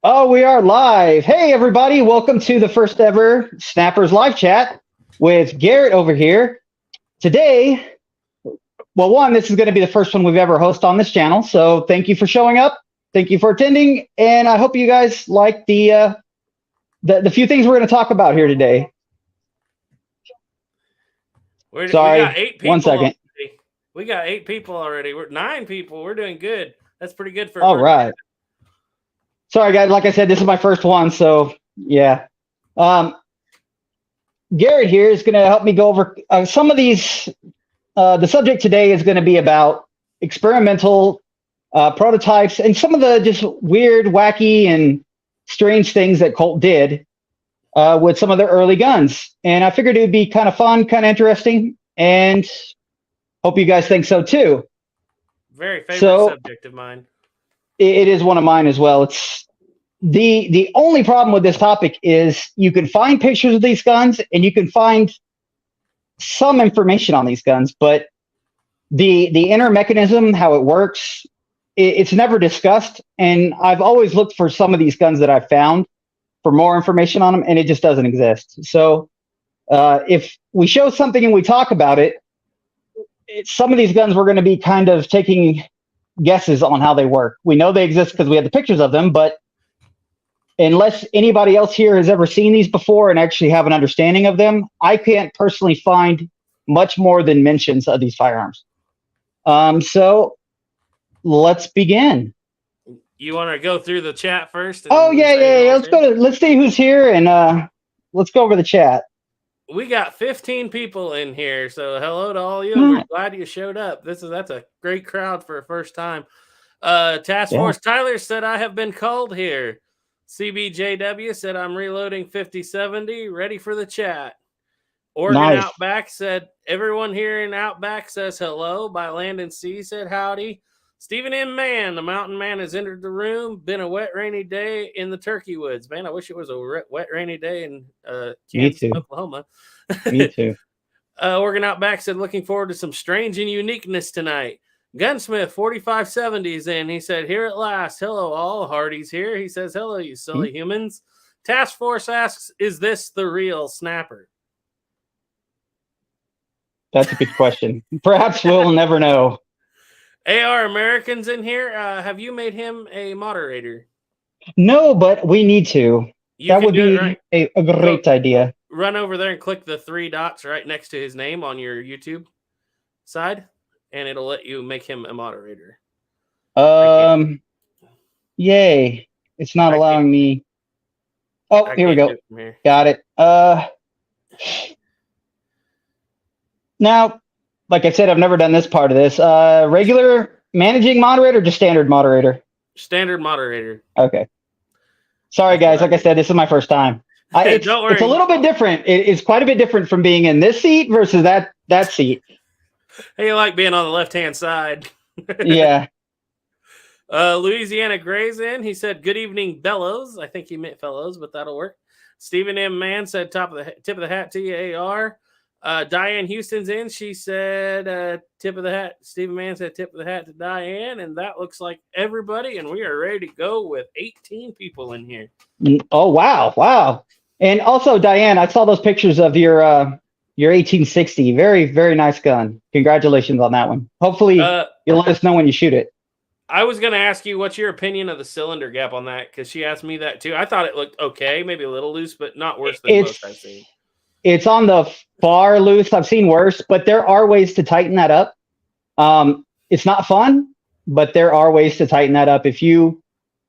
Oh, we are live. Hey, everybody. Welcome to the first ever Snappers live chat with Garrett over here. Today, well, one, this is going to be the first one we've ever hosted on this channel. So thank you for showing up. Thank you for attending. And I hope you guys like the few things we're going to talk about here today. Sorry, we got 8 people 1 second. already. We got 8 people already. We're 9 people. We're doing good. That's pretty good for. All right. Sorry, guys. Like I said, this is my first one, so yeah. Garrett here is going to help me go over some of these. The subject today is going to be about experimental prototypes and some of the just weird, wacky, and strange things that Colt did with some of their early guns. And I figured it would be kind of fun, kind of interesting, and hope you guys think so too. Very favorite subject of mine. It is one of mine as well. It's the only problem with this topic is you can find pictures of these guns and you can find some information on these guns, but the inner mechanism, how it works, it's never discussed. And I've always looked for some of these guns that I've found for more information on them, and it just doesn't exist. So if we show something and we talk about it, some of these guns we're going to be kind of taking guesses on how they work. We know they exist because we have the pictures of them, but unless anybody else here has ever seen these before and actually have an understanding of them, I can't personally find much more than mentions of these firearms. So let's begin. You want to go through the chat first? Oh yeah. Let's see who's here and let's go over the chat. We got 15 people in here, so hello to all you. We're glad you showed up. That's a great crowd for a first time. Task Force Tyler said, I have been called here. CBJW said, I'm reloading 5070, ready for the chat. Oregon Outback said, everyone here in Outback says hello. By Landon C said, howdy. Stephen M. Mann, the mountain man, has entered the room. Been a wet, rainy day in the Turkey Woods. Man, I wish it was a wet, rainy day in Kansas, Oklahoma. Me too. Oregon Outback said, looking forward to some strange and uniqueness tonight. Gunsmith 4570's in. He said, here at last. Hello, all. Hardy's here. He says, hello, you silly humans. Task Force asks, is this the real snapper? That's a good question. Perhaps we'll never know. AR Americans in here. Have you made him a moderator? No, but we need to. That would be a great idea. Run over there and click the 3 dots right next to his name on your YouTube side, and it'll let you make him a moderator. Yay. It's not allowing me. Oh, here we go. Got it. Now, like I said, I've never done this part of this. Regular managing moderator, just standard moderator? Standard moderator. Okay. Sorry, guys. Like I said, this is my first time. It's a little bit different. It's quite a bit different from being in this seat versus that seat. Hey, you like being on the left-hand side. Yeah. Louisiana Gray's in. He said, good evening, Bellows. I think he meant fellows, but that'll work. Stephen M. Mann said, tip of the hat to you, AR. Diane Houston's in. She said, tip of the hat. Stephen Mann said, tip of the hat to Diane. And that looks like everybody. And we are ready to go with 18 people in here. Oh, wow. Wow. And also, Diane, I saw those pictures of your 1860. Very, very nice gun. Congratulations on that one. Hopefully, you'll let us know when you shoot it. I was going to ask you, what's your opinion of the cylinder gap on that? Because she asked me that too. I thought it looked okay, maybe a little loose, but not worse than most I've seen. It's on the far loose. I've seen worse, but there are ways to tighten that up. It's not fun, but there are ways to tighten that up. If you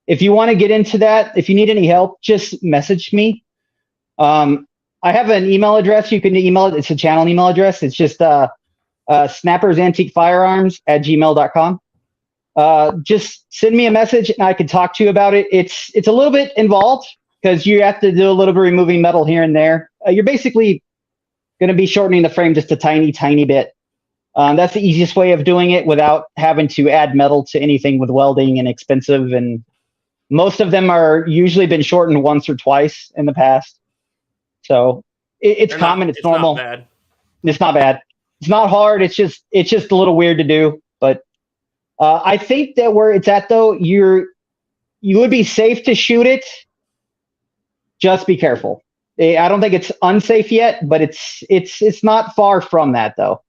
want to get into that, if you need any help, just message me. I have an email address. You can email it. It's a channel email address. It's just snappersantiquefirearms@gmail.com. Just send me a message and I can talk to you about it. It's a little bit involved because you have to do a little bit of removing metal here and there. You're basically going to be shortening the frame just a tiny, tiny bit. That's the easiest way of doing it without having to add metal to anything with welding and expensive. And most of them are usually been shortened once or twice in the past. So it's common. It's normal. Not bad. It's not bad. It's not hard. It's just a little weird to do. But I think that where it's at though, you you would be safe to shoot it. Just be careful. I don't think it's unsafe yet, but it's not far from that though.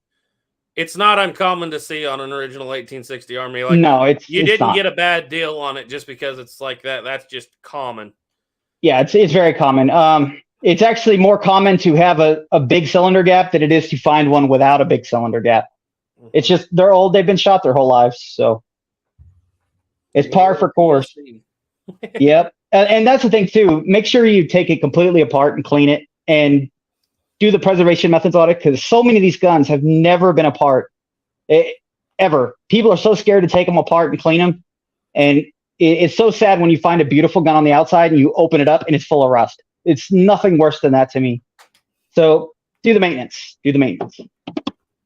It's not uncommon to see on an original 1860 Army. Like, no, you it's didn't not. get a bad deal on it just because it's like that. That's just common. Yeah, it's very common. It's actually more common to have a big cylinder gap than it is to find one without a big cylinder gap. It's just they're old; they've been shot their whole lives, so it's par for course. Yep, and that's the thing too. Make sure you take it completely apart and clean it, and do the preservation methods on it, because so many of these guns have never been apart ever. People are so scared to take them apart and clean them, and it's so sad when you find a beautiful gun on the outside and you open it up and it's full of rust. It's nothing worse than that to me. So do the maintenance. Do the maintenance.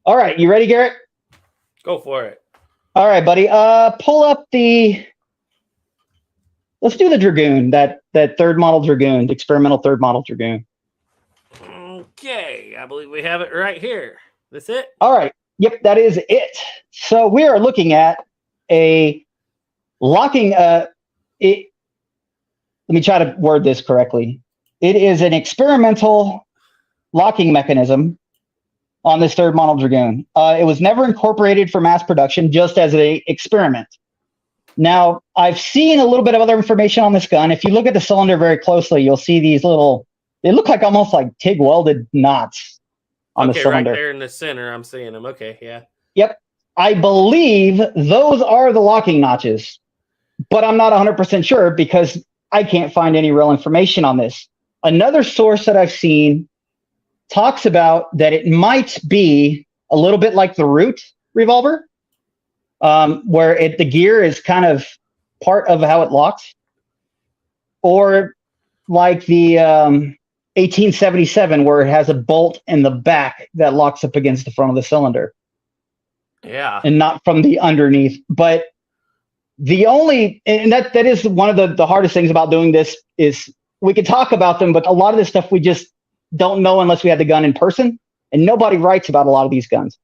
All right, you ready, Garrett? Go for it. All right, buddy. Pull up the. Let's do the Dragoon. That third model Dragoon, the experimental third model Dragoon. Okay, I believe we have it right here. That's it? All right. Yep, that is it. So we are looking at a locking. Let me try to word this correctly. It is an experimental locking mechanism on this third model Dragoon. It was never incorporated for mass production, just as an experiment. Now, I've seen a little bit of other information on this gun. If you look at the cylinder very closely, you'll see these little. They look like almost like TIG welded knots on the cylinder. Right there in the center, I'm seeing them. Okay, yeah. Yep. I believe those are the locking notches, but I'm not 100% sure because I can't find any real information on this. Another source that I've seen talks about that it might be a little bit like the Root revolver, where the gear is kind of part of how it locks, or like the 1877, where it has a bolt in the back that locks up against the front of the cylinder. Yeah. And not from the underneath. But the only, and that is one of the hardest things about doing this is we could talk about them, but a lot of this stuff we just don't know unless we have the gun in person, and nobody writes about a lot of these guns.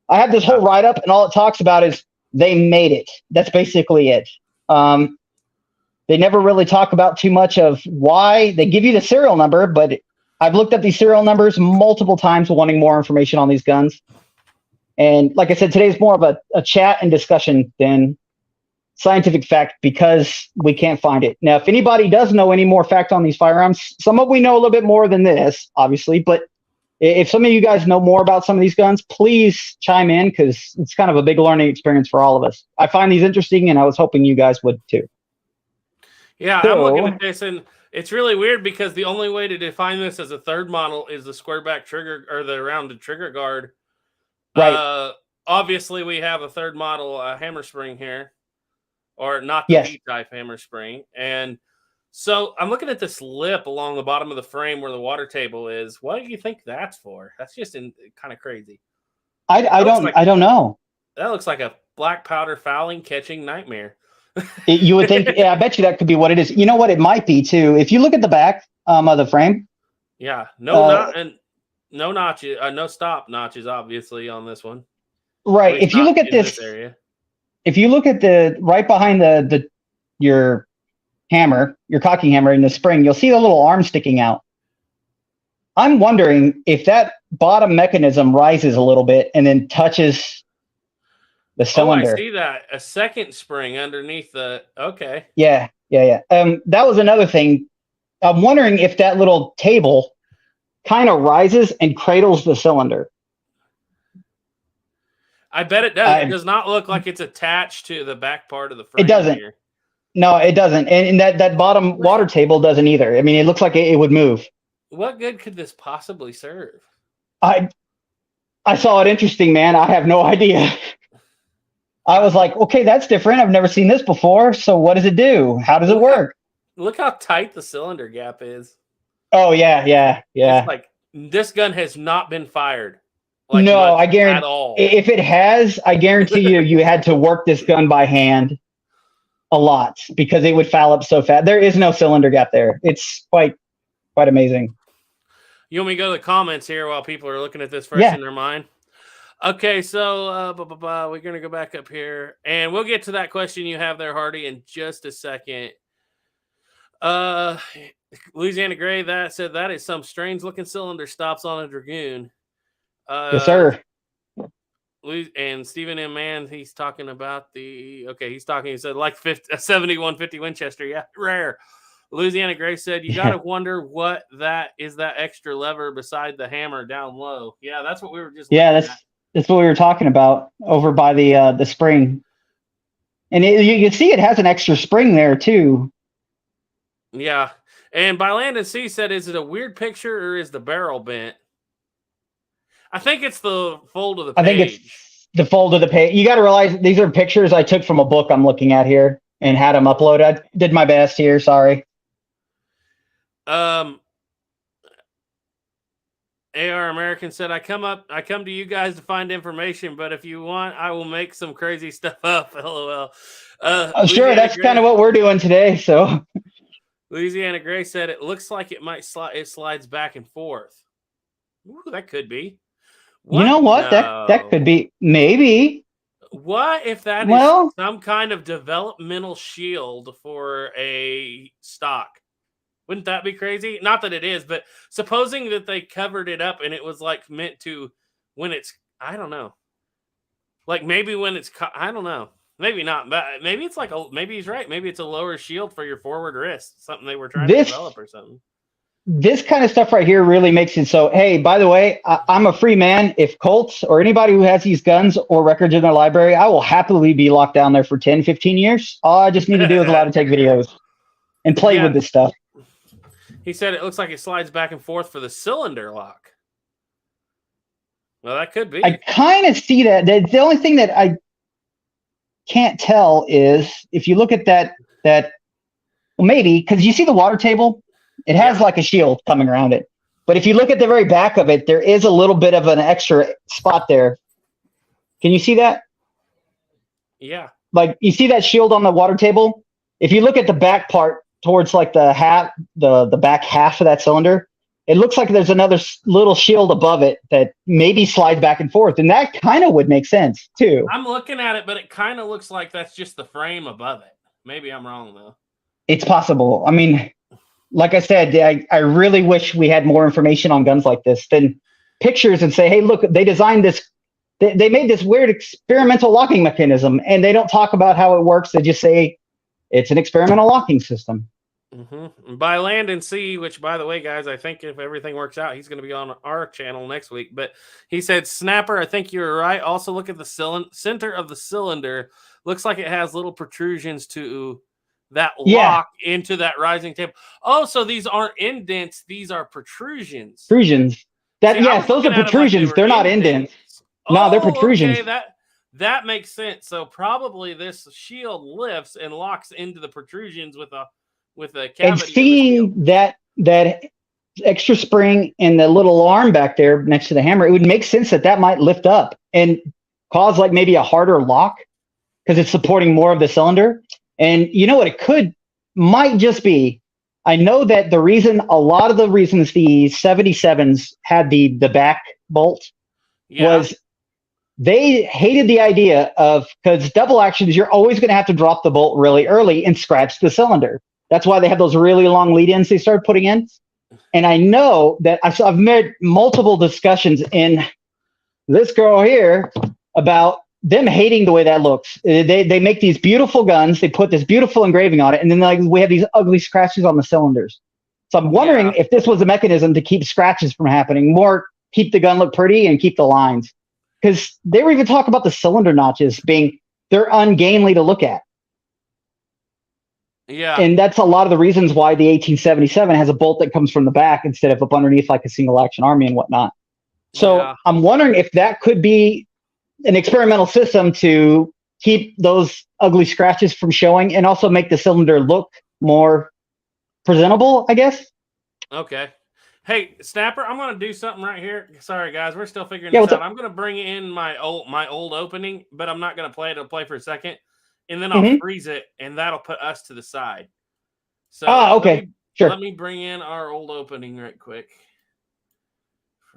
I have this whole write-up, and all it talks about is they made it. That's basically it. They never really talk about too much of why. They give you the serial number, but I've looked up these serial numbers multiple times wanting more information on these guns. And like I said, today's more of a chat and discussion than scientific fact because we can't find it. Now, if anybody does know any more fact on these firearms, some of we know a little bit more than this, obviously, but if some of you guys know more about some of these guns, please chime in because it's kind of a big learning experience for all of us. I find these interesting, and I was hoping you guys would too. Yeah, so, I'm looking at this, and it's really weird because the only way to define this as a third model is the square back trigger or the rounded trigger guard. Right. Obviously, we have a third model hammer spring here, or not the V-type hammer spring. And so I'm looking at this lip along the bottom of the frame where the water table is. What do you think that's for? That's just kind of crazy. I don't know. That looks like a black powder fouling catching nightmare. You would think, yeah, I bet you that could be what it is. You know what? It might be too. If you look at the back of the frame. Yeah, no notches, no stop notches, obviously on this one. Right. If you look at this area, if you look at the right behind your hammer, your cocking hammer in the spring, you'll see the little arm sticking out. I'm wondering if that bottom mechanism rises a little bit and then touches the cylinder. Oh, I see that. A second spring underneath the, okay. Yeah. That was another thing. I'm wondering if that little table kind of rises and cradles the cylinder. I bet it does. It does not look like it's attached to the back part of the frame. It doesn't. Here. No, it doesn't. And that bottom water table doesn't either. I mean, it looks like it would move. What good could this possibly serve? I saw it interesting, man. I have no idea. I was like, okay, that's different. I've never seen this before. So what does it do? How does it work? Look how tight the cylinder gap is. Oh, yeah. It's like this gun has not been fired. Like no, I guarantee. At all. If it has, I guarantee you had to work this gun by hand a lot because it would foul up so fast. There is no cylinder gap there. It's quite amazing. You want me to go to the comments here while people are looking at this fresh in their mind? Okay, so we're going to go back up here, and we'll get to that question you have there, Hardy, in just a second. Uh, Louisiana Gray that said that is some strange looking cylinder stops on a Dragoon. Yes, sir. And Stephen M. Mann, he's talking about he said like 7150 Winchester. Yeah, rare. Louisiana Gray said, you got to wonder what that is, that extra lever beside the hammer down low. Yeah, that's what we were just Yeah, that's what we were talking about over by the spring. And you can see it has an extra spring there too. Yeah. And by Landon C said, is it a weird picture or is the barrel bent? I think it's the fold of the page. I think it's the fold of the page. You got to realize these are pictures I took from a book I'm looking at here and had them uploaded. I did my best here. Sorry. AR American said, I come to you guys to find information, but if you want, I will make some crazy stuff up. LOL. Sure, that's kind of what we're doing today. So Louisiana Gray said it looks like it might slide. It slides back and forth. Ooh, that could be. What? You know what? No. That could be maybe. What if that is some kind of developmental shield for a stock? Wouldn't that be crazy? Not that it is, but supposing that they covered it up and it was like meant to when it's, I don't know. Like maybe when it's, I don't know. Maybe not, but maybe it's like, maybe he's right. Maybe it's a lower shield for your forward wrist. Something they were trying to develop or something. This kind of stuff right here really makes it so, hey, by the way, I'm a free man. If Colts or anybody who has these guns or records in their library, I will happily be locked down there for 10, 15 years. All I just need to do is allow to take videos and play with this stuff. He said it looks like it slides back and forth for the cylinder lock. Well, that could be. I kind of see that. The only thing that I can't tell is if you look at that well, maybe, because you see the water table, it has like a shield coming around it. But if you look at the very back of it, there is a little bit of an extra spot there. Can you see that? Yeah. Like you see that shield on the water table? If you look at the back part towards like the back half of that cylinder, it looks like there's another little shield above it that maybe slides back and forth. And that kind of would make sense too. I'm looking at it, but it kind of looks like that's just the frame above it. Maybe I'm wrong though. It's possible. I mean, like I said, I really wish we had more information on guns like this than pictures and say, hey, look, they designed this. They made this weird experimental locking mechanism, and they don't talk about how it works. They just say it's an experimental locking system. Mm-hmm. By Landon C, which, by the way, guys, I think if everything works out, he's going to be on our channel next week. But he said, Snapper, I think you're right. Also, look at the center of the cylinder. Looks like it has little protrusions to that lock into that rising table. Oh, so these aren't indents; these are protrusions. Protrusions. Yes, those are protrusions. They're not indents. No, they're protrusions. Okay, that makes sense. So probably this shield lifts and locks into the protrusions with a cavity. And seeing that extra spring and the little arm back there next to the hammer, it would make sense that might lift up and cause like maybe a harder lock because it's supporting more of the cylinder. And you know what it might just be, I know that a lot of the reasons the 77s had the back bolt was they hated the idea of, because double actions, you're always going to have to drop the bolt really early and scratch the cylinder. That's why they have those really long lead-ins they started putting in. And I know that I've made multiple discussions in this girl here about them hating the way that looks. They make these beautiful guns. They put this beautiful engraving on it. And then we have these ugly scratches on the cylinders. So I'm wondering if this was a mechanism to keep scratches from happening, more keep the gun look pretty and keep the lines. Because they were even talking about the cylinder notches they're ungainly to look at. Yeah. And that's a lot of the reasons why the 1877 has a bolt that comes from the back instead of up underneath like a single action army and whatnot. So I'm wondering if that could be an experimental system to keep those ugly scratches from showing and also make the cylinder look more presentable, I guess. Okay. Hey, Snapper, I'm going to do something right here. Sorry, guys. We're still figuring this out. I'm going to bring in my old opening, but I'm not going to play it. It'll play for a second. And then I'll freeze it, and that'll put us to the side. So okay. Sure. Let me bring in our old opening right quick.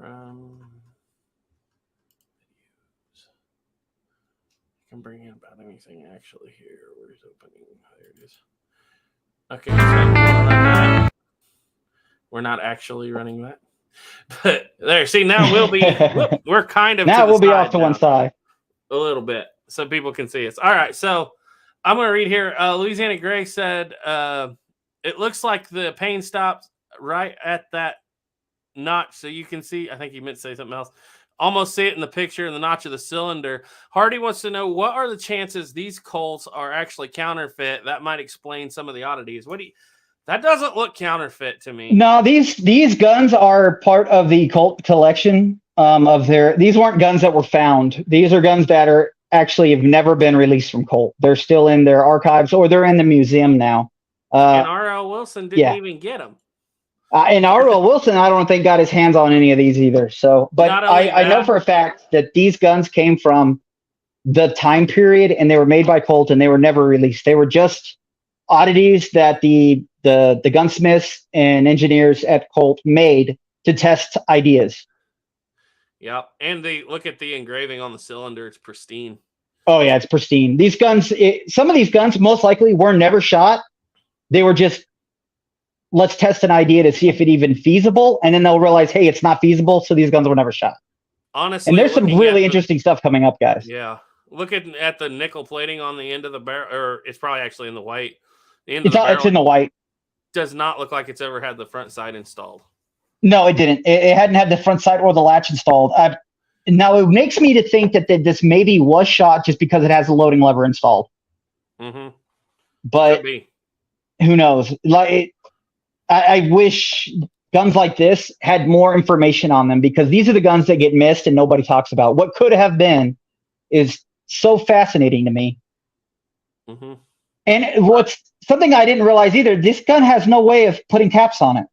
I can bring in about anything actually here. Where's opening? There it is. Okay, so I'm gonna run that. We're not actually running that. But there, see, now we're kind of now to the we'll be side off to now, one side. a little bit, so people can see us. All right, so I'm going to read here. Louisiana Gray said, it looks like the pain stops right at that notch, so you can see. I think he meant to say something else. Almost see it in the picture in the notch of the cylinder. Hardy wants to know, what are the chances these Colts are actually counterfeit? That might explain some of the oddities. That doesn't look counterfeit to me. No, these guns are part of the Colt collection. These weren't guns that were found. These are guns that are actually have never been released from Colt. They're still in their archives, or they're in the museum now. And R.L. Wilson didn't even get them. And R.L. Wilson, I don't think got his hands on any of these either. So, but I know for a fact that these guns came from the time period, and they were made by Colt, and they were never released. They were just oddities that the gunsmiths and engineers at Colt made to test ideas. Yeah, and look at the engraving on the cylinder; it's pristine. Oh yeah, it's pristine. These guns, some of these guns, most likely were never shot. They were just, let's test an idea to see if it's even feasible, and then they'll realize, hey, it's not feasible, so these guns were never shot. Honestly, and there's some really interesting stuff coming up, guys. Yeah, look at the nickel plating on the end of the barrel, or it's probably actually in the white. It's in the white. Does not look like it's ever had the front side installed. No, it didn't. It hadn't had the front side or the latch installed. Now, it makes me to think that this maybe was shot just because it has a loading lever installed. Mm-hmm. But who knows? I wish guns like this had more information on them, because these are the guns that get missed and nobody talks about. What could have been is so fascinating to me. Mm-hmm. And what's something I didn't realize either, this gun has no way of putting caps on it.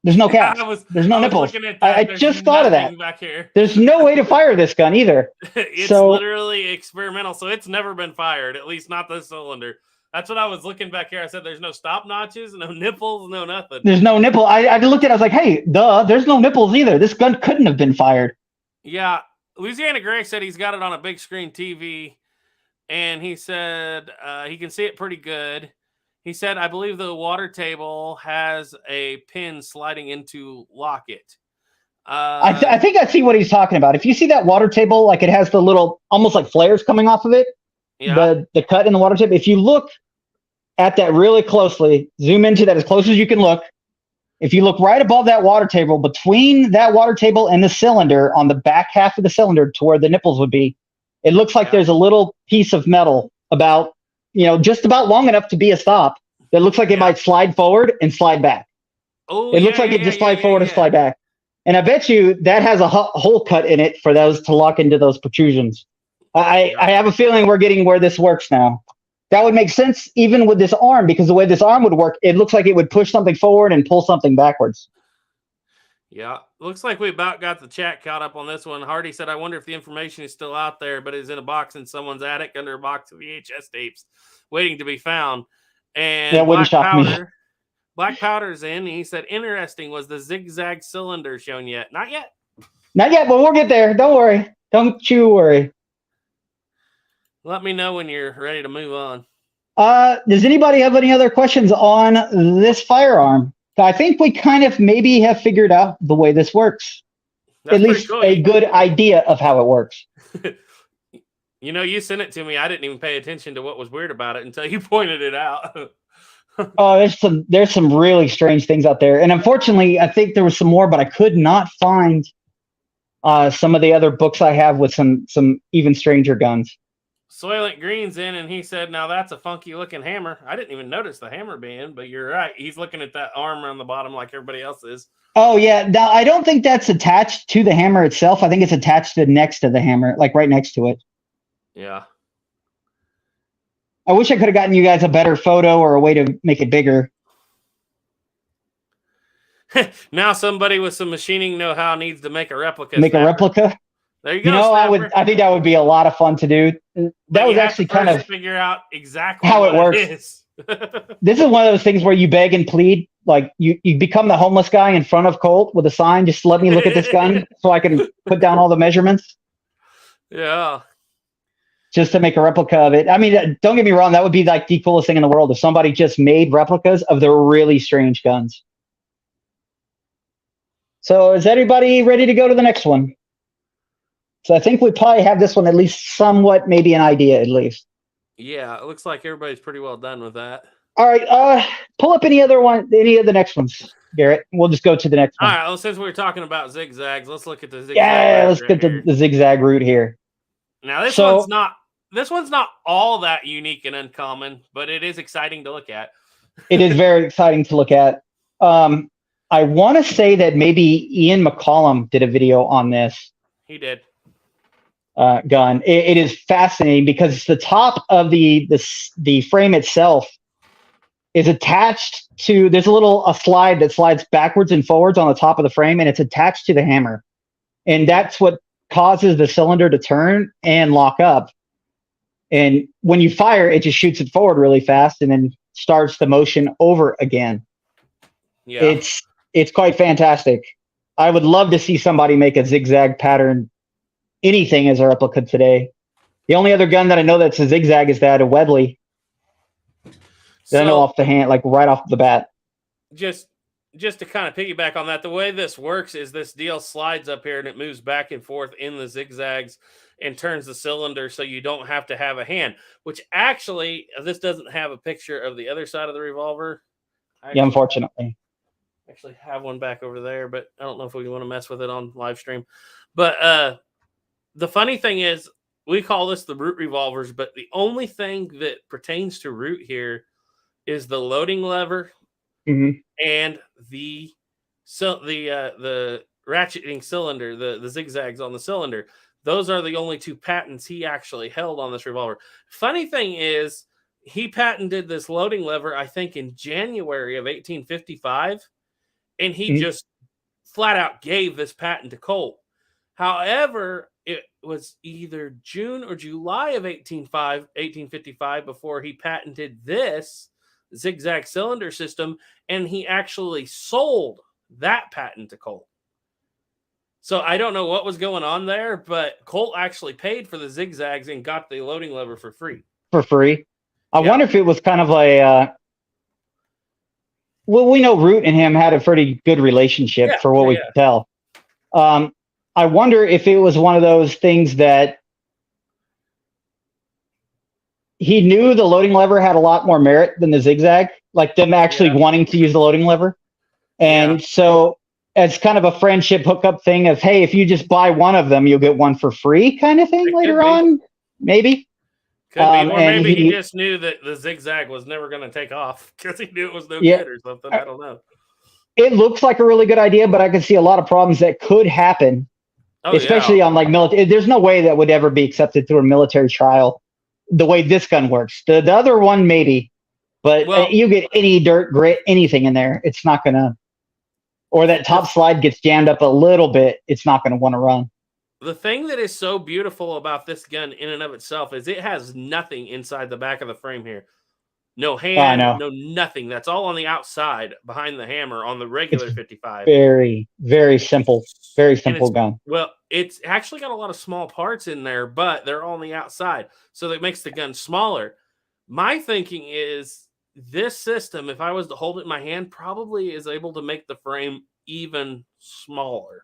There's no caps. There's no nipples. I just thought of that. Back here. There's no way to fire this gun either. It's literally experimental, so it's never been fired, at least not this cylinder. That's what I was looking back here. I said there's no stop notches, no nipples, no nothing. There's no nipple. I looked at it, I was like, hey, there's no nipples either. This gun couldn't have been fired. Yeah. Louisiana Gray said he's got it on a big screen TV, and he said he can see it pretty good. He said, I believe the water table has a pin sliding into lock it. I think I see what he's talking about. If you see that water table, like it has the little, almost like flares coming off of it, the cut in the water table. If you look at that really closely, zoom into that as close as you can look. If you look right above that water table, between that water table and the cylinder, on the back half of the cylinder to where the nipples would be, it looks like there's a little piece of metal about, just about long enough to be a stop. That looks like it might slide forward and slide back. Oh, it looks like it just slide forward and slide back. And I bet you that has a hole cut in it for those to lock into those protrusions. I have a feeling we're getting where this works now. That would make sense even with this arm, because the way this arm would work, it looks like it would push something forward and pull something backwards. Yeah, looks like we about got the chat caught up on this one. Hardy said, I wonder if the information is still out there, but is in a box in someone's attic under a box of VHS tapes waiting to be found. And that wouldn't shock me. Black Powder's in. He said, interesting. Was the zigzag cylinder shown yet? Not yet. Not yet, but we'll get there. Don't worry. Don't you worry. Let me know when you're ready to move on. Does anybody have any other questions on this firearm? I think we kind of maybe have figured out the way this works. That's at least cool. A good idea of how it works. You sent it to me. I didn't even pay attention to what was weird about it until you pointed it out. Oh, there's some really strange things out there. And unfortunately, I think there was some more, but I could not find some of the other books I have with some even stranger guns. Soylent Green's in, and he said, now that's a funky looking hammer. I didn't even notice the hammer being, but you're right. He's looking at that arm on the bottom like everybody else is. Oh, yeah. Now, I don't think that's attached to the hammer itself. I think it's attached to next to the hammer, like right next to it. Yeah. I wish I could have gotten you guys a better photo or a way to make it bigger. Now somebody with some machining know-how needs to make a replica. Make a replica? There you go. I think that would be a lot of fun to do. That was actually kind of figure out exactly how it works. This is one of those things where you beg and plead, like you become the homeless guy in front of Colt with a sign. Just let me look at this gun so I can put down all the measurements. Yeah. just to make a replica of it. I mean, don't get me wrong, that would be like the coolest thing in the world if somebody just made replicas of the really strange guns. So is everybody ready to go to the next one? So I think we probably have this one at least somewhat, maybe an idea at least. Yeah, it looks like everybody's pretty well done with that. All right, pull up any of the next ones, Garrett. We'll just go to the next one. All right, well, since we were talking about zigzags, let's look at the zigzag. Yeah, let's get to the zigzag route here. Now this one's not all that unique and uncommon, but it is exciting to look at. It is very exciting to look at. I want to say that maybe Ian McCollum did a video on this. He did. Gun. It is fascinating because the top of the frame itself is attached to. There's a slide that slides backwards and forwards on the top of the frame, and it's attached to the hammer, and that's what causes the cylinder to turn and lock up. And when you fire, it just shoots it forward really fast, and then starts the motion over again. Yeah, it's quite fantastic. I would love to see somebody make a zigzag pattern. Anything as a replica today. The only other gun that I know that's a zigzag is that of Webley. That I know off the hand, like right off the bat. Just to kind of piggyback on that, the way this works is this deal slides up here and it moves back and forth in the zigzags and turns the cylinder so you don't have to have a hand, which actually, this doesn't have a picture of the other side of the revolver. Yeah, unfortunately. Actually have one back over there, but I don't know if we want to mess with it on live stream. But the funny thing is, we call this the root revolvers, but the only thing that pertains to root here is the loading lever and the ratcheting cylinder, the zigzags on the cylinder. Those are the only two patents he actually held on this revolver. Funny thing is, he patented this loading lever, I think, in January of 1855, and he just flat out gave this patent to Colt. However, it was either June or July of 1855 before he patented this zigzag cylinder system, and he actually sold that patent to Colt. So I don't know what was going on there, but Colt actually paid for the zigzags and got the loading lever for free. For free? I wonder if it was kind of a... well, we know Root and him had a pretty good relationship for what we could tell. I wonder if it was one of those things that he knew the loading lever had a lot more merit than the zigzag, like them actually wanting to use the loading lever. And so as kind of a friendship hookup thing of, hey, if you just buy one of them, you'll get one for free kind of thing later on, maybe. Could be, or maybe he just knew that the zigzag was never going to take off because he knew it was no good or something. I don't know. It looks like a really good idea, but I can see a lot of problems that could happen. Especially on like military, there's no way that would ever be accepted through a military trial the way this gun works. The other one, maybe, but you get any dirt, grit, anything in there, it's not gonna, or that top slide gets jammed up a little bit, it's not gonna want to run. The thing that is so beautiful about this gun in and of itself is it has nothing inside the back of the frame here. No hand, no nothing. That's all on the outside behind the hammer on the regular 55. Very, very simple gun. Well, it's actually got a lot of small parts in there, but they're all on the outside. So that makes the gun smaller. My thinking is this system, if I was to hold it in my hand, probably is able to make the frame even smaller.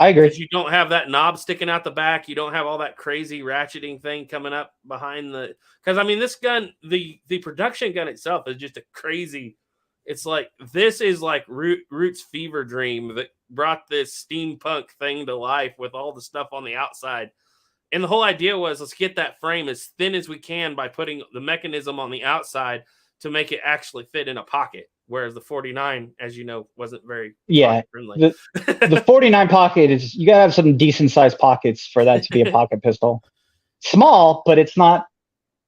I agree. Because you don't have that knob sticking out the back. You don't have all that crazy ratcheting thing coming up behind the... Because, I mean, this gun, the production gun itself is just a crazy... It's like, this is like Root's fever dream that brought this steampunk thing to life with all the stuff on the outside. And the whole idea was, let's get that frame as thin as we can by putting the mechanism on the outside to make it actually fit in a pocket. Whereas the 49, as you know, wasn't very friendly. The 49 pocket is, you gotta have some decent sized pockets for that to be a pocket pistol. Small, but it's not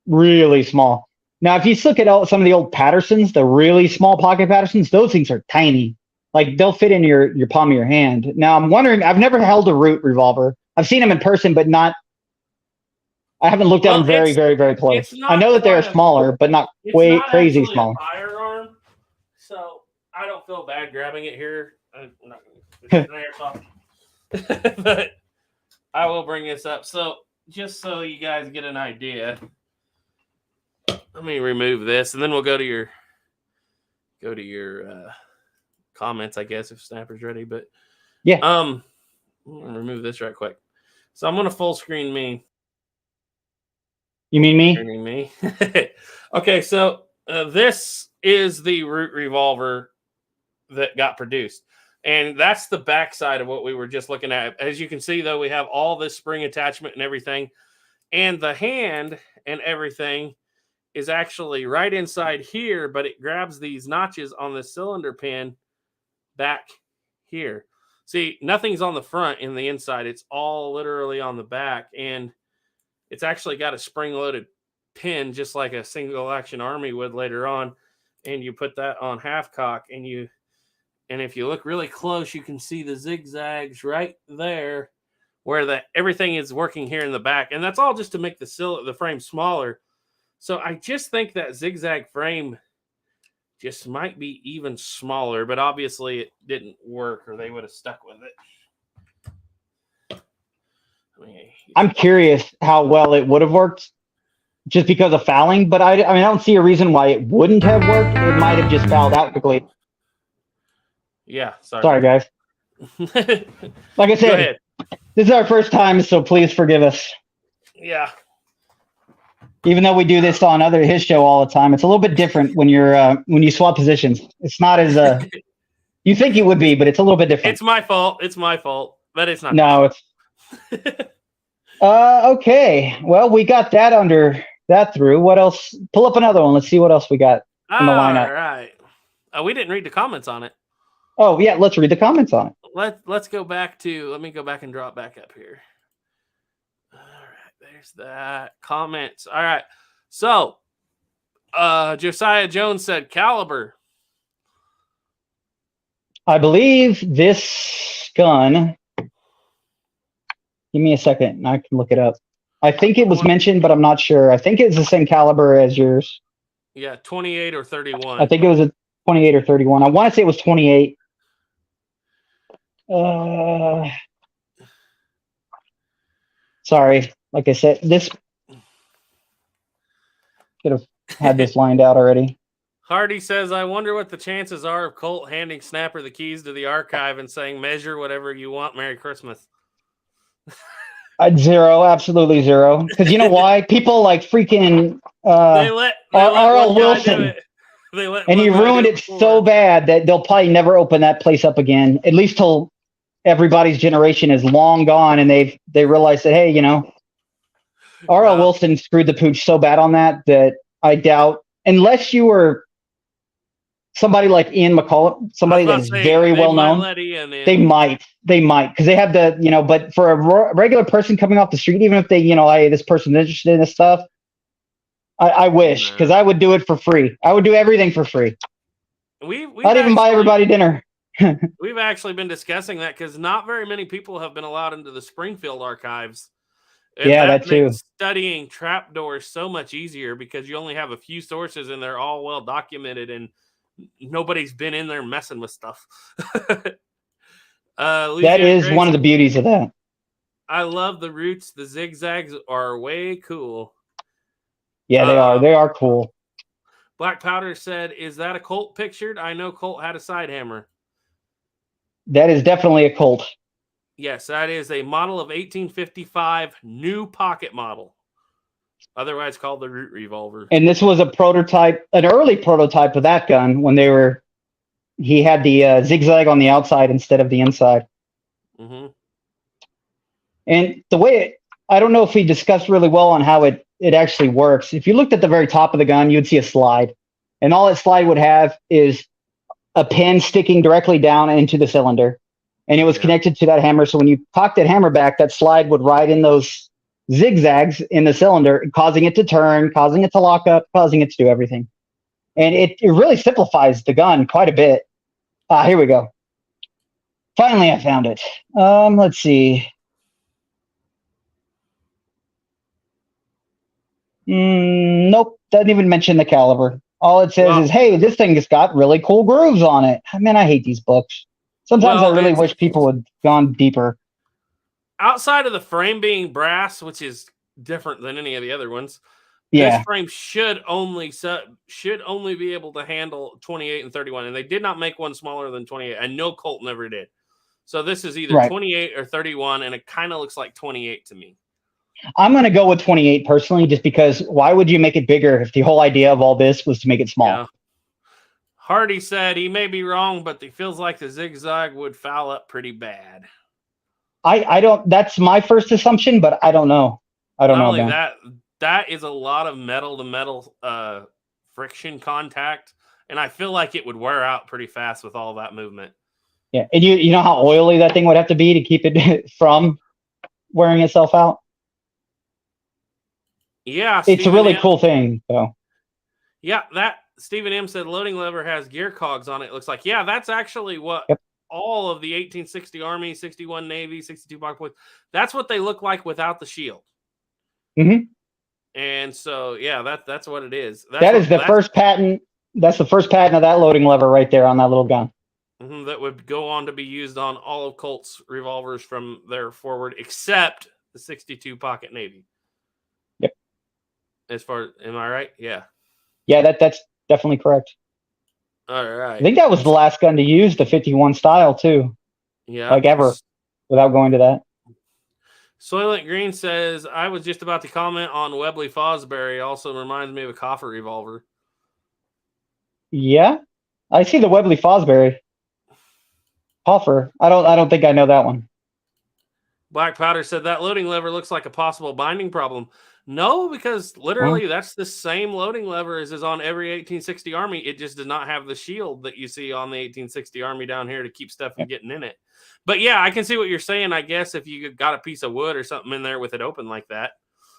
really small. Now, if you look at some of the old Pattersons, the really small pocket Pattersons, those things are tiny. Like they'll fit in your palm of your hand. Now, I'm wondering, I've never held a Root revolver. I've seen them in person, but not. I haven't looked at them very, very, very close. I know that they're smaller, but not crazy small. Firearm, so I don't feel bad grabbing it here. I'm not going to airsoft, but I will bring this up. So just so you guys get an idea, let me remove this, and then we'll go to your comments, I guess, if Snapper's ready. But yeah, I'm gonna remove this right quick. So I'm gonna full screen me. You mean me? Screening me. Okay, so this is the root revolver that got produced. And that's the backside of what we were just looking at. As you can see, though, we have all this spring attachment and everything. And the hand and everything is actually right inside here, but it grabs these notches on the cylinder pin back here. See, nothing's on the front in the inside. It's all literally on the back. And it's actually got a spring-loaded pin, just like a single-action Army would later on. And you put that on half-cock, and if you look really close, you can see the zigzags right there where everything is working here in the back. And that's all just to make the frame smaller. So I just think that zigzag frame just might be even smaller, but obviously it didn't work or they would have stuck with it. I'm curious how well it would have worked just because of fouling, but I mean, I don't see a reason why it wouldn't have worked. It might have just fouled out quickly. Yeah, sorry guys. Like I said, this is our first time, so please forgive us. Yeah. Even though we do this on his show all the time, it's a little bit different when you swap positions. It's not as you think it would be, but it's a little bit different. It's my fault. It's my fault, but it's not. No, it's okay. Well, we got that through. What else? Pull up another one. Let's see what else we got in the lineup. All right. We didn't read the comments on it. Oh yeah, let's read the comments on it. Let's go back to. Let me go back and drop back up here. All right, there's that comments. All right, so Josiah Jones said caliber. I believe this gun. Give me a second, I can look it up. I think it was mentioned, but I'm not sure. I think it's the same caliber as yours. Yeah, 28 or 31. I think it was a 28 or 31. I want to say it was 28. Sorry. Like I said, this could have had this lined out already. Hardy says, I wonder what the chances are of Colt handing Snapper the keys to the archive and saying, measure whatever you want. Merry Christmas. Zero, absolutely zero. Because you know why? People like freaking they let R.L. Wilson. And he ruined it so bad that they'll probably never open that place up again. At least till everybody's generation is long gone and they realize that, hey, you know, R.L. Wilson screwed the pooch so bad on that I doubt, unless you were somebody like Ian McCullough, somebody that's very well known, they might, because they have the, you know, but for a regular person coming off the street, even if they, you know, hey, this person's interested in this stuff, I wish, because I would do it for free. I would do everything for free. I'd even buy everybody dinner. We've actually been discussing that because not very many people have been allowed into the Springfield archives. And yeah, that too. Makes studying trapdoors so much easier because you only have a few sources and they're all well documented and nobody's been in there messing with stuff. That is Grayson, one of the beauties of that. I love the roots. The zigzags are way cool. Yeah, they are. They are cool. Black Powder said, is that a Colt pictured? I know Colt had a side hammer. That is definitely a Colt. Yes, that is a model of 1855 new pocket model, otherwise called the root revolver. And this was a prototype, an early prototype of that gun when he had the zigzag on the outside instead of the inside. Mm-hmm. And the way I don't know if we discussed really well on how it actually works. If you looked at the very top of the gun, you'd see a slide. And all that slide would have is a pin sticking directly down into the cylinder. And it was connected to that hammer. So when you cocked that hammer back, that slide would ride in those zigzags in the cylinder, causing it to turn, causing it to lock up, causing it to do everything. And it really simplifies the gun quite a bit. Here we go. Finally, I found it. Let's see. Nope, doesn't even mention the caliber. All it says is, hey, this thing has got really cool grooves on it. I mean, I hate these books. Sometimes I really wish people had gone deeper. Outside of the frame being brass, which is different than any of the other ones. Yeah. This frame should only be able to handle 28 and 31, and they did not make one smaller than 28. And no Colt never did. So this is either 28 or 31, and it kind of looks like 28 to me. I'm going to go with 28 personally, just because why would you make it bigger if the whole idea of all this was to make it small? Yeah. Hardy said he may be wrong, but he feels like the zigzag would foul up pretty bad. I don't. That's my first assumption, but I don't know. I don't know. Not only that is a lot of metal to metal friction contact, and I feel like it would wear out pretty fast with all that movement. Yeah, and you know how oily that thing would have to be to keep it from wearing itself out. Yeah, it's a really cool thing, though. Yeah, that Stephen M said loading lever has gear cogs on it. It looks like, yeah, that's actually what all of the 1860 Army, 61 Navy, 62 Pocket Boys, that's what they look like without the shield. Mm-hmm. And so, yeah, that's what it is. That's the first patent. That's the first patent of that loading lever right there on that little gun. Mm-hmm, that would go on to be used on all of Colt's revolvers from there forward, except the 62 Pocket Navy. Yep. As far, am I right? Yeah. Yeah, that's definitely correct. All right. I think that was the last gun to use the 51 style too. Yeah. Like ever, without going to that. Soylent Green says, I was just about to comment on Webley Fosbury. Also reminds me of a coffer revolver. Yeah. I see the Webley Fosbury. Coffer. I don't think I know that one. Black Powder said that loading lever looks like a possible binding problem. No, because literally that's the same loading lever as is on every 1860 Army. It just does not have the shield that you see on the 1860 Army down here to keep stuff from getting in it. But yeah, I can see what you're saying. I guess if you got a piece of wood or something in there with it open like that.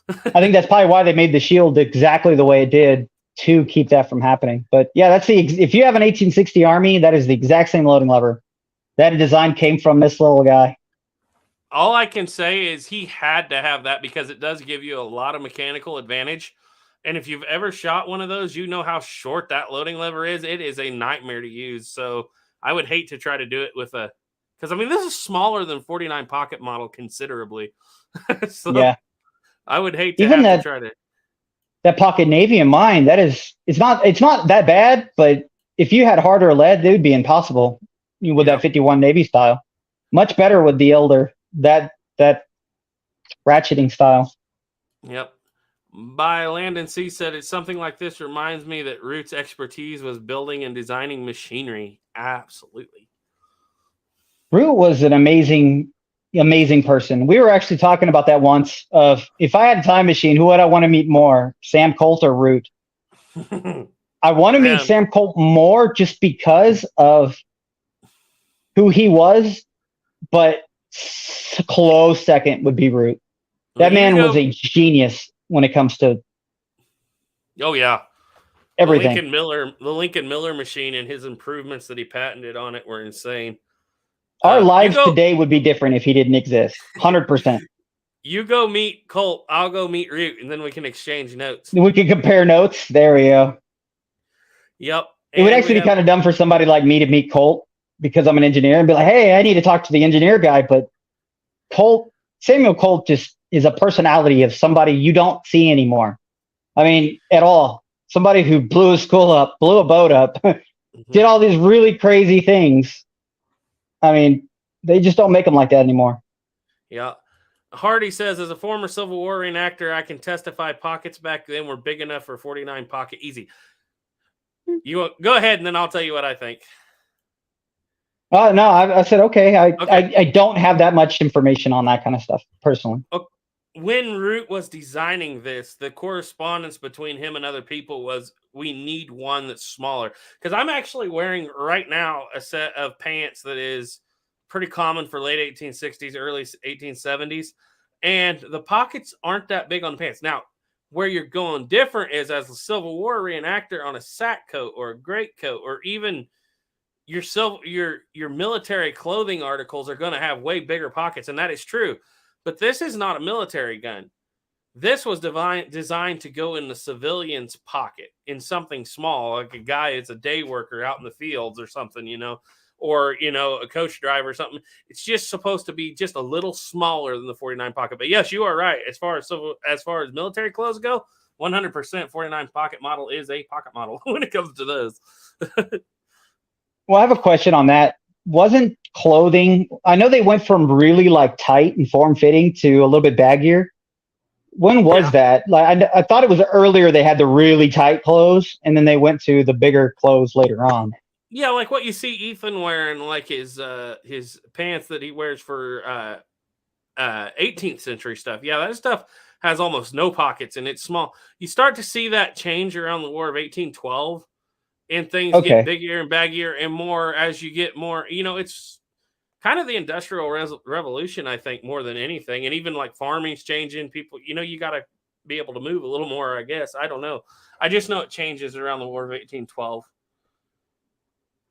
I think that's probably why they made the shield exactly the way it did to keep that from happening. But yeah, that's if you have an 1860 Army, that is the exact same loading lever. That design came from this little guy. All I can say is he had to have that because it does give you a lot of mechanical advantage. And if you've ever shot one of those, you know how short that loading lever is. It is a nightmare to use. So I would hate to try to do it with a, because I mean, this is smaller than 49 Pocket model considerably. So yeah, I would hate to even have to try to. That Pocket Navy in mine, it's not that bad, but if you had harder lead, it would be impossible with that 51 Navy style. Much better with the elder. That ratcheting style. Yep. By Landon C said it's something like this reminds me that Root's expertise was building and designing machinery. Absolutely. Root was an amazing person. We were actually talking about that once of if I had a time machine, who would I want to meet more, Sam Colt or Root? I want to meet Sam Colt more just because of who he was, but close second would be Root. That man was a genius when it comes to everything. The Lincoln Miller machine and his improvements that he patented on it were insane. Our lives today would be different if he didn't exist. 100%. You go meet Colt, I'll go meet Root, and then we can exchange notes. We can compare notes. There we go. Yep. It would actually be kind of dumb for somebody like me to meet Colt because I'm an engineer and be like, hey, I need to talk to the engineer guy. But Samuel Colt just is a personality of somebody you don't see anymore. I mean, at all. Somebody who blew a school up, blew a boat up, did all these really crazy things. I mean, they just don't make them like that anymore. Yeah. Hardy says, as a former Civil War reenactor, I can testify pockets back then were big enough for 49 Pocket easy. You go ahead, and then I'll tell you what I think. No, I said, okay. I don't have that much information on that kind of stuff, personally. Okay. When Root was designing this, the correspondence between him and other people was, we need one that's smaller. Because I'm actually wearing right now a set of pants that is pretty common for late 1860s, early 1870s. And the pockets aren't that big on the pants. Now, where you're going different is as a Civil War reenactor on a sack coat or a greatcoat, or even your military clothing articles are going to have way bigger pockets, and that is true. But this is not a military gun. This was designed to go in the civilian's pocket in something small, like a guy that's a day worker out in the fields or something, or, you know, a coach driver or something. It's just supposed to be just a little smaller than the 49 pocket. But yes, you are right. As far as military clothes go, 100% 49 pocket model is a pocket model when it comes to those. Well, I have a question on that. Wasn't clothing, I know they went from really like tight and form fitting to a little bit baggier. When was that? Like, I thought it was earlier they had the really tight clothes, and then they went to the bigger clothes later on. Yeah, like what you see Ethan wearing, like his pants that he wears for 18th century stuff. Yeah, that stuff has almost no pockets and it's small. You start to see that change around the War of 1812, and things get bigger and baggier and more as you get more. You know, it's kind of the Industrial Revolution, I think, more than anything. And even like farming's changing. People, you know, you got to be able to move a little more, I guess. I don't know. I just know it changes around the War of 1812.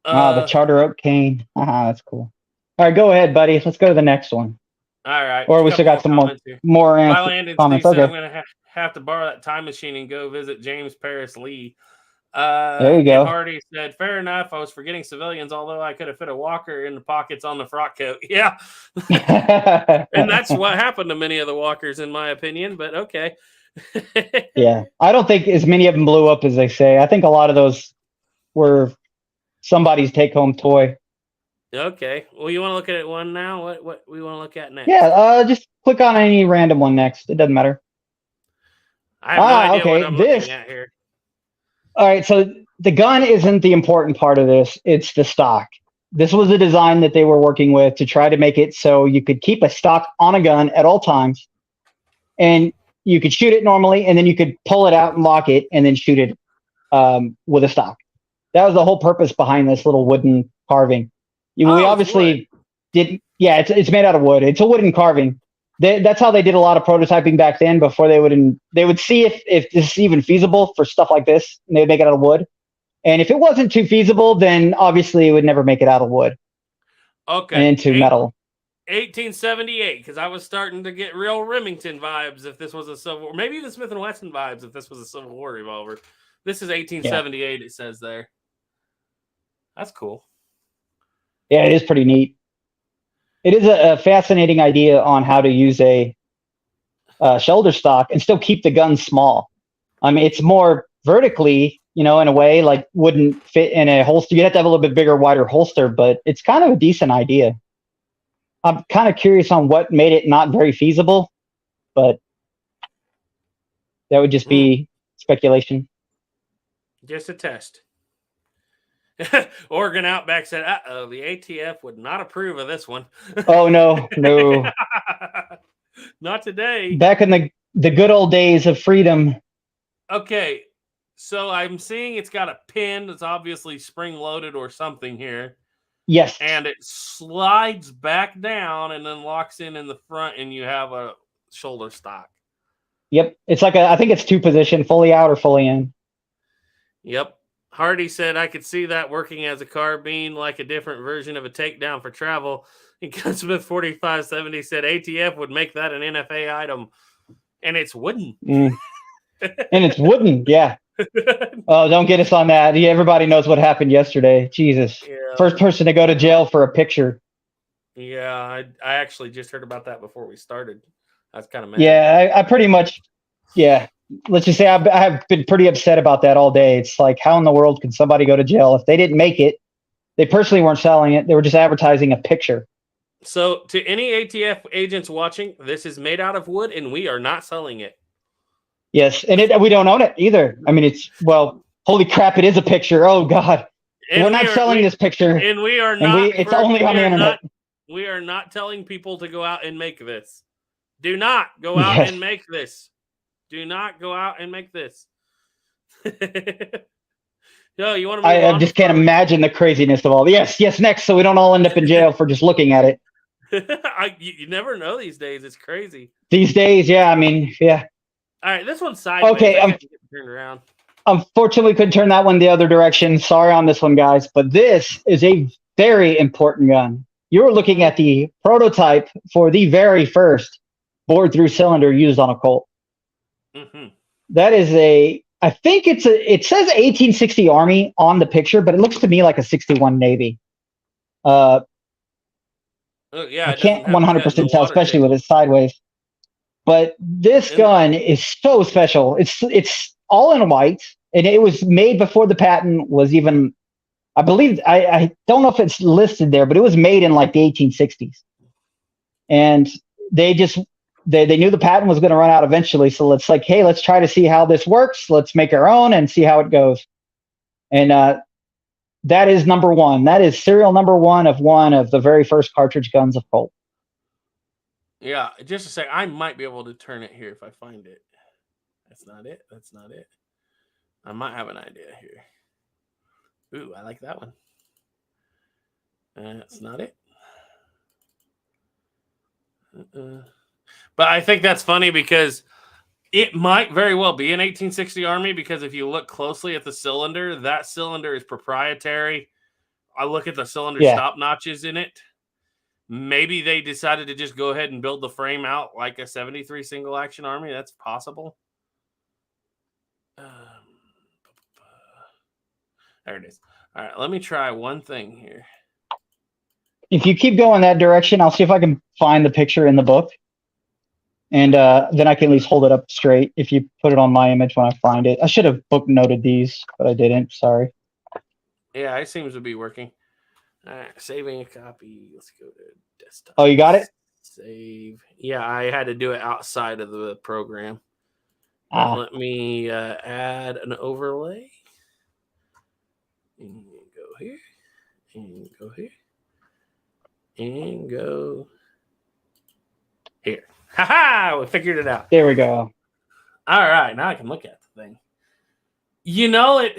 The Charter Oak cane. That's cool. All right, go ahead, buddy. Let's go to the next one. All right. Or we still got some more comments. Okay. I'm going to have to borrow that time machine and go visit James Paris Lee. There you go. Hardy said, fair enough. I was forgetting civilians, although I could have fit a walker in the pockets on the frock coat. Yeah. And that's what happened to many of the walkers, in my opinion, but okay. Yeah. I don't think as many of them blew up as they say. I think a lot of those were somebody's take-home toy. Okay. Well, you want to look at one now? What we want to look at next? Yeah. Just click on any random one next. It doesn't matter. I have no idea what I'm looking at here. All right, so the gun isn't the important part of this. It's the stock. This was the design that they were working with to try to make it so you could keep a stock on a gun at all times, and you could shoot it normally, and then you could pull it out and lock it, and then shoot it with a stock. That was the whole purpose behind this little wooden carving. We obviously did. Yeah, it's made out of wood. It's a wooden carving. That's how they did a lot of prototyping back then. Before they would see if this is even feasible for stuff like this, and they'd make it out of wood. And if it wasn't too feasible, then obviously it would never make it out of wood. Okay. And into metal. 1878, because I was starting to get real Remington vibes if this was a Civil War. Maybe even Smith & Wesson vibes if this was a Civil War revolver. This is 1878, yeah. It says there. That's cool. Yeah, it is pretty neat. It is a fascinating idea on how to use a shoulder stock and still keep the gun small. I mean, it's more vertically, you know, in a way, like wouldn't fit in a holster. You'd have to have a little bit bigger, wider holster, but it's kind of a decent idea. I'm kind of curious on what made it not very feasible, but that would just be speculation. Just a test. Oregon Outback said, uh-oh, the ATF would not approve of this one. Oh, no. Not today. Back in the good old days of freedom. Okay, so I'm seeing it's got a pin that's obviously spring-loaded or something here. Yes. And it slides back down and then locks in the front, and you have a shoulder stock. Yep. It's like I think it's two-position, fully out or fully in. Yep. Hardy said, I could see that working as a carbine, like a different version of a takedown for travel. And Gunsmith 4570 said ATF would make that an NFA item. And it's wooden. And it's wooden, yeah. Oh, don't get us on that. Yeah, everybody knows what happened yesterday. Jesus. Yeah. First person to go to jail for a picture. Yeah, I actually just heard about that before we started. I was kind of mad. Yeah, I pretty much, yeah. Let's just say I have been pretty upset about that all day. It's like, how in the world can somebody go to jail if they didn't make it? They personally weren't selling it. They were just advertising a picture. So to any ATF agents watching, this is made out of wood and we are not selling it. Yes. And we don't own it either. I mean, holy crap. It is a picture. Oh God. And we're not selling this picture. And we are not. It's only on the internet. We are not telling people to go out and make this. Do not go out and make this. Do not go out and make this. No, you want to? I just can't imagine the craziness of all. Yes, next, so we don't all end up in jail for just looking at it. You never know these days. It's crazy. These days, yeah. I mean, yeah. All right, this one's sideways. Okay, turned around. Unfortunately, couldn't turn that one the other direction. Sorry on this one, guys. But this is a very important gun. You're looking at the prototype for the very first bored-through cylinder used on a Colt. Mm-hmm. That is I think it says 1860 Army on the picture, but it looks to me like a 61 Navy. Yeah, I it doesn't can't have a cut in the 100% tell, water especially with table. it sideways. But this And gun is so special. It's all in white, and it was made before the patent was even. I believe I don't know if it's listed there, but it was made in like the 1860s, and they just they knew the patent was going to run out eventually. So it's like, hey, let's try to see how this works. Let's make our own and see how it goes. And that is number one. That is serial number one of the very first cartridge guns of Colt. yeah, just a sec. I might be able to turn it here if I find it. That's not it. That's not it. I might have an idea here. Ooh, I like that one. That's not it. But I think that's funny because it might very well be an 1860 Army, because if you look closely at the cylinder, that cylinder is proprietary. I look at the cylinder Yeah. stop notches in it. Maybe they decided to just go ahead and build the frame out like a 73 single action Army. That's possible. There it is. All right, let me try one thing here. If you keep going that direction, I'll see if I can find the picture in the book. And then I can at least hold it up straight if you put it on my image when I find it. I should have book noted these, but I didn't. Sorry. Yeah, it seems to be working. All right, saving a copy. Let's go to desktop. Oh, you got it? Save. Yeah, I had to do it outside of the program. Let me add an overlay. And go here. And go here. And go here. Ha-ha! We figured it out. There we go. All right, now I can look at the thing. You know,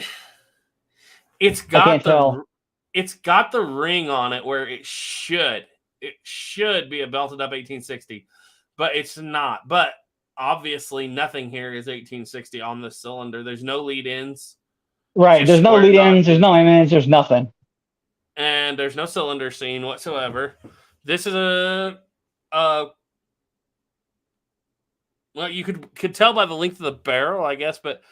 it's got the ring on it where it should be a belted up 1860, but it's not. But obviously nothing here is 1860 on the cylinder. There's no lead ins. Right. There's no lead ins, there's no ends, there's nothing. And there's no cylinder scene whatsoever. This is well, you could tell by the length of the barrel, I guess, but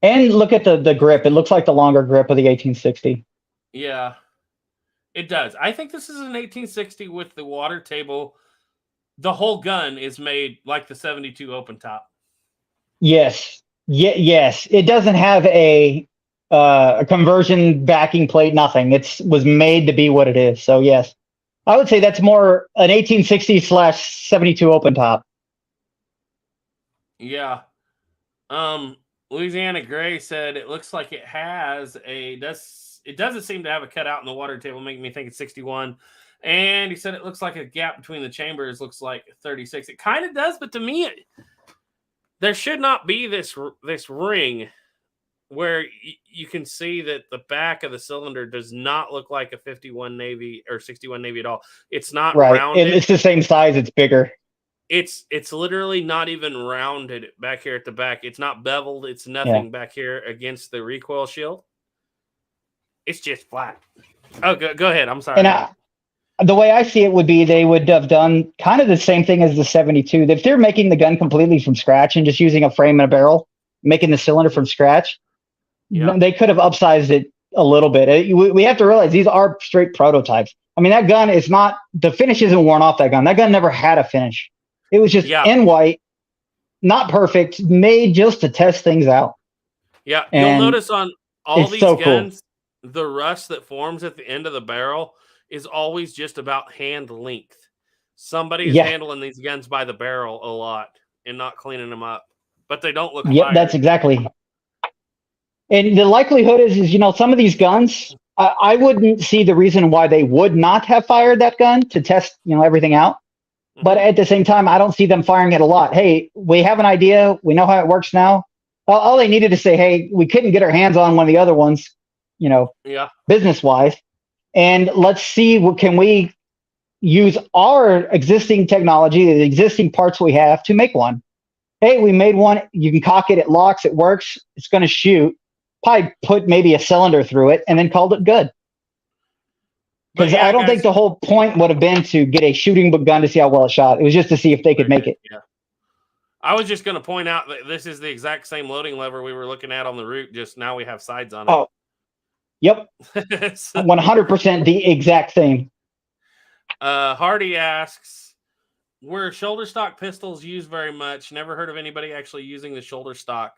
and look at the grip. It looks like the longer grip of the 1860. Yeah, it does. I think this is an 1860 with the water table. The whole gun is made like the 72 open top. Yes. Yes. It doesn't have a conversion backing plate, nothing. It was made to be what it is. So yes, I would say that's more an 1860/72 open top. Yeah. Louisiana Gray said it looks like it has it doesn't seem to have a cutout in the water table, making me think it's 61. And he said it looks like a gap between the chambers looks like 36. It kind of does, but to me, there should not be this ring where you can see that the back of the cylinder does not look like a 51 Navy or 61 Navy at all. It's not rounded. It's the same size. It's bigger. It's literally not even rounded back here at the back. It's not beveled. It's nothing back here against the recoil shield. It's just flat. Oh, go ahead. I'm sorry. And the way I see it would be they would have done kind of the same thing as the 72. If they're making the gun completely from scratch and just using a frame and a barrel, making the cylinder from scratch, they could have upsized it a little bit. We have to realize these are straight prototypes. I mean, that gun is not, the finish isn't worn off that gun. That gun never had a finish. It was just in white, not perfect, made just to test things out. Yeah, you'll notice on all these guns, the rust that forms at the end of the barrel is always just about hand length. Somebody is handling these guns by the barrel a lot and not cleaning them up, but they don't look fired. That's exactly. And the likelihood is some of these guns, I wouldn't see the reason why they would not have fired that gun to test, everything out. But at the same time, I don't see them firing it a lot. Hey, we have an idea. We know how it works now. All they needed to say, hey, we couldn't get our hands on one of the other ones, business-wise. And let's see, can we use our existing technology, the existing parts we have to make one? Hey, we made one. You can cock it. It locks. It works. It's going to shoot. Probably put maybe a cylinder through it and then called it good. Because I don't think the whole point would have been to get a shooting gun to see how well it shot. It was just to see if they could make it. Yeah. I was just going to point out that this is the exact same loading lever we were looking at on the root. Just now we have sides on it. Oh, Yep. 100% the exact same. Hardy asks, were shoulder stock pistols used very much? Never heard of anybody actually using the shoulder stock.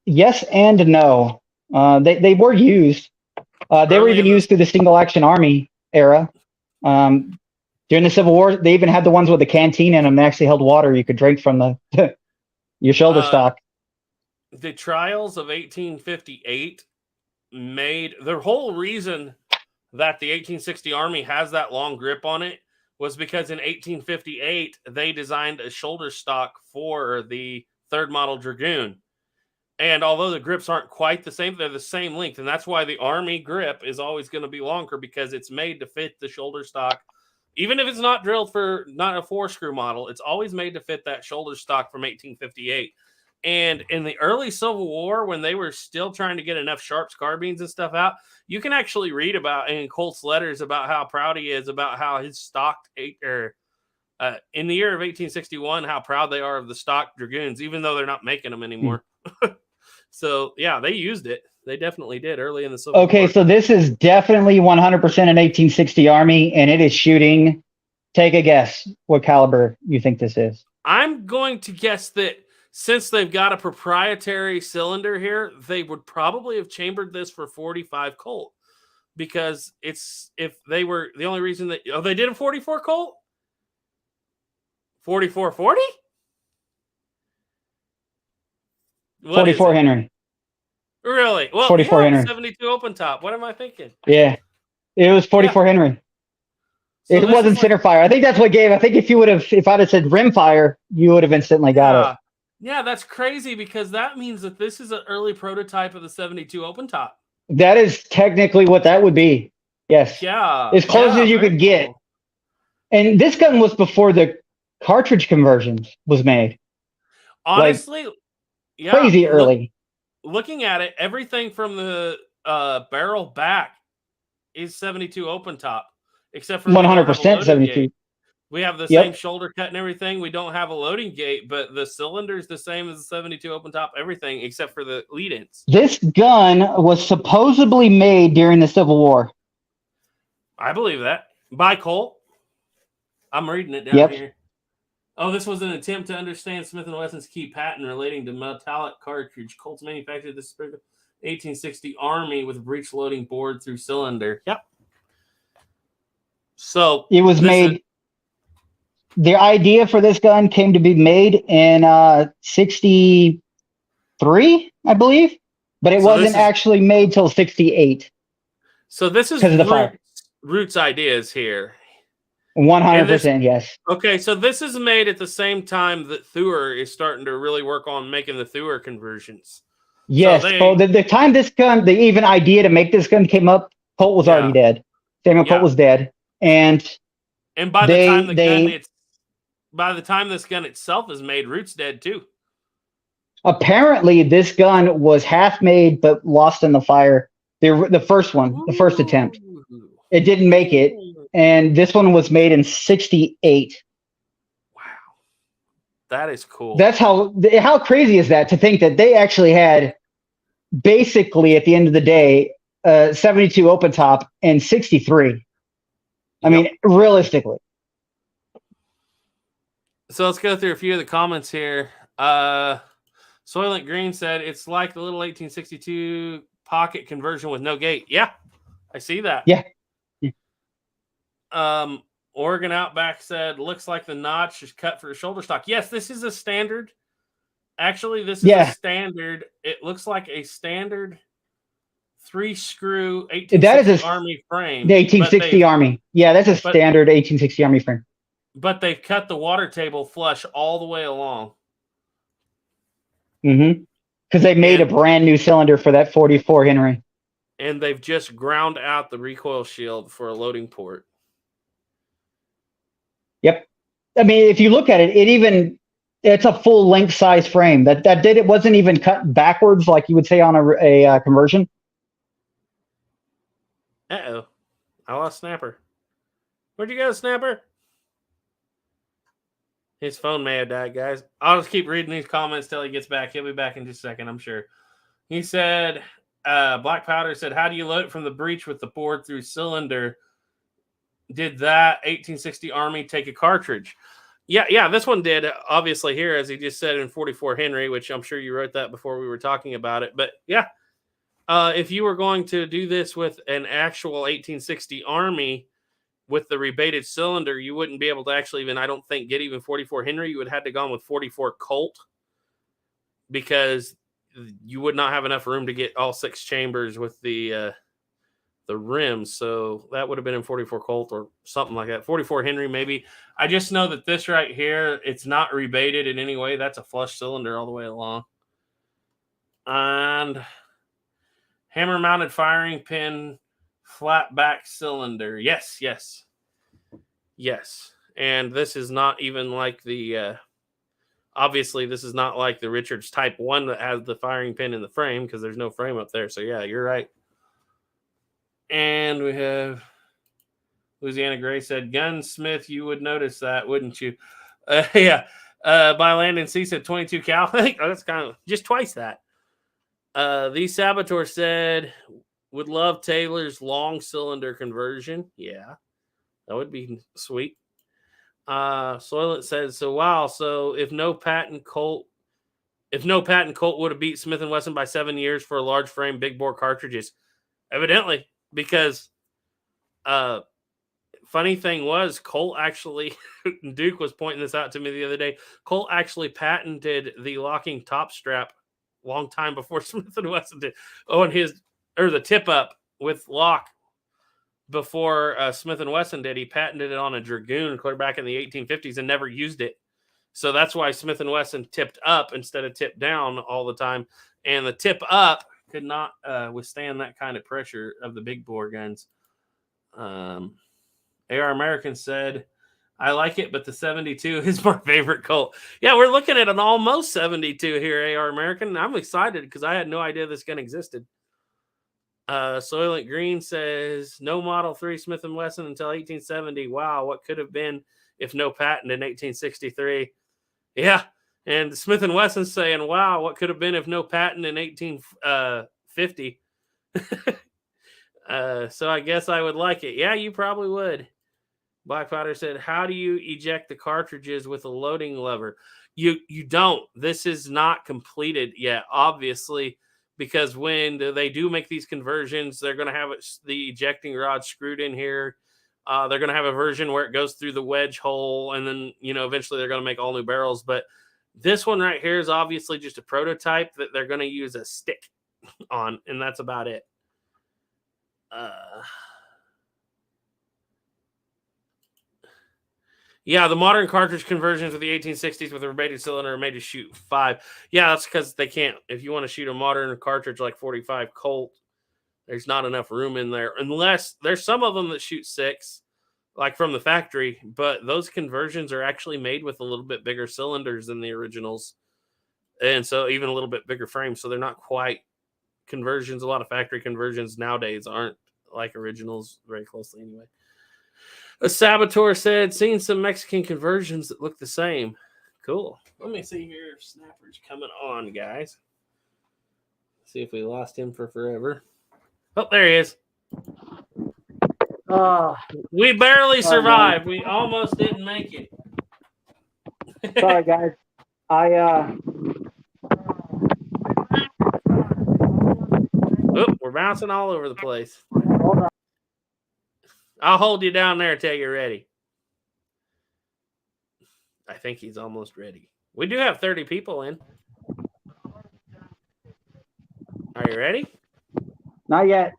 Yes and no. They were used. They were even used through the single action army era. During the Civil War, they even had the ones with the canteen in them that actually held water you could drink from the your shoulder stock. The trials of 1858 made the whole reason that the 1860 Army has that long grip on it was because in 1858 they designed a shoulder stock for the 3rd Model Dragoon. And although the grips aren't quite the same, they're the same length. And that's why the Army grip is always going to be longer, because it's made to fit the shoulder stock. Even if it's not drilled for not a 4-screw model, it's always made to fit that shoulder stock from 1858. And in the early Civil War, when they were still trying to get enough Sharps carbines and stuff out, you can actually read about in Colt's letters about how proud he is about how his stocked in the year of 1861, how proud they are of the stock Dragoons, even though they're not making them anymore. So, yeah, they used it. They definitely did early in the Civil War. Okay, so this is definitely 100% an 1860 Army, and it is shooting. Take a guess what caliber you think this is. I'm going to guess that since they've got a proprietary cylinder here, they would probably have chambered this for 45 Colt, because it's if they were the only reason that they did a 44 Colt, 4440, 44 Henry. Really? Well, 44 Henry. 72 open top. What am I thinking? Yeah, it was 44 Henry. So it wasn't center fire. I think that's what gave. I think if I'd have said rim fire, you would have instantly got it. Yeah, that's crazy, because that means that this is an early prototype of the 72 open top. That is technically what that would be. Yes. Yeah. As close as you could get. And this gun was before the cartridge conversions was made. Honestly, crazy early. Looking at it, everything from the barrel back is 72 open top, except for 100% 72. Gate. We have the same shoulder cut and everything. We don't have a loading gate, but the cylinder is the same as the 72 open top, everything except for the lead-ins. This gun was supposedly made during the Civil War. I believe that. By Colt. I'm reading it down here. Oh, this was an attempt to understand Smith & Wesson's key patent relating to metallic cartridge. Colt's manufactured this 1860 Army with breech loading board through cylinder. Yep. So it was made. The idea for this gun came to be made in 63, I believe, but it wasn't actually made till 68. So this is Root's ideas here. 100%, yes. Okay, so this is made at the same time that Thur is starting to really work on making the Thur conversions. Yes, so the time this gun, the even idea to make this gun came up, Colt was already dead. Samuel Colt was dead, and by the time this gun itself is made, Root's dead too. Apparently, this gun was half made but lost in the fire. The first one, the first attempt, it didn't make it. And this one was made in 68. Wow. That is cool. That's how crazy is that to think that they actually had basically at the end of the day, 72 open top and 63. I mean, realistically. So let's go through a few of the comments here. Soylent Green said, it's like the little 1862 pocket conversion with no gate. Yeah, I see that. Yeah. Oregon Outback said, looks like the notch is cut for a shoulder stock. Yes, this is a standard. Actually, this is a standard. It looks like a standard 3-screw 1860 Army frame. The 1860 Army. Yeah, that's a standard 1860 Army frame. But they've cut the water table flush all the way along. Mm-hmm. Because they made a brand new cylinder for that 44 Henry. And they've just ground out the recoil shield for a loading port. Yep. I mean, if you look at it, it's a full length size frame. It wasn't even cut backwards like you would say on a conversion. Uh-oh. I lost Snapper. Where'd you go, Snapper? His phone may have died, guys. I'll just keep reading these comments till he gets back. He'll be back in just a second, I'm sure. He said, Black Powder said, how do you load it from the breech with the bored through cylinder? Did that 1860 Army take a cartridge? Yeah, this one did, obviously, here, as he just said, in 44 Henry, which I'm sure you wrote that before we were talking about it. But yeah, if you were going to do this with an actual 1860 Army with the rebated cylinder, you wouldn't be able to actually even, I don't think, get even 44 Henry. You would have to go on with 44 Colt, because you would not have enough room to get all 6 chambers with the rims. So that would have been in 44 Colt or something like that. 44 Henry, maybe. I just know that this right here, it's not rebated in any way. That's a flush cylinder all the way along. And hammer mounted firing pin, flat back cylinder. Yes. And this is not even like the, obviously this is not like the Richards Type 1 that has the firing pin in the frame, because there's no frame up there. So yeah, you're right. And we have Louisiana Gray said, Gunsmith, you would notice that, wouldn't you? Yeah. By Landon C said 22 cal. I think that's kind of just twice that. The Saboteur said, would love Taylor's long cylinder conversion. Yeah, that would be sweet. Soylent says, so wow, so if no patent Colt would have beat Smith & Wesson by 7 years for a large frame big bore cartridges. Evidently, because funny thing was, Colt actually, Duke was pointing this out to me the other day, Colt actually patented the locking top strap long time before Smith & Wesson did. Oh, and the tip up with lock before Smith & Wesson did. He patented it on a Dragoon clear back in the 1850s and never used it. So that's why Smith & Wesson tipped up instead of tipped down all the time. And the tip up could not withstand that kind of pressure of the big bore guns. AR American said, I like it, but the 72 is my favorite Colt. Yeah, we're looking at an almost 72 here, AR American. I'm excited because I had no idea this gun existed. Soylent Green says, no Model 3 Smith & Wesson until 1870. Wow, what could have been if no patent in 1863? Yeah, and Smith & Wesson saying, wow, what could have been if no patent in 1850? So I guess I would like it. Yeah, you probably would. Black Powder said, how do you eject the cartridges with a loading lever? You don't. This is not completed yet, obviously, because when they do make these conversions, they're going to have the ejecting rod screwed in here. They're going to have a version where it goes through the wedge hole, and then, eventually they're going to make all new barrels. But this one right here is obviously just a prototype that they're going to use a stick on, and that's about it. Yeah, the modern cartridge conversions of the 1860s with a rebated cylinder are made to shoot 5. Yeah, that's because they can't. If you want to shoot a modern cartridge like 45 Colt, there's not enough room in there. Unless there's some of them that shoot 6, like from the factory. But those conversions are actually made with a little bit bigger cylinders than the originals. And so even a little bit bigger frames. So they're not quite conversions. A lot of factory conversions nowadays aren't like originals very closely anyway. A Saboteur said, seen some Mexican conversions that look the same. Cool. Let me see here if Snapper's coming on, guys. See if we lost him for forever. Oh, there he is. We barely survived. We almost didn't make it. Sorry, guys. We're bouncing all over the place. Hold on. I'll hold you down there until you're ready. I think he's almost ready. We do have 30 people in. Are you ready? Not yet.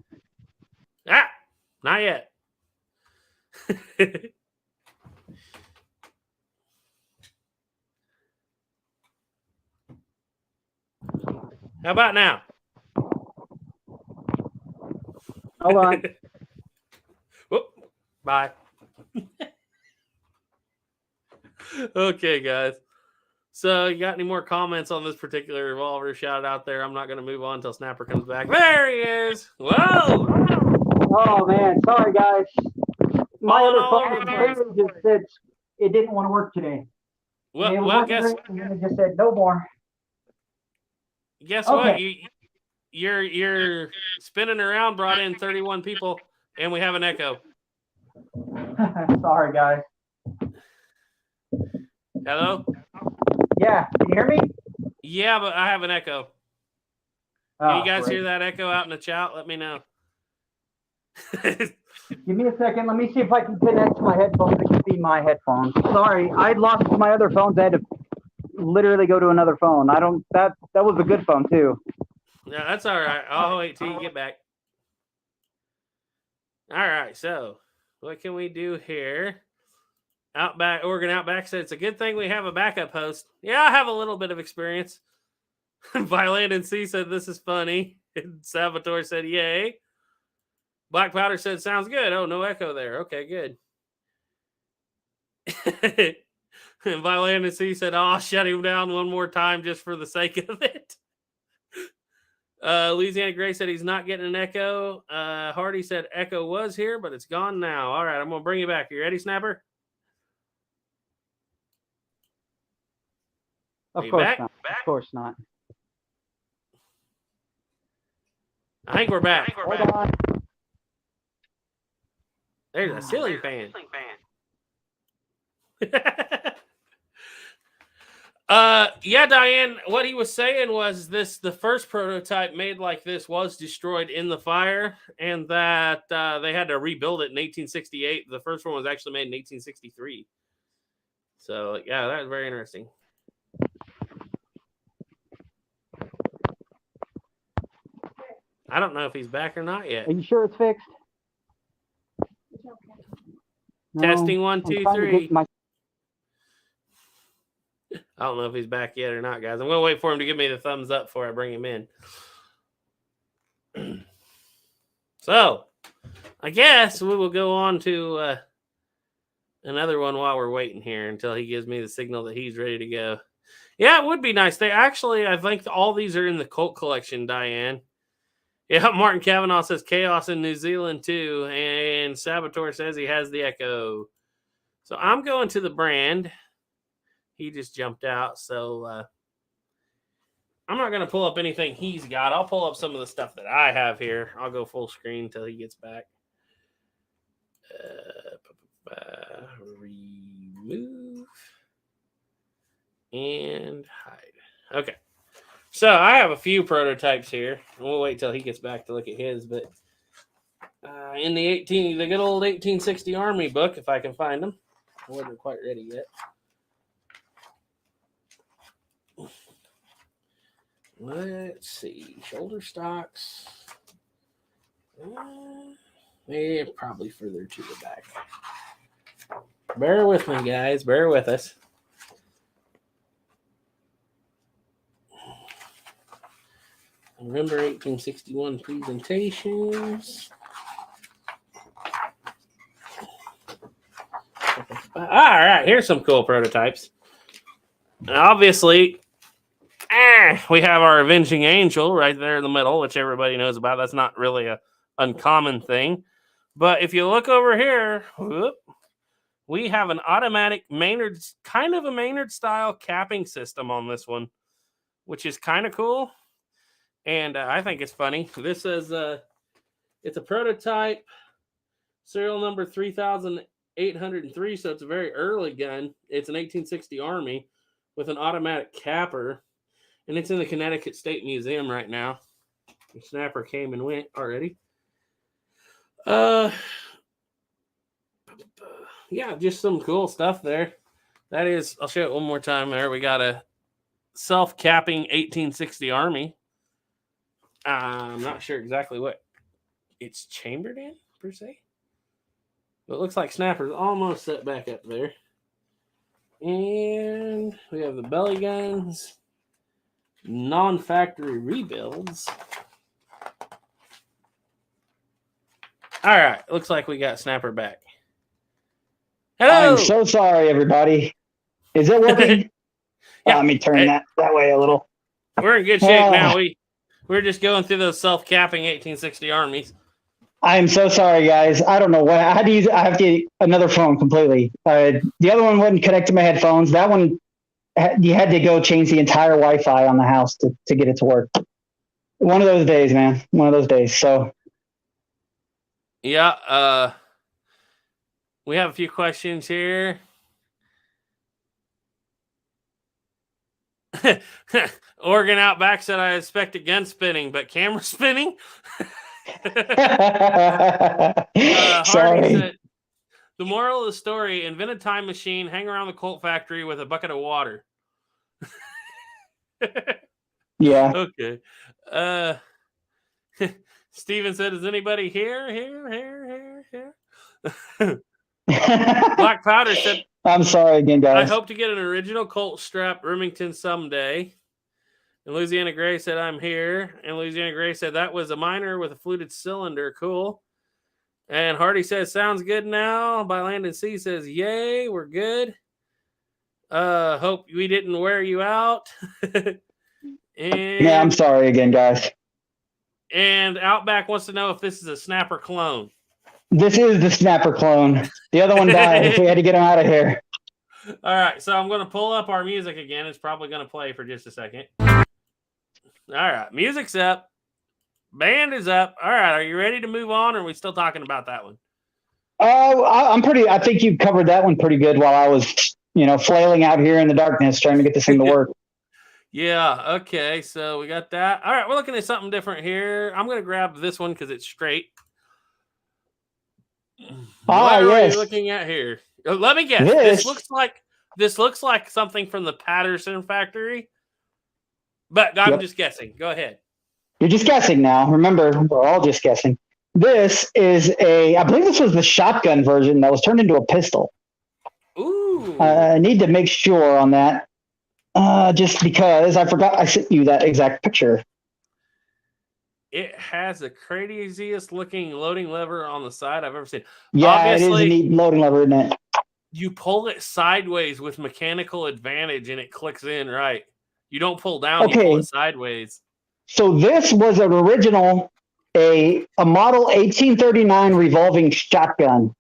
Not yet. How about now? Hold on. Whoop. Bye. Okay, guys. So, you got any more comments on this particular revolver? Shout it out there. I'm not going to move on until Snapper comes back. There he is. Whoa. Oh, man. Sorry, guys. My other phone just said it didn't want to work today. Well, guess it just said no more. Guess okay. What? You're spinning around brought in 31 people, and we have an echo. Sorry, guys. Hello? Yeah, can you hear me? Yeah, but I have an echo. Can you guys hear that echo out in the chat? Let me know. Give me a second. Let me see if I can connect to my headphones. It could be my headphones. Sorry, I lost my other phones. I had to literally go to another phone. That was a good phone too. No, that's all right. I'll wait till you get back. All right, so what can we do here? Oregon Outback said it's a good thing we have a backup host. Yeah, I have a little bit of experience. Violent and C said this is funny. And Salvatore said yay. Black Powder said sounds good. Oh, no echo there. Okay, good. And Violent and C said, I'll shut him down one more time just for the sake of it. Louisiana Gray said he's not getting an echo. Hardy said echo was here, but it's gone now. All right, I'm going to bring you back. You ready, Snapper? Of course not. Of course not. I think we're back. Hold on. There's a ceiling fan. Yeah, Diane, what he was saying was the first prototype made like this was destroyed in the fire, and that they had to rebuild it in 1868. The first one was actually made in 1863. So, yeah, that was very interesting. I don't know if he's back or not yet. Are you sure it's fixed? No, Testing 1, 2, 3. I don't know if he's back yet or not, guys. I'm going to wait for him to give me the thumbs up before I bring him in. So, I guess we will go on to another one while we're waiting here until he gives me the signal that he's ready to go. Yeah, it would be nice. They actually, I think all these are in the Colt collection, Diane. Yeah, Martin Cavanaugh says chaos in New Zealand too, and Saboteur says he has the echo. So I'm going to the brand. He just jumped out, so I'm not going to pull up anything he's got. I'll pull up some of the stuff that I have here. I'll go full screen until he gets back. Remove and hide. Okay. So I have a few prototypes here. We'll wait till he gets back to look at his, but in the good old 1860 Army book, if I can find them. I wasn't quite ready yet. Let's see. Shoulder stocks. Probably further to the back. Bear with me, guys. Bear with us. November 1861 presentations. All right, here's some cool prototypes. Now, obviously, we have our Avenging Angel right there in the middle, which everybody knows about. That's not really a uncommon thing. But if you look over here, we have an automatic Maynard, kind of a Maynard-style capping system on this one, which is kind of cool. And I think it's funny. This is it's a prototype, serial number 3803. So it's a very early gun. It's an 1860 Army with an automatic capper, and it's in the Connecticut State Museum right now. The Snapper came and went already. Yeah, just some cool stuff there. That is, I'll show it one more time. There we got a self-capping 1860 Army. I'm not sure exactly what it's chambered in, per se. But it looks like Snapper's almost set back up there. And we have the belly guns. Non-factory rebuilds. All right. Looks like we got Snapper back. Hello! I'm so sorry, everybody. Is it working? Yeah. Let me turn that way a little. We're in good shape now. We're just going through those self-capping 1860 Armies. I'm so sorry, guys. I don't know what I have to use another phone completely. The other one wouldn't connect to my headphones. That one, you had to go change the entire Wi-Fi on the house to get it to work. One of those days, man. One of those days. So yeah, we have a few questions here. Oregon Outback said I expected gun spinning, but camera spinning. Hardy said the moral of the story: invent a time machine, hang around the Colt factory with a bucket of water. Yeah. Okay. Steven said, "Is anybody here? Black Powder said, I'm sorry again, I guys. hope to get an original Colt strap Remington someday. And Louisiana Gray said, I'm here. And Louisiana Gray said, that was a miner with a fluted cylinder. Cool. And Hardy says, sounds good now. By Landon C says, yay, we're good. Hope we didn't wear you out. Yeah, I'm sorry again, guys. And Outback wants to know if this is a snapper clone. This is the snapper clone. The other one died. If we had to get him out of here. All right, so I'm going to pull up our music again. It's probably going to play for just a second. All right, music's up. Band is up. All right, are you ready to move on, or are we still talking about that one? I think you covered that one pretty good while I was, flailing out here in the darkness trying to get this thing to work. Yeah, okay, so we got that. All right, we're looking at something different here. I'm going to grab this one because it's straight. What are we looking at here? Let me guess. This looks like something from the Patterson factory. But I'm just guessing. Go ahead. You're just guessing now. Remember, we're all just guessing. This is I believe this was the shotgun version that was turned into a pistol. Ooh. I need to make sure on that. Just because I forgot I sent you that exact picture. It has the craziest looking loading lever on the side I've ever seen. Yeah, obviously, it is a neat loading lever, isn't it? You pull it sideways with mechanical advantage and it clicks in right. You don't pull down, you pull it sideways. So this was an original, a model 1839 revolving shotgun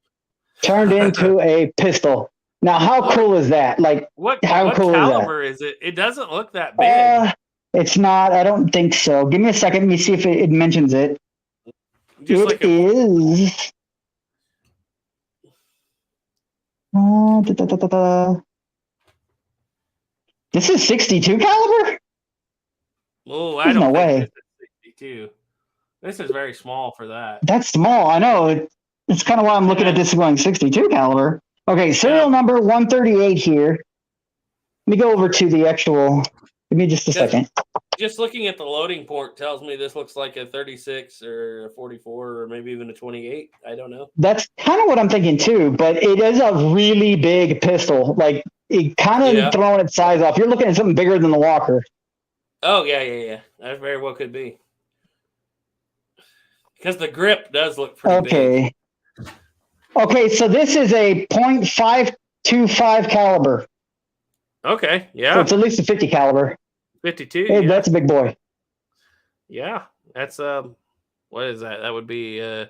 turned into a pistol. Now, how cool is that? Like, what cool caliber is it? It doesn't look that big. It's not. I don't think so. Give me a second. Let me see if it mentions it. It is. This is 62 caliber? Oh, I don't think this is 62. This is very small for that. That's small. I know. It's kind of why I'm looking at this going 62 caliber. Okay, serial number 138 here. Let me go over to the actual. Give me just a second. Just looking at the loading port tells me this looks like a 36 or a 44 or maybe even a 28. I don't know. That's kind of what I'm thinking too, but it is a really big pistol. Like, it kind of throwing its size off. You're looking at something bigger than the Walker. Oh, yeah. That very well could be. Because the grip does look pretty big. Okay, so this is a .525 caliber. Okay, yeah. So it's at least a 50 caliber. 52. Hey, that's a big boy. Yeah, that's what is that? That would be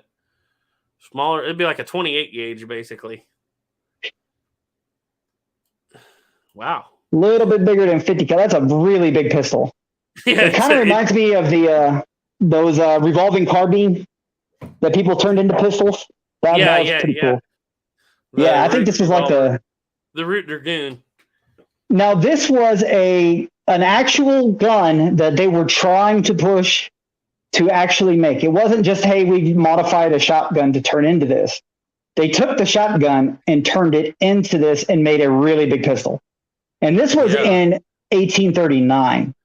smaller. It'd be like a 28 gauge, basically. Wow. A little bit bigger than 50 cal. That's a really big pistol. Yeah, it kind of reminds me of the those revolving carbine that people turned into pistols. That was pretty cool. I think this was like the Root Dragoon. Now, this was an actual gun that they were trying to push to actually make. It wasn't just, hey, we modified a shotgun to turn into this. They took the shotgun and turned it into this and made a really big pistol. And this was in 1839.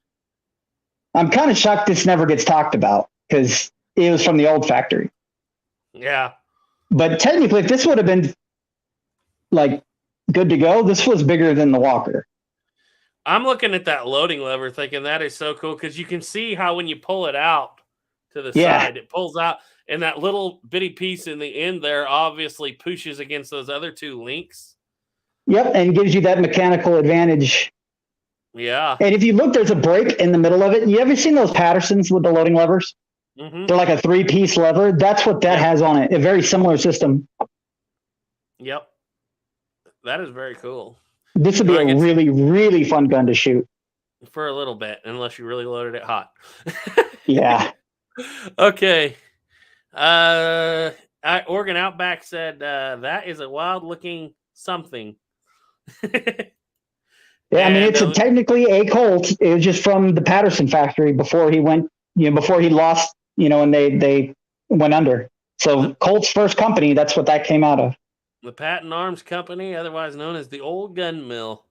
I'm kind of shocked this never gets talked about because it was from the old factory. Yeah. But technically, if this would have been like good to go, this was bigger than the Walker. I'm looking at that loading lever thinking that is so cool because you can see how when you pull it out to the side, it pulls out, and that little bitty piece in the end there obviously pushes against those other two links. Yep, and gives you that mechanical advantage. Yeah. And if you look, there's a break in the middle of it. You ever seen those Pattersons with the loading levers? Mm-hmm. They're like a 3-piece lever. That's what that has on it. A very similar system. Yep. That is very cool. This would be a really, really fun gun to shoot. for a little bit, unless you really loaded it hot. Yeah. Okay. Oregon Outback said that is a wild looking something. Yeah, I mean, And it's technically a Colt. It was just from the Patterson factory before he went, before he lost, and they went under. So Colt's first company, that's what that came out of. the Patton Arms Company, otherwise known as the Old Gun Mill.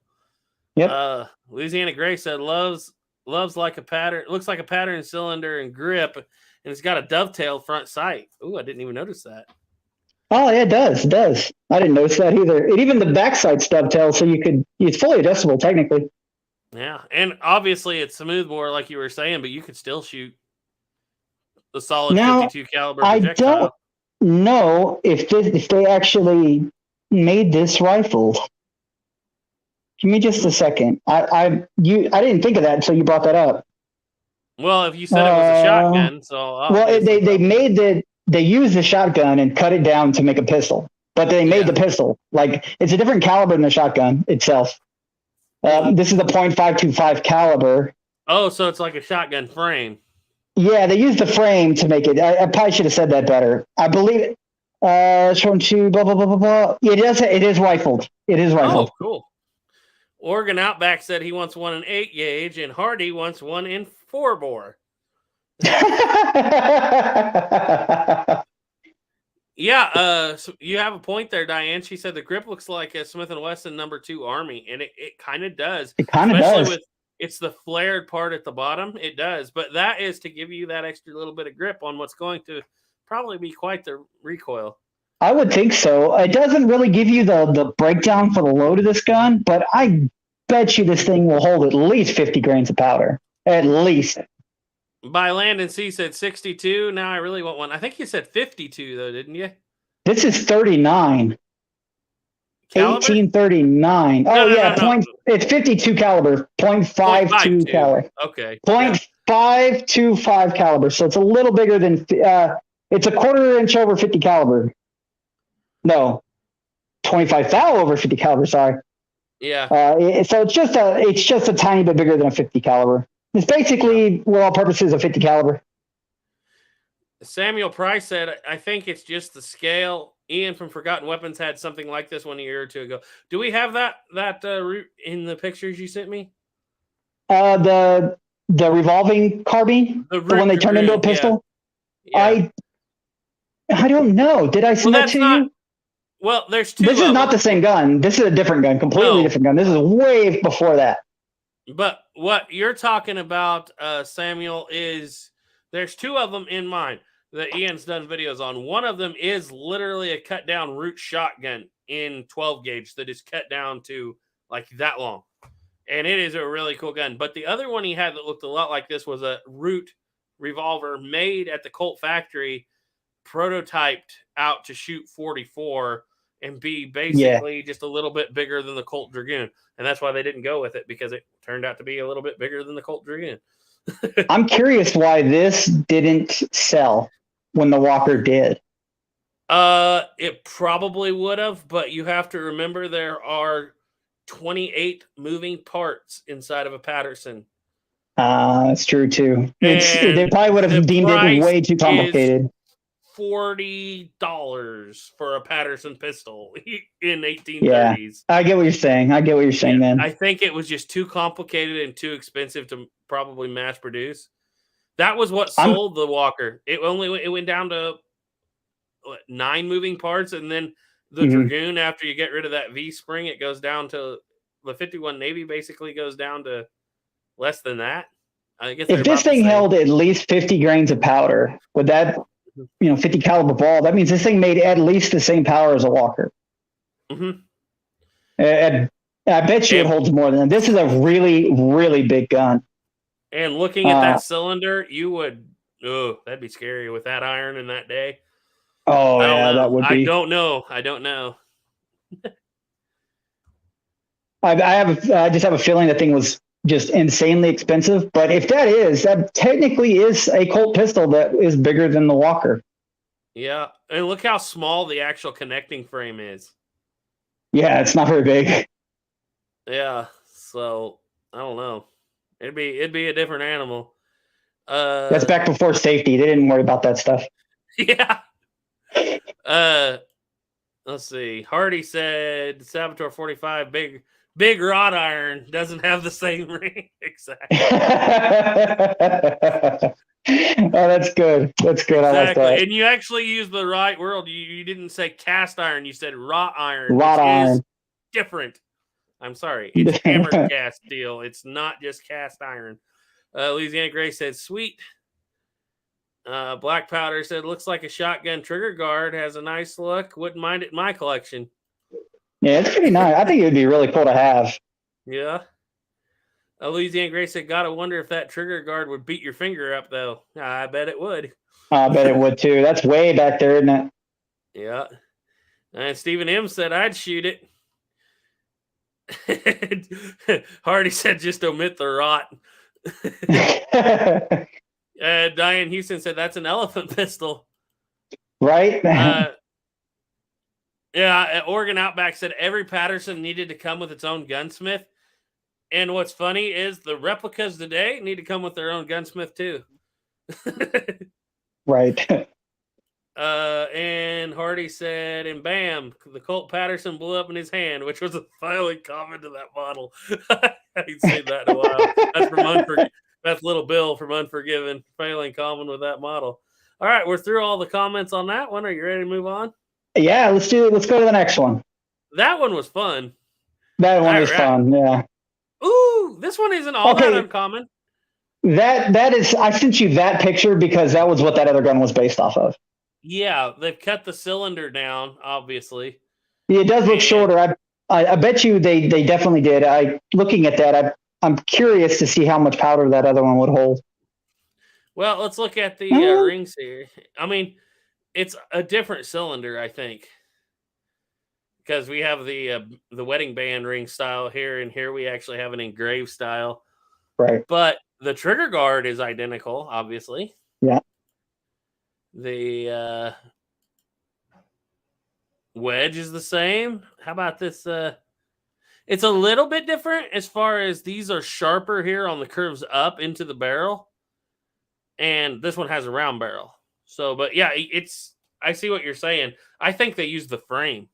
Yep. Louisiana Gray said loves like a pattern, looks like a pattern cylinder and grip, and it's got a dovetail front sight. Ooh, I didn't even notice that. Oh, yeah, it does. It does. I didn't notice that either. And even the backside dovetail, so it's fully adjustable technically. Yeah, and obviously it's smooth bore like you were saying, but you could still shoot the solid Now, 52 caliber I projectile. don't know if they actually made this rifle. Give me just a second. I didn't think of that until you brought that up. Well, if you said it was a shotgun, so they used the shotgun and cut it down to make a pistol, but they made the pistol. Like, it's a different caliber than the shotgun itself. This is a .525 caliber. Oh, so it's like a shotgun frame. Yeah, they used the frame to make it. I probably should have said that better. I believe it. Shown to blah blah blah blah blah. It is rifled. It is rifled. Oh, cool. Oregon Outback said he wants one in 8 gauge, and Hardy wants one in 4 bore. Yeah, so you have a point there, Diane. She said the grip looks like a Smith & Wesson No. 2 Army, and it kind of does. It kind of does. With it's the flared part at the bottom. It does, but that is to give you that extra little bit of grip on what's going to probably be quite the recoil. I would think so. It doesn't really give you the breakdown for the load of this gun, but I bet you this thing will hold at least 50 grains of powder. At least. By Landon C said 62. Now I really want one. I think you said 52 though, didn't you? This is 39. Caliber? 1839. No. It's 52 caliber, .52 caliber. Okay. .525 caliber. So it's a little bigger than it's a quarter inch over 50 caliber. No. 25 thou over 50 caliber, sorry. Yeah. So it's just a tiny bit bigger than a 50 caliber. It's basically, for all purposes, a 50 caliber. Samuel Price said, I think it's just the scale. Ian from Forgotten Weapons had something like this 1 year or two ago. Do we have that in the pictures you sent me? The revolving carbine, the one they turned into a pistol. Yeah. I don't know. Did I send that to you? Well, there's two. This is not the same gun. This is a different gun, completely different gun. This is way before that. But what you're talking about, Samuel, is there's 2 of them in mine that Ian's done videos on. One of them is literally a cut down root shotgun in 12 gauge that is cut down to like that long. And it is a really cool gun. But the other one he had that looked a lot like this was a root revolver made at the Colt factory, prototyped out to shoot 44 and be basically just a little bit bigger than the Colt Dragoon. And that's why they didn't go with it, because it turned out to be a little bit bigger than the Colt Dragoon. I'm curious why this didn't sell when the Walker did. It probably would have, but you have to remember there are 28 moving parts inside of a Patterson. That's true too. They probably would have deemed it way too complicated. $40 for a Patterson pistol in 1830s. Yeah, I get what you're saying. Man. I think it was just too complicated and too expensive to probably mass produce. That was what sold the Walker. It went down to 9 moving parts, and then the Dragoon, after you get rid of that V spring, it goes down to the 51 Navy. Basically, goes down to less than that. I guess if this thing held at least 50 grains of powder, would that 50 caliber ball? That means this thing made at least the same power as a Walker. Mm-hmm. I bet you it holds more than that. This is a really, really big gun. And looking at that cylinder, you would, that'd be scary with that iron in that day. Oh, yeah, that would be. I don't know. I just have a feeling that thing was just insanely expensive. But if that technically is a Colt pistol that is bigger than the Walker. Yeah. And look how small the actual connecting frame is. Yeah, it's not very big. Yeah. So I don't know. It'd be a different animal. That's back before safety. They didn't worry about that stuff. Yeah. Let's see. Hardy said Saboteur 45 big wrought iron doesn't have the same ring. Exactly. Oh, that's good. That's good. Exactly. I like that. And you actually used the right word. You didn't say cast iron. You said wrought iron. Wrought iron. Is different. I'm sorry. It's hammered cast steel. It's not just cast iron. Louisiana Gray said sweet. Black Powder said looks like a shotgun trigger guard. Has a nice look. Wouldn't mind it in my collection. Yeah, it's pretty nice. I think it would be really cool to have. Yeah. Louisiana Gray said, gotta wonder if that trigger guard would beat your finger up, though. I bet it would. I bet it would, too. That's way back there, isn't it? Yeah. And Stephen M. said, I'd shoot it. Hardy said, just omit the rot. Diane Houston said, that's an elephant pistol. Right? Yeah, Oregon Outback said every Patterson needed to come with its own gunsmith. And what's funny is the replicas today need to come with their own gunsmith too. Right. And Hardy said, and bam, the Colt Patterson blew up in his hand, which was a violent comment to that model. I haven't seen that in a while. That's from that's Little Bill from Unforgiven, failing common with that model. All right, we're through all the comments on that one. Are you ready to move on? Yeah, let's do it. Let's go to the next one. That one was fun. That one is fun, yeah. Ooh, this one isn't all that uncommon. That is, I sent you that picture because that was what that other gun was based off of. Yeah, they've cut the cylinder down, obviously. Yeah, it does look shorter. I bet you they definitely did. Looking at that, I'm curious to see how much powder that other one would hold. Well, let's look at the rings here. I mean, it's a different cylinder, I think, because we have the wedding band ring style here, and here we actually have an engraved style. Right. But the trigger guard is identical, obviously. Yeah. The wedge is the same. How about this? It's a little bit different as far as these are sharper here on the curves up into the barrel. And this one has a round barrel. So, but yeah, I see what you're saying. I think they used the frame.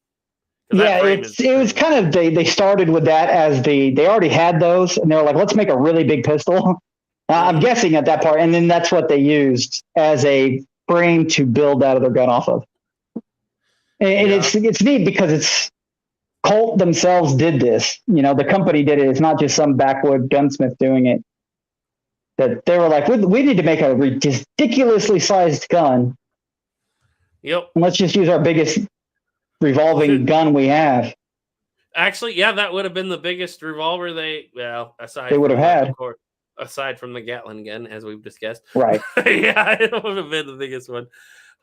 Yeah, it was kind of, they started with that as they already had those, and they were like, let's make a really big pistol. I'm guessing at that part. And then that's what they used as a frame to build that other gun off of. And it's neat because it's Colt themselves did this. You know, the company did it. It's not just some backwood gunsmith doing it. That they were like, we need to make a ridiculously sized gun. Yep. And let's just use our biggest revolving gun we have. Actually, yeah, that would have been the biggest revolver aside would have had. Of course, aside from the Gatling gun, as we've discussed. Right. Yeah, it would have been the biggest one.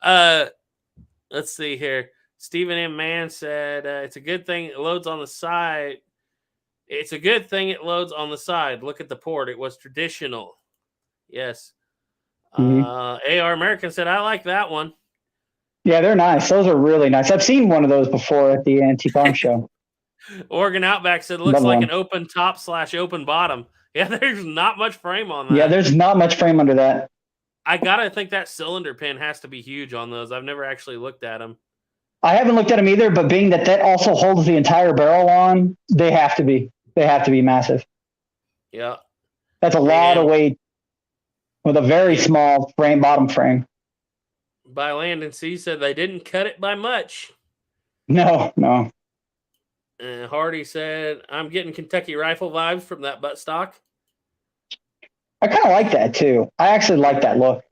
Let's see here. Stephen M. Mann said, it's a good thing it loads on the side. It's a good thing it loads on the side. Look at the port. It was traditional. Yes. AR American said, I like that one. Yeah, they're nice. Those are really nice. I've seen one of those before at the Antique Arms Show. Oregon Outback said, looks like an open top / open bottom. Yeah, there's not much frame on that. Yeah, there's not much frame under that. I gotta think that cylinder pin has to be huge on those. I've never actually looked at them. I haven't looked at them either, but being that also holds the entire barrel on, they have to be. They have to be massive. Yeah. That's a lot of weight with a very small bottom frame. By Landon C said they didn't cut it by much. No. And Hardy said, I'm getting Kentucky Rifle vibes from that buttstock. I kind of like that too. I actually like that look.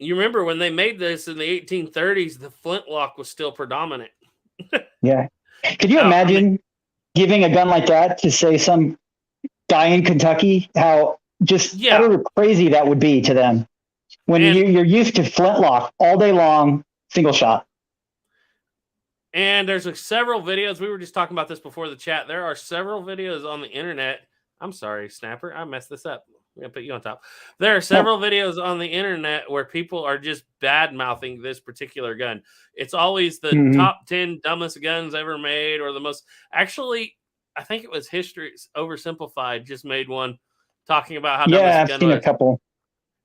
You remember when they made this in the 1830s, the flintlock was still predominant. Yeah. Could you imagine giving a gun like that to, say, some guy in Kentucky? How just utter crazy that would be to them. When you're used to flintlock all day long, single shot. And there's several videos. We were just talking about this before the chat. There are several videos on the internet. I'm sorry, Snapper. I messed this up. I'm going to put you on top. There are several videos on the internet where people are just bad-mouthing this particular gun. It's always the top 10 dumbest guns ever made or the most... Actually, I think it was History Oversimplified just made one talking about how dumb Yeah, this I've gun seen was. a couple.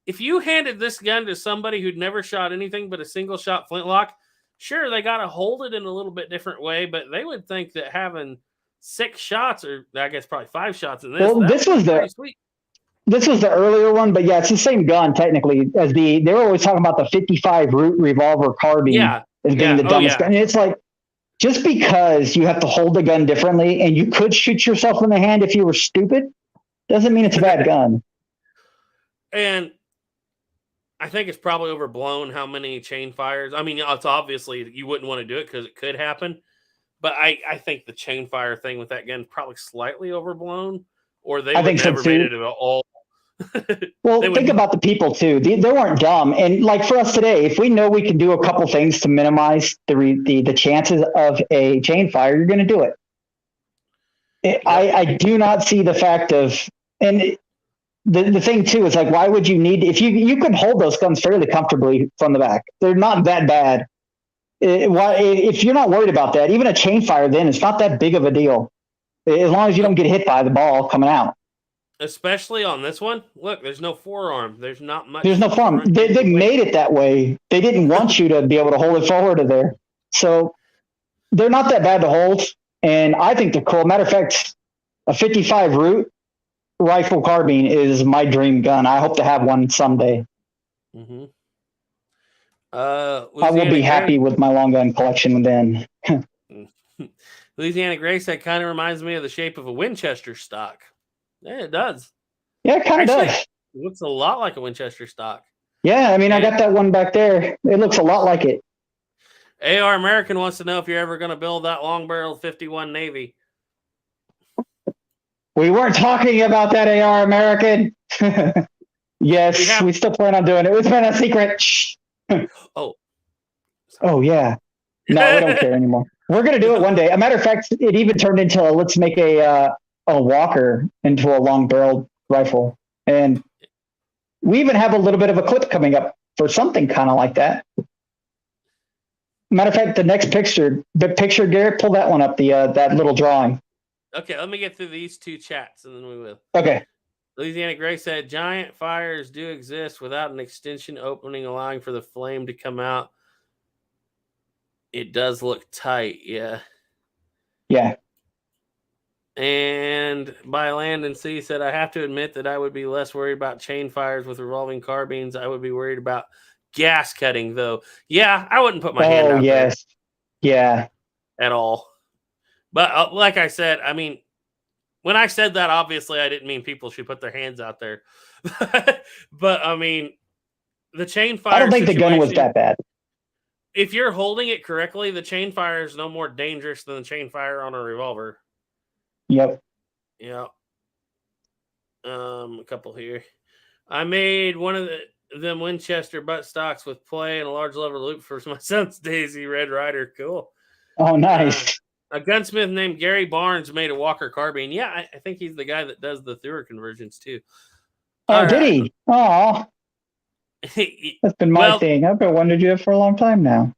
If you handed this gun to somebody who'd never shot anything but a single shot flintlock, sure, they got to hold it in a little bit different way, but they would think that having 6 shots, or I guess probably 5 shots in this, Well, this was pretty sweet. This was the earlier one, but yeah, it's the same gun technically as they were always talking about the 55 root revolver carbine as being the dumbest gun. And it's like, just because you have to hold the gun differently and you could shoot yourself in the hand if you were stupid, doesn't mean it's a bad gun. And I think it's probably overblown how many chain fires. I mean, it's obviously you wouldn't want to do it because it could happen. But I think the chain fire thing with that gun is probably slightly overblown, or they would never made it at all. Well, think about the people too. They weren't dumb. And like for us today, if we know we can do a couple things to minimize the chances of a chain fire, you're going to do it. I do not see the fact of, and the thing too is like, why would you need, if you can hold those guns fairly comfortably from the back, they're not that bad. If you're not worried about that, even a chain fire, then it's not that big of a deal. As long as you don't get hit by the ball coming out. Especially on this one. Look, there's no forearm. There's not much. There's no forearm. They made it that way. They didn't want you to be able to hold it forward to there. So they're not that bad to hold. And I think they're cool. Matter of fact, a 55 root rifle carbine is my dream gun. I hope to have one someday. Mm-hmm. I will be happy with my long gun collection then. Louisiana Gray said kind of reminds me of the shape of a Winchester stock. Yeah, it does. Yeah, it kind of does. It looks a lot like a Winchester stock. Yeah, I mean, I got that one back there. It looks a lot like it. AR American wants to know if you're ever going to build that long-barreled 51 Navy. We weren't talking about that, AR American. Yes, we still plan on doing it. It's been a secret. Oh, yeah. No, we don't care anymore. We're going to do it one day. A matter of fact, it even turned into let's make a Walker into a long barreled rifle. And we even have a little bit of a clip coming up for something kind of like that. Matter of fact, the next picture, Garrett, pull that one up, that little drawing. Okay, let me get through these 2 chats and then we will. Okay. Louisiana Gray said, giant fires do exist without an extension opening allowing for the flame to come out. It does look tight, yeah. Yeah. And by Land and Sea said, I have to admit that I would be less worried about chain fires with revolving carbines. I would be worried about gas cutting, though. Yeah, I wouldn't put my hand out there. Yeah. At all. But like I said, I mean, when I said that, obviously I didn't mean people should put their hands out there. But, I mean, the chain fire I don't think the gun was that bad. If you're holding it correctly, the chain fire is no more dangerous than the chain fire on a revolver. Yep. Yeah. A couple here. I made one of them Winchester butt stocks with play and a large lever loop for my son's Daisy Red Ryder. Cool. Oh, nice. A gunsmith named Gary Barnes made a Walker carbine. Yeah, I think he's the guy that does the Thur conversions too. Oh, did he? Oh, that's been my thing. I've been wanting to do it for a long time now.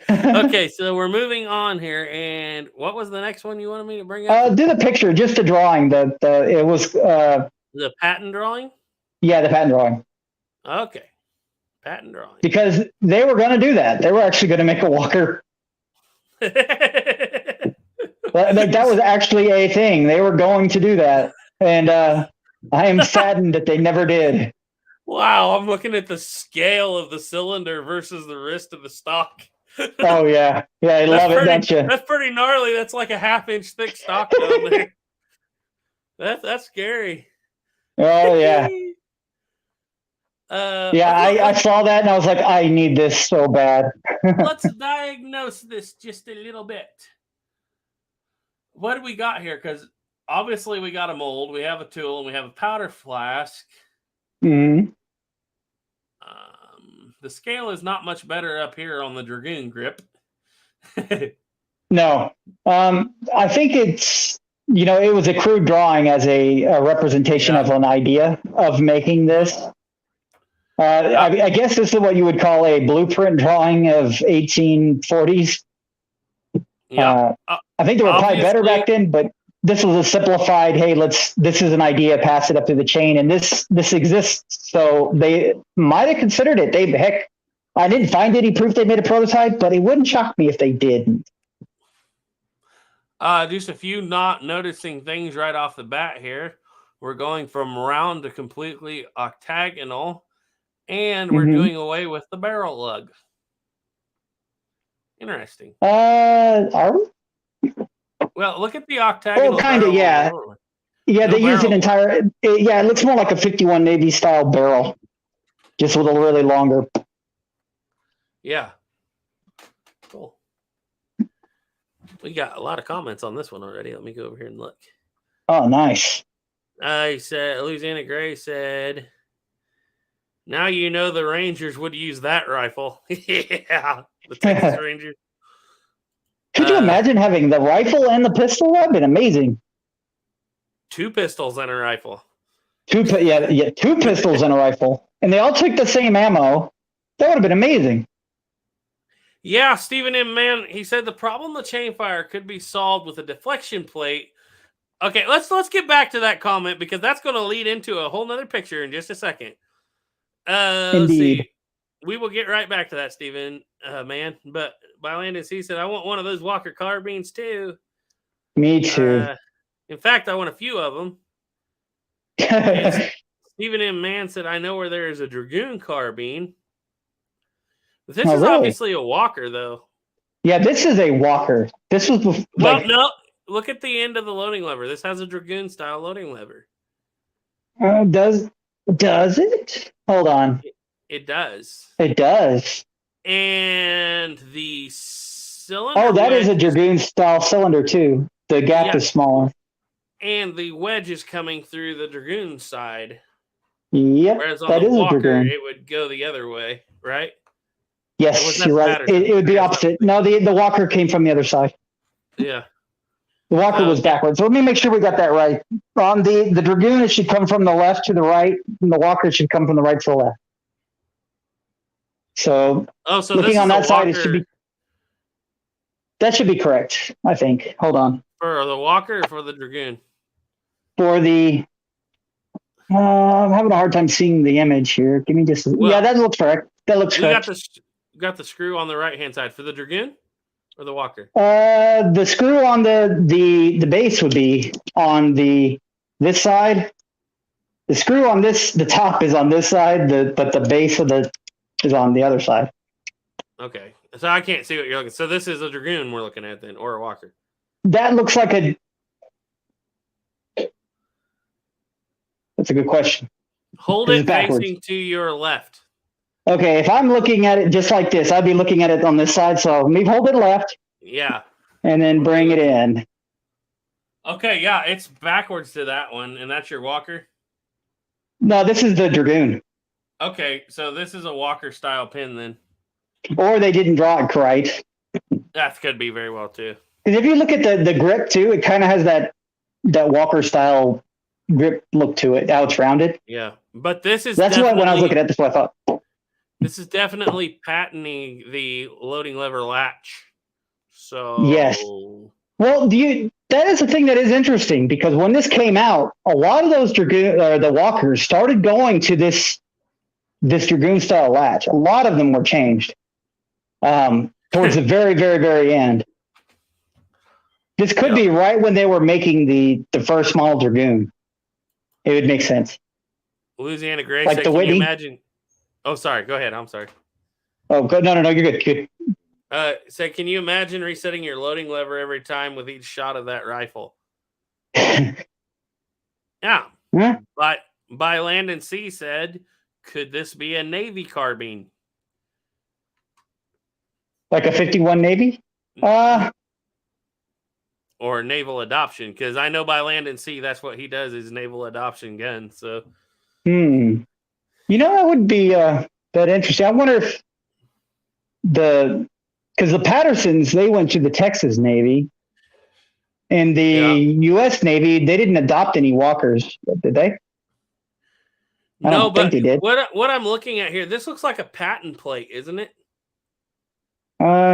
Okay, so we're moving on here, and what was the next one you wanted me to bring up? Do the picture, just the drawing. It was the patent drawing. Yeah, the patent drawing. Okay, patent drawing. Because they were going to do that. They were actually going to make a Walker. That was actually a thing. They were going to do that, and I am saddened that they never did. Wow, I'm looking at the scale of the cylinder versus the wrist of the stock. Oh yeah, I love it, don't you? That's pretty gnarly. That's like a half-inch thick stock down there. That's scary. Oh yeah. I saw that and I was like, I need this so bad. Let's diagnose this just a little bit. What do we got here? Because obviously we got a mold, we have a tool, and we have a powder flask. Mm-hmm. The scale is not much better up here on the Dragoon grip. No. I think it's, it was a crude drawing as a representation of an idea of making this. I guess this is what you would call a blueprint drawing of 1840s. Yeah. I think they were probably better back then, but this was a simplified, hey, this is an idea, pass it up through the chain, and this exists. So they might have considered it. Heck, I didn't find any proof they made a prototype, but it wouldn't shock me if they didn't. Just a few not noticing things right off the bat here. We're going from round to completely octagonal, and we're doing away with the barrel lug. Interesting. Are we? Well, look at the octagonal. Oh, kind of, yeah. Yeah, they use an entire. It looks more like a 51 Navy style barrel, just with a really longer. Yeah. Cool. We got a lot of comments on this one already. Let me go over here and look. Oh, nice. He said, Louisiana Gray said, now you know the Rangers would use that rifle. Yeah, the Texas Rangers. Could you imagine having the rifle and the pistol? That'd been amazing. 2 pistols and a rifle. Two pistols and a rifle. And they all took the same ammo. That would have been amazing. Yeah, Stephen M. Man, he said the problem with chain fire could be solved with a deflection plate. Okay, let's get back to that comment because that's going to lead into a whole nother picture in just a second. Indeed. Let's see. We will get right back to that, Stephen, man. But by Landon C said, I want one of those Walker carbines too. Me too. In fact, I want a few of them. Stephen M. Man said, I know where there is a Dragoon carbine. This is really? obviously a Walker, though. Yeah, this is a Walker. This was before. Well, no. Look at the end of the loading lever. This has a Dragoon style loading lever. Does it? Hold on. It does. It does. And the cylinder. Oh, that is a Dragoon style cylinder too. The gap is smaller. And the wedge is coming through the Dragoon side. Yep. Whereas on that the is Walker, a Dragoon. it would go the other way, right? Yes, you're right. It would be opposite. No, the Walker came from the other side. Yeah. The Walker was backwards. So let me make sure we got that right. On the Dragoon, it should come from the left to the right, and the Walker should come from the right to the left. So, looking on that side, it should be. That should be correct, I think. Hold on. For the Walker or for the Dragoon? For the. I'm having a hard time seeing the image here. Give me just. Yeah, that looks correct. That looks correct. You got the screw on the right hand side for the Dragoon or the Walker? The screw on the base would be on this side. The screw on the top is on this side. But the base is on the other side. Okay, so I can't see what you're looking. So this is a Dragoon we're looking at then, or a Walker. That looks like a. That's a good question. Hold it facing to your left. Okay, if I'm looking at it just like this, I'd be looking at it on this side. So let me hold it left. Yeah. And then bring it in. Okay, yeah, it's backwards to that one, and that's your Walker? No, this is the Dragoon. Okay, so this is a Walker style pin then. Or they didn't draw it right. That could be very well too. Because if you look at the grip too, it kind of has that Walker style grip look to it. How it's rounded. Yeah, but this is that's what when I was looking at this, what I thought. This is definitely patenting the loading lever latch. So yes. Well, that is the thing that is interesting because when this came out, a lot of those Dragoon the Walkers started going to this Dragoon style latch. A lot of them were changed towards the very, very, very end. This could be right when they were making the first model Dragoon. It would make sense. Louisiana Gray said, can you imagine? Oh, sorry. Go ahead. I'm sorry. Oh, good. No, you're good. Good. So can you imagine resetting your loading lever every time with each shot of that rifle? Yeah. But by Landon C said, could this be a Navy carbine? Like a 51 Navy? Or naval adoption, because I know by Landon C, that's what he does is naval adoption gun. So, that would be that interesting. I wonder if because the Pattersons, they went to the Texas Navy, and the U.S. Navy, they didn't adopt any Walkers, did they? I don't think they did. What I'm looking at here, this looks like a patent plate, isn't it?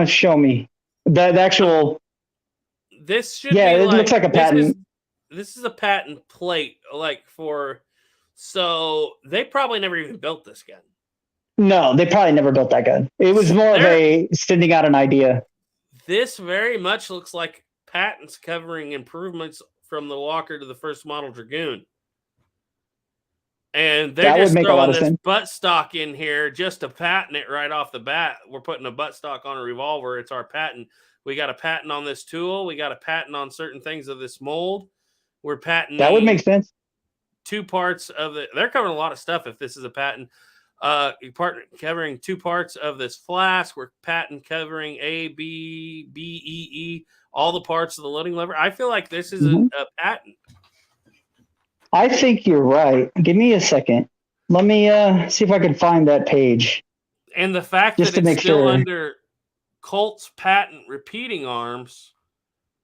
Show me the actual. This should. Yeah, it looks like a patent. this is a patent plate, so they probably never even built this gun. No, they probably never built that gun. It was more of a sending out an idea. This very much looks like patents covering improvements from the Walker to the first model Dragoon. And they're just throwing this buttstock in here just to patent it right off the bat. We're putting a buttstock on a revolver. It's our patent. We got a patent on this tool. We got a patent on certain things of this mold. We're patenting. That would make sense. 2 parts of the. They're covering a lot of stuff if this is a patent. Covering 2 parts of this flask. We're patent covering A, B, B, E, E, all the parts of the loading lever. I feel like this is a patent. I think you're right. Give me a second. Let me see if I can find that page. And the fact that it's still under Colt's patent repeating arms,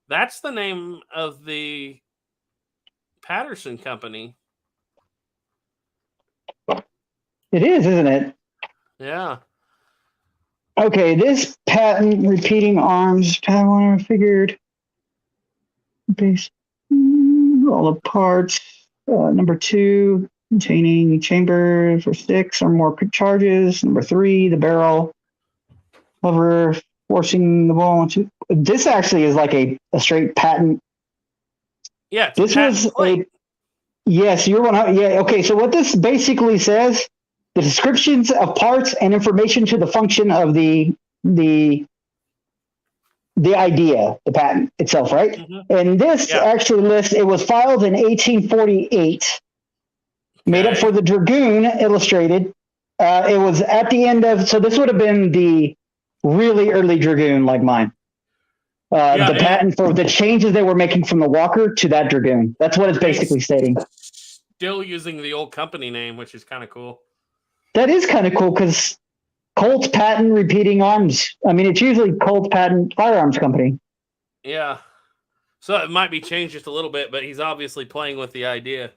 that's the name of the Patterson company. It is, isn't it? Yeah. Okay, this patent repeating arms, I figured. Base, all the parts. Number 2, containing chamber for 6 or more charges. Number 3, the barrel. Lever forcing the ball into. This actually is like a straight patent. Yeah, this was a. Yes, you're 100. Yeah, okay. So what this basically says, the descriptions of parts and information to the function of the idea, the patent itself, right? Mm-hmm. And this actually lists, it was filed in 1848, made up for the Dragoon Illustrated. It was at the end of, so this would have been the really early Dragoon like mine. The patent for the changes they were making from the Walker to that Dragoon. That's what it's basically stating. Still using the old company name, which is kind of cool. That is kind of cool because Colt's patent repeating arms. I mean, it's usually Colt's patent firearms company. Yeah. So it might be changed just a little bit, but he's obviously playing with the idea.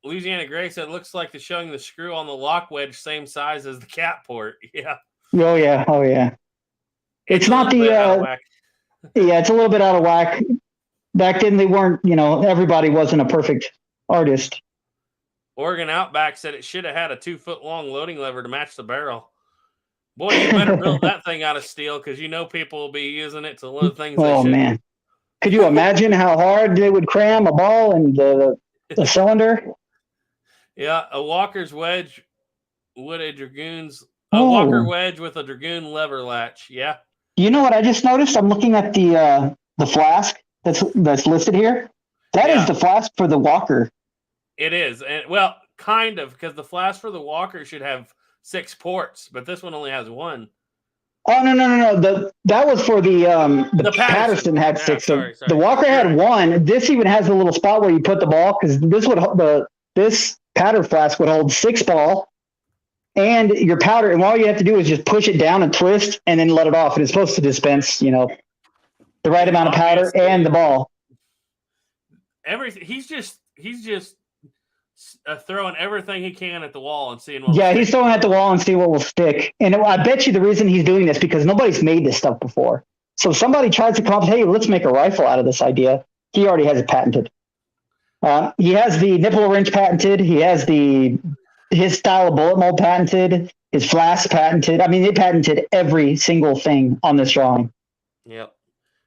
Louisiana Gray said, looks like they're showing the screw on the lock wedge same size as the cap port. Yeah. Oh, yeah. Oh, yeah. It's not the... yeah, it's a little bit out of whack. Back then, they weren't, everybody wasn't a perfect artist. Oregon Outback said it should have had a 2-foot-long loading lever to match the barrel. Boy, you better build that thing out of steel because people will be using it to load things. Oh, man. Could you imagine how hard they would cram a ball in the cylinder? Yeah, a Walker's wedge with a Dragoon's... A Walker wedge with a Dragoon lever latch. Yeah. You know what I just noticed? I'm looking at the flask that's listed here. That is the flask for the Walker. It is. And kind of, because the flask for the Walker should have 6 ports, but this one only has 1. Oh, no. That was for the Patterson had 6. Sorry. The Walker had 1. This even has a little spot where you put the ball, because this powder flask would hold 6 ball and your powder, and all you have to do is just push it down and twist and then let it off. And it's supposed to dispense, the right amount of powder and the ball. Everything. He's just throwing everything he can at the wall and seeing what he's throwing at the wall and see what will stick. And I bet you the reason he's doing this because nobody's made this stuff before. So somebody tries to come up, hey, let's make a rifle out of this idea. He already has it patented. He has the nipple wrench patented. He has his style of bullet mold patented. His flask patented. I mean, they patented every single thing on this drawing. Yep.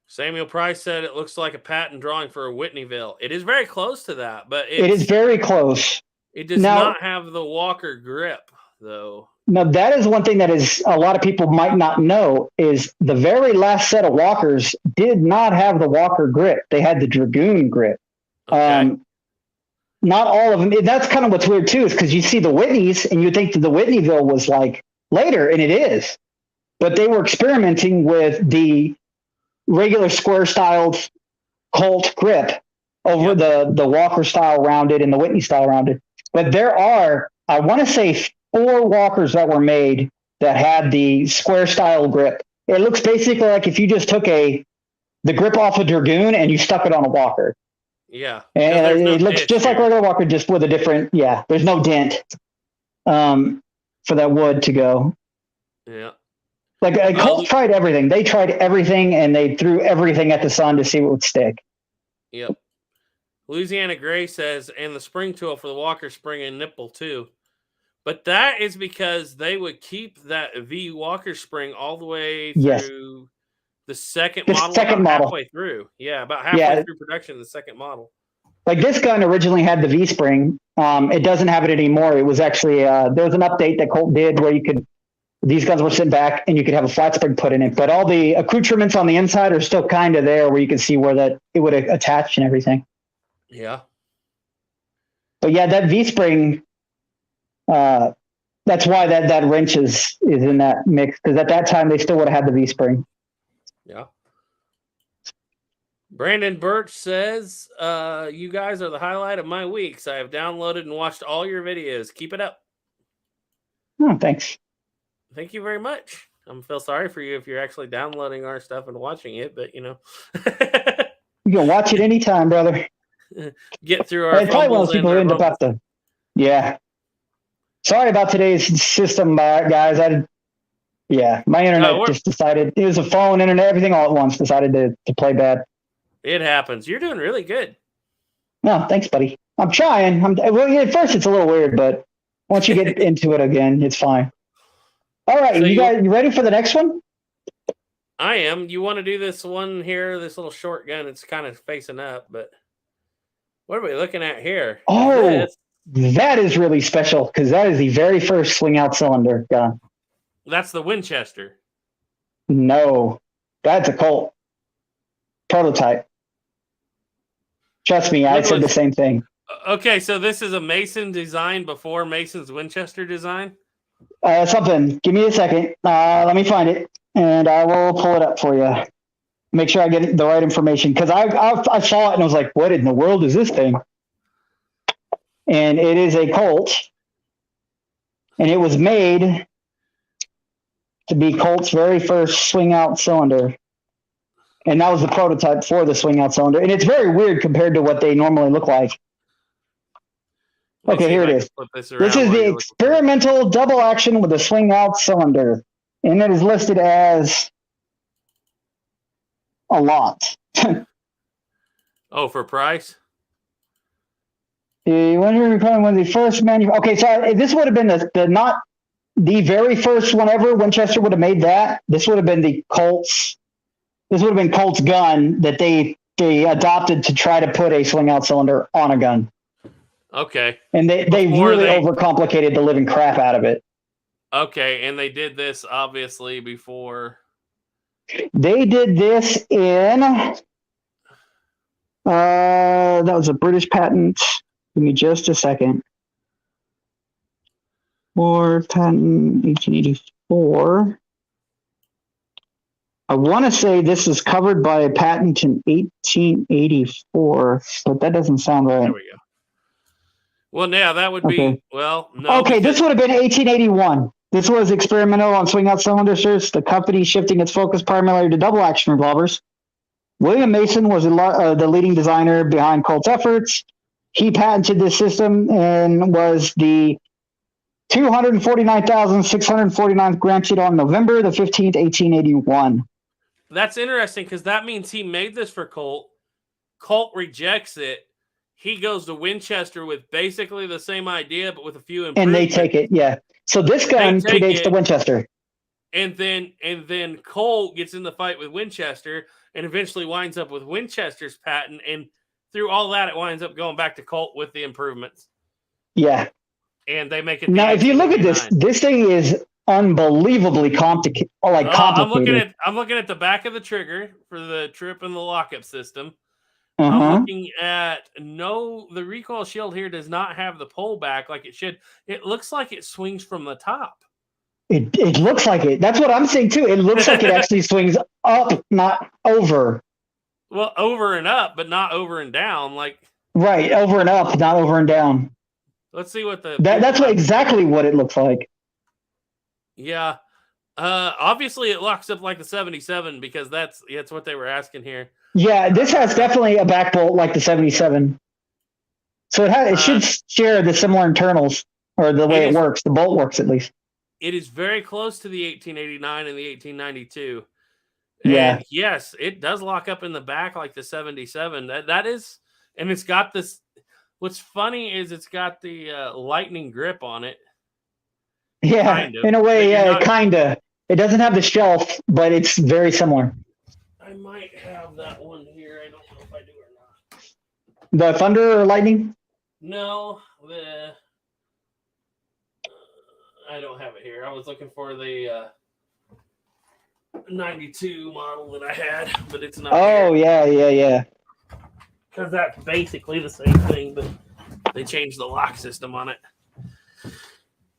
Samuel Price said it looks like a patent drawing for a Whitneyville. It is very close to that, but it is very close. It does not have the Walker grip, though. Now, that is one thing that is a lot of people might not know is the very last set of Walkers did not have the Walker grip. They had the Dragoon grip. Okay. Not all of them. That's kind of what's weird, too, is because you see the Whitneys and you think that the Whitneyville was like later, and it is. But they were experimenting with the regular square-styled Colt grip over the Walker style rounded and the Whitney style rounded. But there are, I want to say, 4 Walkers that were made that had the square style grip. It looks basically like if you just took the grip off a Dragoon and you stuck it on a Walker. Yeah. And it looks just like a regular Walker, just with a different, there's no dent for that wood to go. Yeah. Like Colt tried everything. They tried everything and they threw everything at the sun to see what would stick. Yep. Louisiana Gray says, and the spring tool for the Walker spring and nipple too. But that is because they would keep that V Walker spring all the way through the second model, about halfway through. Yeah, about halfway through production of the second model. Like this gun originally had the V spring. It doesn't have it anymore. It was actually there was an update that Colt did where these guns were sent back and you could have a flat spring put in it. But all the accoutrements on the inside are still kind of there, where you can see where it would attach and everything. Yeah. But yeah, that V spring. That's why that wrench is in that mix, because at that time they still would have had the V spring. Yeah. Brandon Birch says, you guys are the highlight of my weeks. I have downloaded and watched all your videos. Keep it up. Oh, thanks. Thank you very much. I feel sorry for you if you're actually downloading our stuff and watching it, but you can watch it anytime, brother. Get through our probably one of those people who end up yeah. Sorry about today's system, guys. My internet just decided, it was a phone, internet, everything all at once decided to play bad. It happens. You're doing really good. No, thanks, buddy. I'm trying. At first it's a little weird, but once you get into it again, it's fine. All right, so you ready for the next one? I am. You want to do this one here, this little short gun? It's kind of facing up, but what are we looking at here? Oh, that is really special because that is the very first swing out cylinder gun. That's the Winchester. No, that's a Colt prototype. Trust me, I said the same thing. Okay, so this is a Mason design before Mason's Winchester design? Something. Give me a second. Let me find it, and I will pull it up for you. Make sure I get the right information, because I saw it and I was like, what in the world is this thing? And it is a Colt, and it was made to be Colt's very first swing-out cylinder. And that was the prototype for the swing-out cylinder. And it's very weird compared to what they normally look like. Okay, here it is. This is the experimental double action with a swing-out cylinder. And it is listed as a lot. Oh, for price? Okay, so this would have been not the very first one ever. Winchester would have made that. This would have been the Colt's. This would have been Colt's gun that they adopted to try to put a swing out cylinder on a gun. Okay. And they really overcomplicated the living crap out of it. Okay, and they did this obviously before. They did this in that was a British patent. Give me just a second. Or patent 1884. I want to say this is covered by a patent in 1884, but that doesn't sound right. There we go. Well, yeah, that would be, well, no. Okay, this would have been 1881. This was experimental on swing-out cylinders. The company shifting its focus primarily to double-action revolvers. William Mason was the leading designer behind Colt's efforts. He patented this system and was the 249,649th granted on November the 15th, 1881. That's interesting because that means he made this for Colt. Colt rejects it. He goes to Winchester with basically the same idea, but with a few improvements. And they take it, yeah. So this gun predates the Winchester. And then Colt gets in the fight with Winchester and eventually winds up with Winchester's patent. And through all that, it winds up going back to Colt with the improvements. Yeah. And they make it. Now, if you look at this thing is unbelievably complicated. I'm looking at the back of the trigger for the trip and the lockup system. I'm looking at the recoil shield here does not have the pull back like it should. It looks like it swings from the top. It looks like it. That's what I'm saying too. It looks like it actually swings up, not over. Well, over and up, but not over and down. Right, over and up, not over and down. Let's see what that's exactly what it looks like. Yeah. Obviously it locks up like the 77 because that's what they were asking here. Yeah, this has definitely a back bolt like the 77. So it should share the similar internals, or the way it works. The bolt works at least. It is very close to the 1889 and the 1892. Yeah. And yes, it does lock up in the back like the 77. That is And it's got this. What's funny is it's got the lightning grip on it. Yeah, kind of, in a way, yeah, not... kind of. It doesn't have the shelf, but it's very similar. I might have that one here. I don't know if I do or not. The Thunder or Lightning? No, I don't have it here. I was looking for the 92 model that I had, but it's not. Oh, here. yeah. Because that's basically the same thing, but they changed the lock system on it.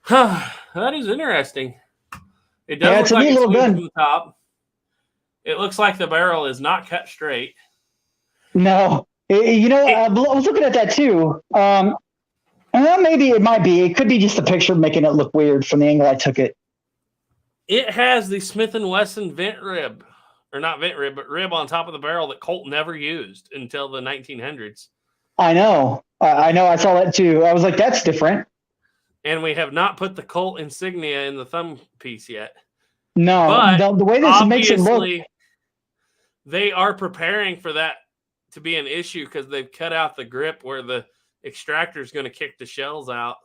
That is interesting. It does look like it's moved from the top. It looks like the barrel is not cut straight. No. I was looking at that too. Well, maybe it might be. It could be just a picture making it look weird from the angle I took it. It has the Smith & Wesson vent rib. Or not vent rib, but rib on top of the barrel that Colt never used until the 1900s. I know. I saw that too. I was like, that's different. And we have not put the Colt insignia in the thumb piece yet. No, but the way this makes it look. They are preparing for that to be an issue because they've cut out the grip where the extractor is going to kick the shells out,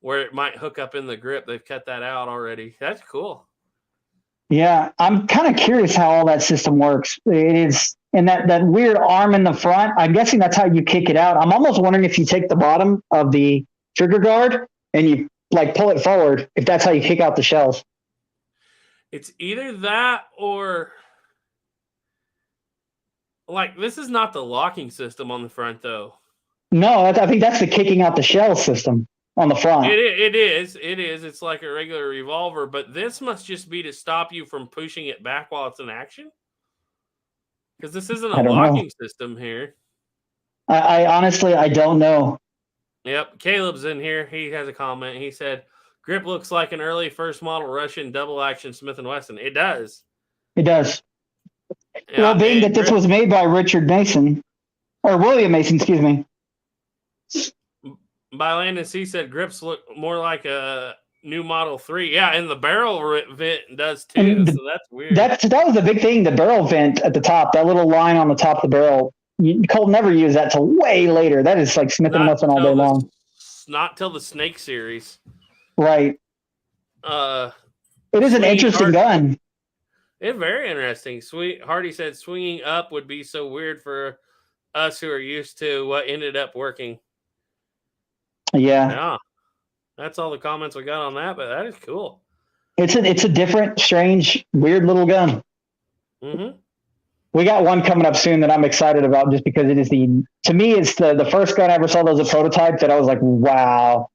where it might hook up in the grip. They've cut that out already. That's cool. Yeah, I'm kind of curious how all that system works. It is, and that weird arm in the front, I'm guessing that's how you kick it out. I'm almost wondering if you take the bottom of the trigger guard and you like pull it forward, if that's how you kick out the shells. It's either that or like this is not the locking system on the front though. No, I think that's the kicking out the shell system on the front. It is. It's like a regular revolver, but this must just be to stop you from pushing it back while it's in action. Because this isn't a locking system here. I honestly, I don't know. Yep. Caleb's in here. He has a comment. He said, grip looks like an early first model Russian double action Smith & Wesson. It does. It does. Yeah, well, being that this was made by Richard Mason, or William Mason, excuse me. By Landon C said grips look more like a new Model 3. Yeah, and the barrel vent does too, so that's weird. That was the big thing, the barrel vent at the top, that little line on the top of the barrel. Colt never used that till way later. That is like Smith & Wesson all day long. Not till the Snake series. Right. It is an interesting gun. It's very interesting. Hardy said swinging up would be so weird for us who are used to what ended up working. Yeah. That's all the comments we got on that, but that is cool. It's a different, strange, weird little gun. Mm-hmm. We got one coming up soon that I'm excited about just because it is to me, it's the first gun I ever saw that was a prototype that I was like, wow.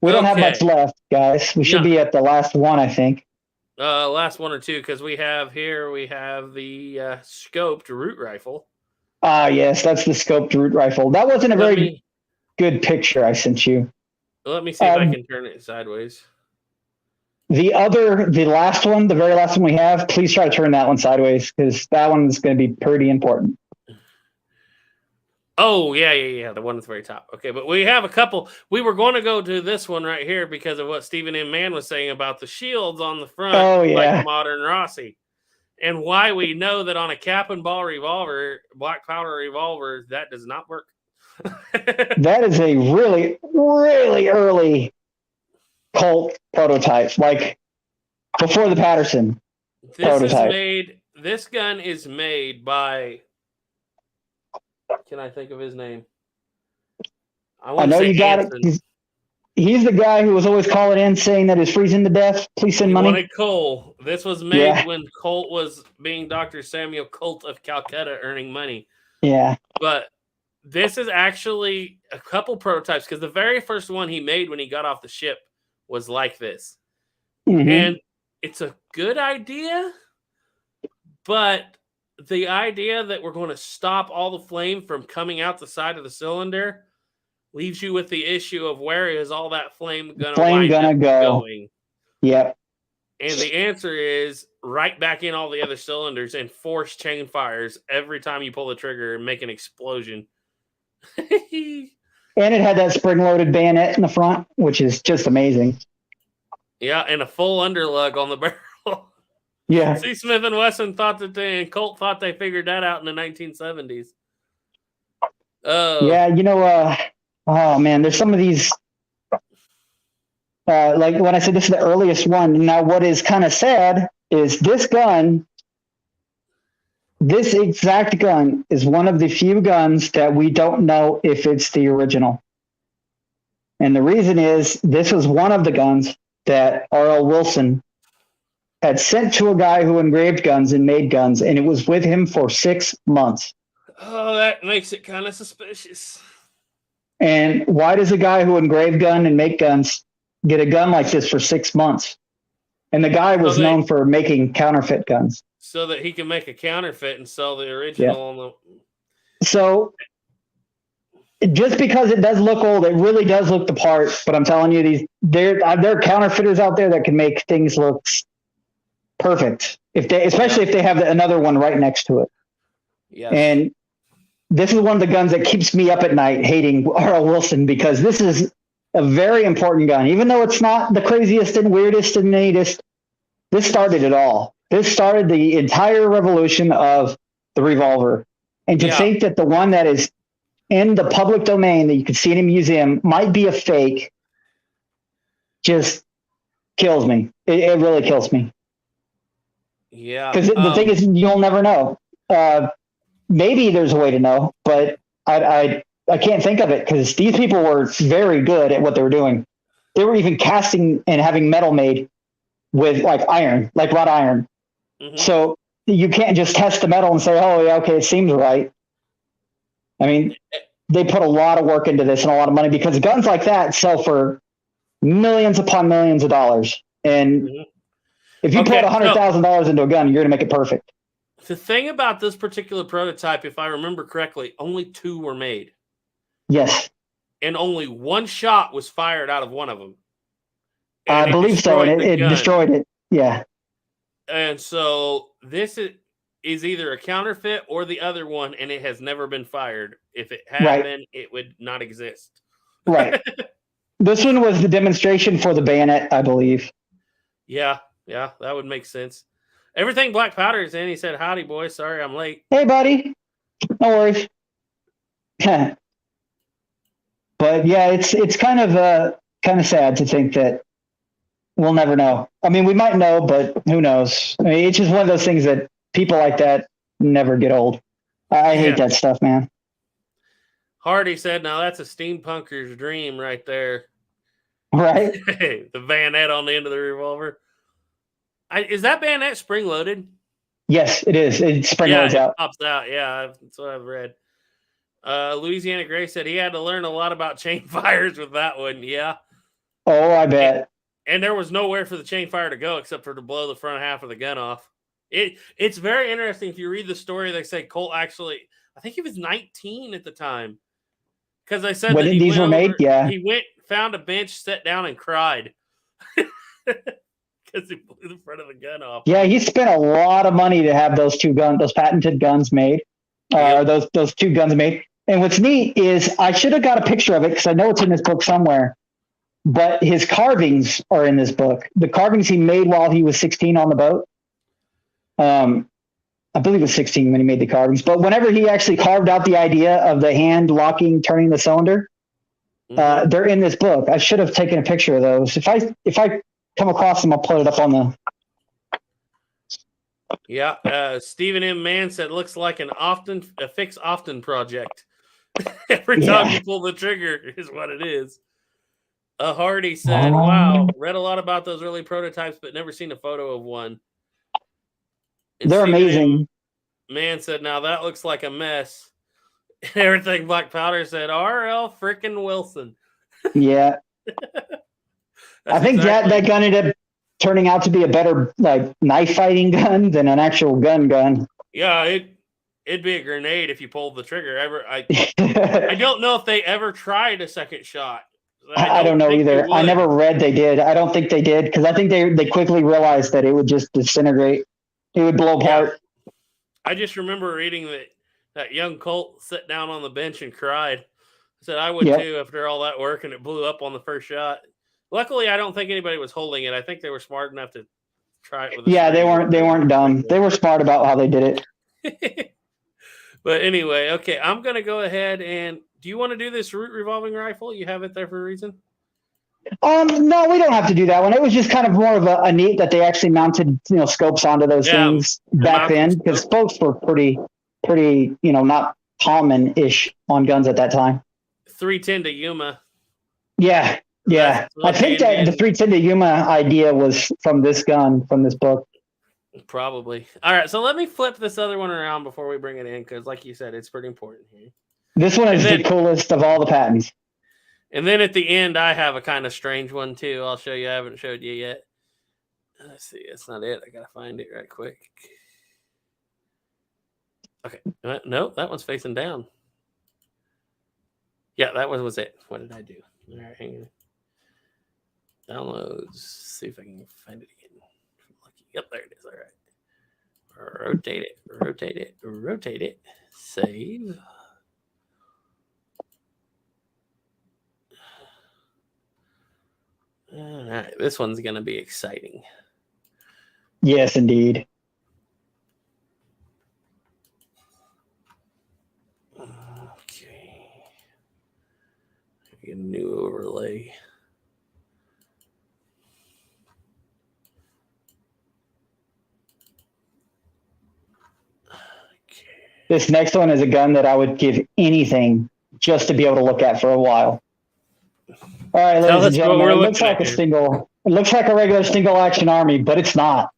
We don't have much left, guys. We should be at the last one, I think. Last one or two, because we have the scoped root rifle. Yes, that's the scoped root rifle. That wasn't a very good picture I sent you. Let me see if I can turn it sideways. The last one, the very last one we have, please try to turn that one sideways because that one is going to be pretty important. Oh, yeah. The one at the very top. Okay, but we have a couple. We were going to go to this one right here because of what Stephen M. Mann was saying about the shields on the front, like modern Rossi. And why we know that on a cap and ball revolver, black powder revolver, that does not work. That is a really, really early Colt prototype, like before the Patterson prototype. This gun is made by, can I think of his name? I know you got it. He's the guy who was always calling in saying that he's freezing to death. Please send money. Wanted Cole. This was made when Colt was being Dr. Samuel Colt of Calcutta earning money. Yeah. But this is actually a couple prototypes because the very first one he made when he got off the ship was like this. Mm-hmm. And it's a good idea, but the idea that we're going to stop all the flame from coming out the side of the cylinder leaves you with the issue of where is all that flame gonna go? Yep. And the answer is right back in all the other cylinders and force chain fires every time you pull the trigger and make an explosion. And it had that spring-loaded bayonet in the front, which is just amazing. Yeah, and a full underlug on the barrel. Yeah. See, Smith & Wesson thought and Colt thought they figured that out in the 1970s. Yeah, oh man, there's some of these. Like when I said this is the earliest one. Now, what is kind of sad is this gun. This exact gun is one of the few guns that we don't know if it's the original. And the reason is this was one of the guns that R.L. Wilson had sent to a guy who engraved guns and made guns, and it was with him for 6 months. Oh, that makes it kind of suspicious. And why does a guy who engraved gun and make guns get a gun like this for 6 months? And the guy was known for making counterfeit guns. So that he can make a counterfeit and sell the original on the... So just because it does look old, it really does look the part. But I'm telling you, there are counterfeiters out there that can make things look perfect, especially if they have another one right next to it. Yeah. And this is one of the guns that keeps me up at night hating R.L. Wilson, because this is a very important gun. Even though it's not the craziest and weirdest and neatest, this started it all. This started the entire revolution of the revolver. And to think that the one that is in the public domain that you can see in a museum might be a fake just kills me. It really kills me. Yeah. Because the thing is, you'll never know. Maybe there's a way to know, but I can't think of it, because these people were very good at what they were doing. They were even casting and having metal made with like iron, like wrought iron. Mm-hmm. So you can't just test the metal and say, oh yeah, okay, it seems right. I mean, they put a lot of work into this and a lot of money, because guns like that sell for millions upon millions of dollars. And if you put $100,000 into a gun, you're going to make it perfect. The thing about this particular prototype, if I remember correctly, only 2 were made. Yes. And only 1 shot was fired out of one of them. I believe so. And it destroyed it. Yeah. And so this is either a counterfeit or the other one, and it has never been fired. If it had been, it would not exist. Right. This one was the demonstration for the bayonet, I believe. Yeah, that would make sense. Everything Black Powder is in. He said, howdy, boy. Sorry I'm late. Hey, buddy. No worries. But yeah, it's kind of sad to think that we'll never know. I mean, we might know, but who knows? I mean, it's just one of those things that people like that never get old. I hate that stuff, man. Hardy said, now that's a steampunker's dream right there. Right? The bayonet on the end of the revolver. Is that bayonet spring-loaded? Yes, it is. It spring-loads out. It pops out. Yeah, that's what I've read. Louisiana Gray said he had to learn a lot about chain fires with that one. Yeah. Oh, I bet. And there was nowhere for the chain fire to go except for to blow the front half of the gun off. It's very interesting. If you read the story, they say Colt actually, I think he was 19 at the time. Because they said when that these were made, he went, found a bench, sat down, and cried. Because he blew the front of the gun off. Yeah, he spent a lot of money to have those patented guns made. Those 2 guns made. And what's neat is I should have got a picture of it, because I know it's in this book somewhere. But his carvings are in this book. The carvings he made while he was 16 on the boat. I believe it was 16 when he made the carvings. But whenever he actually carved out the idea of the hand locking, turning the cylinder, they're in this book. I should have taken a picture of those. If I come across them, I'll put it up on the. Yeah, Stephen M. Mann said, looks like a fix often project. Every time you pull the trigger is what it is. Hardy said, wow, read a lot about those early prototypes, but never seen a photo of one. And they're Stephen amazing. Man said, now that looks like a mess. And everything Black Powder said, R.L. frickin' Wilson. Yeah. I think that gun ended up turning out to be a better knife fighting gun than an actual gun. Yeah, it'd be a grenade if you pulled the trigger. I don't know if they ever tried a second shot. I don't know either. I never read they did. I don't think they did, because I think they quickly realized that it would just disintegrate. It would blow apart. I just remember reading that young Colt sat down on the bench and cried. I said I would too after all that work, and it blew up on the first shot. Luckily, I don't think anybody was holding it. I think they were smart enough to try it with they weren't dumb. They were smart about how they did it. But anyway, okay, I'm going to go ahead and do you want to do this root revolving rifle? You have it there for a reason? No, we don't have to do that one. It was just kind of more of a neat that they actually mounted, scopes onto those things back then, because scopes were pretty, not common-ish on guns at that time. 310 to Yuma. Yeah. I think that the 310 to Yuma idea was from this gun, from this book. Probably. All right, so let me flip this other one around before we bring it in, because like you said, it's pretty important here. This one is the coolest of all the patents. And then at the end, I have a kind of strange one, too. I'll show you. I haven't showed you yet. Let's see. That's not it. I got to find it right quick. Okay. No, that one's facing down. Yeah, that one was it. What did I do? All right, hang on. Downloads. See if I can find it again. Yep, there it is. All right. Rotate it. Save. All right, this one's going to be exciting. Yes, indeed. Okay. A new overlay. This next one is a gun that I would give anything just to be able to look at for a while. All right, ladies and gentlemen, it looks like a regular single action army, but it's not.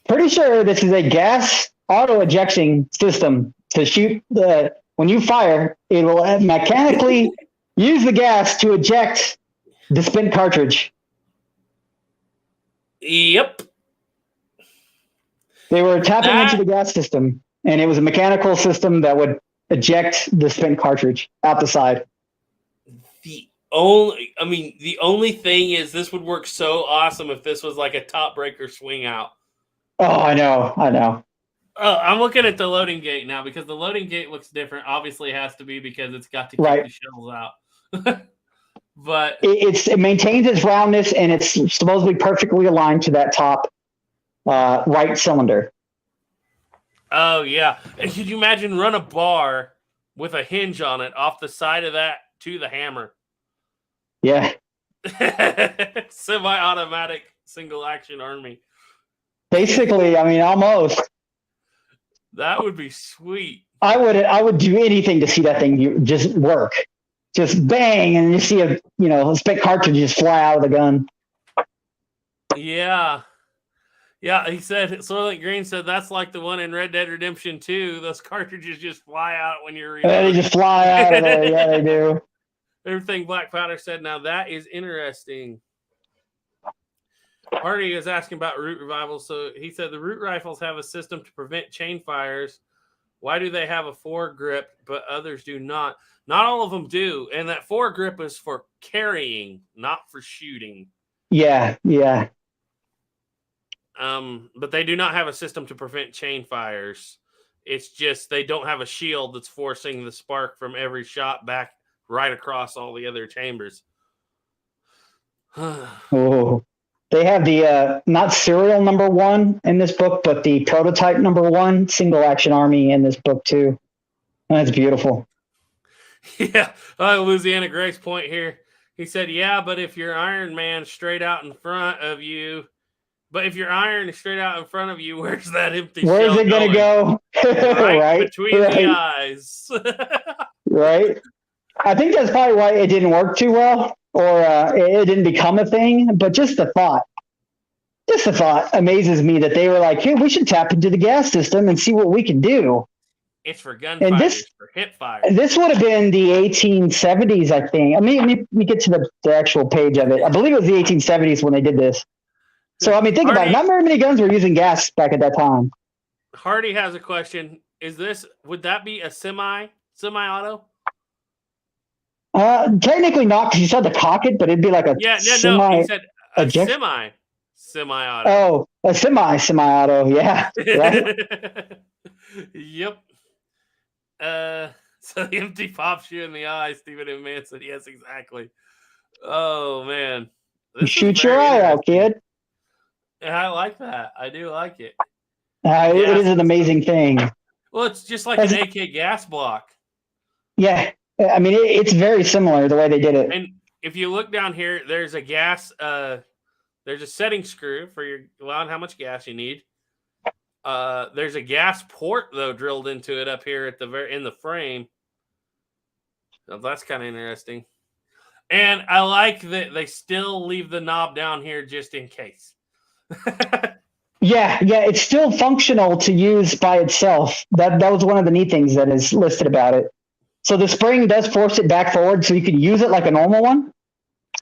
Pretty sure this is a gas auto ejection system to shoot when you fire, it will mechanically use the gas to eject the spent cartridge. Yep. They were tapping into the gas system, and it was a mechanical system that would eject the spent cartridge out the side. The only thing is this would work so awesome if this was like a top breaker swing out. Oh, I know. Oh, I'm looking at the loading gate now because the loading gate looks different. Obviously, it has to be because it's got to keep the shells out. But it maintains its roundness, and it's supposedly perfectly aligned to that top right cylinder. Oh, yeah. And could you imagine run a bar with a hinge on it off the side of that to the hammer? Yeah. Semi-automatic single action army. Basically, almost. That would be sweet. I would do anything to see that thing just work. Just bang, and you see a spent cartridge just fly out of the gun. Yeah. Yeah, he said, Soylent Green said that's like the one in Red Dead Redemption 2. Those cartridges just fly out when you're reloading. They just fly out of there. Yeah, they do. Everything Black Powder said. Now, that is interesting. Hardy is asking about root revivals. So he said the root rifles have a system to prevent chain fires. Why do they have a foregrip, but others do not? Not all of them do. And that foregrip is for carrying, not for shooting. Yeah. But they do not have a system to prevent chain fires. It's just they don't have a shield that's forcing the spark from every shot back right across all the other chambers. Oh, they have the not serial number 1 in this book, but the prototype number 1 single action army in this book too. That's beautiful. Yeah, Louisiana Greg's point here. He said, "Yeah, but if you're Iron Man straight out in front of you." But if your iron is straight out in front of you, where's that empty shell? Where's it going to go? Right between the eyes. Right. I think that's probably why it didn't work too well, or it didn't become a thing. But just the thought amazes me that they were like, hey, we should tap into the gas system and see what we can do. It's for gunfighters, for hip fire. This would have been the 1870s, I think. Let me get to the actual page of it. I believe it was the 1870s when they did this. So, think about it. Not very many guns were using gas back at that time. Hardy has a question. Would that be a semi-auto? Technically not, because you said the cock it, but it'd be like a no, he said a semi-auto. Oh, a semi-auto, yeah. Right? Yep. So the empty pops you in the eye, Stephen M. Man said, yes, exactly. Oh, man. Shoot your eye out, kid. Yeah, I like that. I do like it. It is an amazing thing. Well, it's just like an AK gas block. Yeah. I mean, it's very similar the way they did it. And if you look down here, there's a gas, there's a setting screw for your allowing how much gas you need. There's a gas port though drilled into it up here at the in the frame. So that's kind of interesting. And I like that they still leave the knob down here just in case. Yeah, it's still functional to use by itself. That was one of the neat things that is listed about it. So the spring does force it back forward, so you can use it like a normal one,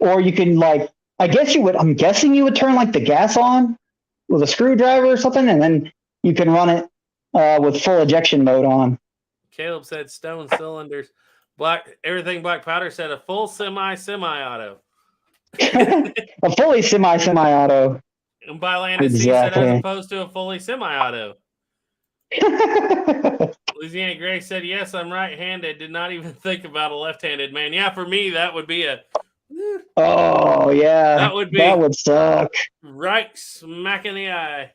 or you can I'm guessing you would turn like the gas on with a screwdriver or something, and then you can run it with full ejection mode on. Caleb said stone cylinders. Everything Black Powder said a full semi-auto. A fully semi-auto. And by Landon C said as opposed to a fully semi-auto. Louisiana Gray said, yes, I'm right-handed. Did not even think about a left-handed man. Yeah, for me, that would be a... Oh, yeah. That would suck. Right smack in the eye.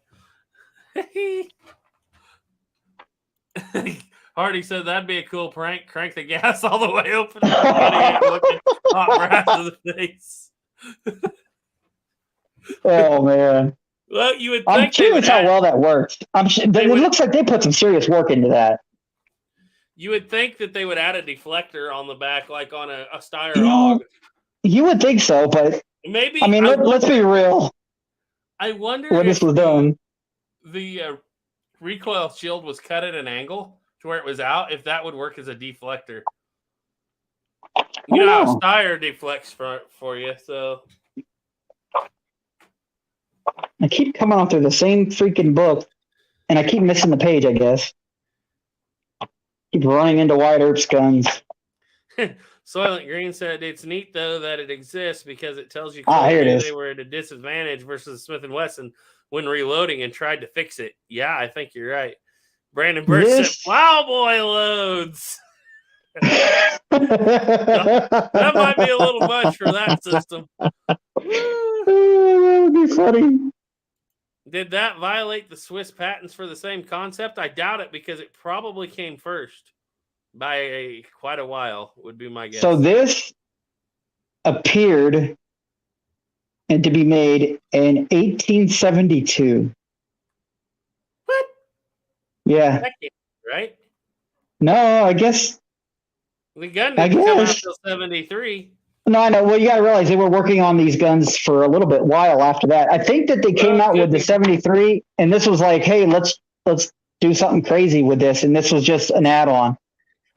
Hardy said that'd be a cool prank. Crank the gas all the way open. Looking hot brass to the face. Oh, man. Well, you would think I'm curious how well that works. It looks like they put some serious work into that. You would think that they would add a deflector on the back, like on a Steyr hog. You would think so, but maybe. I mean, let's be real. I wonder when this was done. The recoil shield was cut at an angle to where it was out. If that would work as a deflector, you know how Steyr deflects for you. So I keep coming on through the same freaking book, and I keep missing the page. I guess keep running into White Earp's guns. Soylent Green said it's neat though that it exists because it tells you here it is. They were at a disadvantage versus Smith & Wesson when reloading and tried to fix it. Yeah, I think you're right. Brandon Burke said plowboy loads. That might be a little much for that system. That would be funny. Did that violate the Swiss patents for the same concept? I doubt it because it probably came first by quite a while, would be my guess. So this appeared and to be made in 1872. What? Yeah. Right? No, I guess. The gun didn't come out until 73. No, I know. Well, you got to realize they were working on these guns for a little bit while after that. I think that they came out with the 73, and this was like, hey, let's do something crazy with this, and this was just an add-on.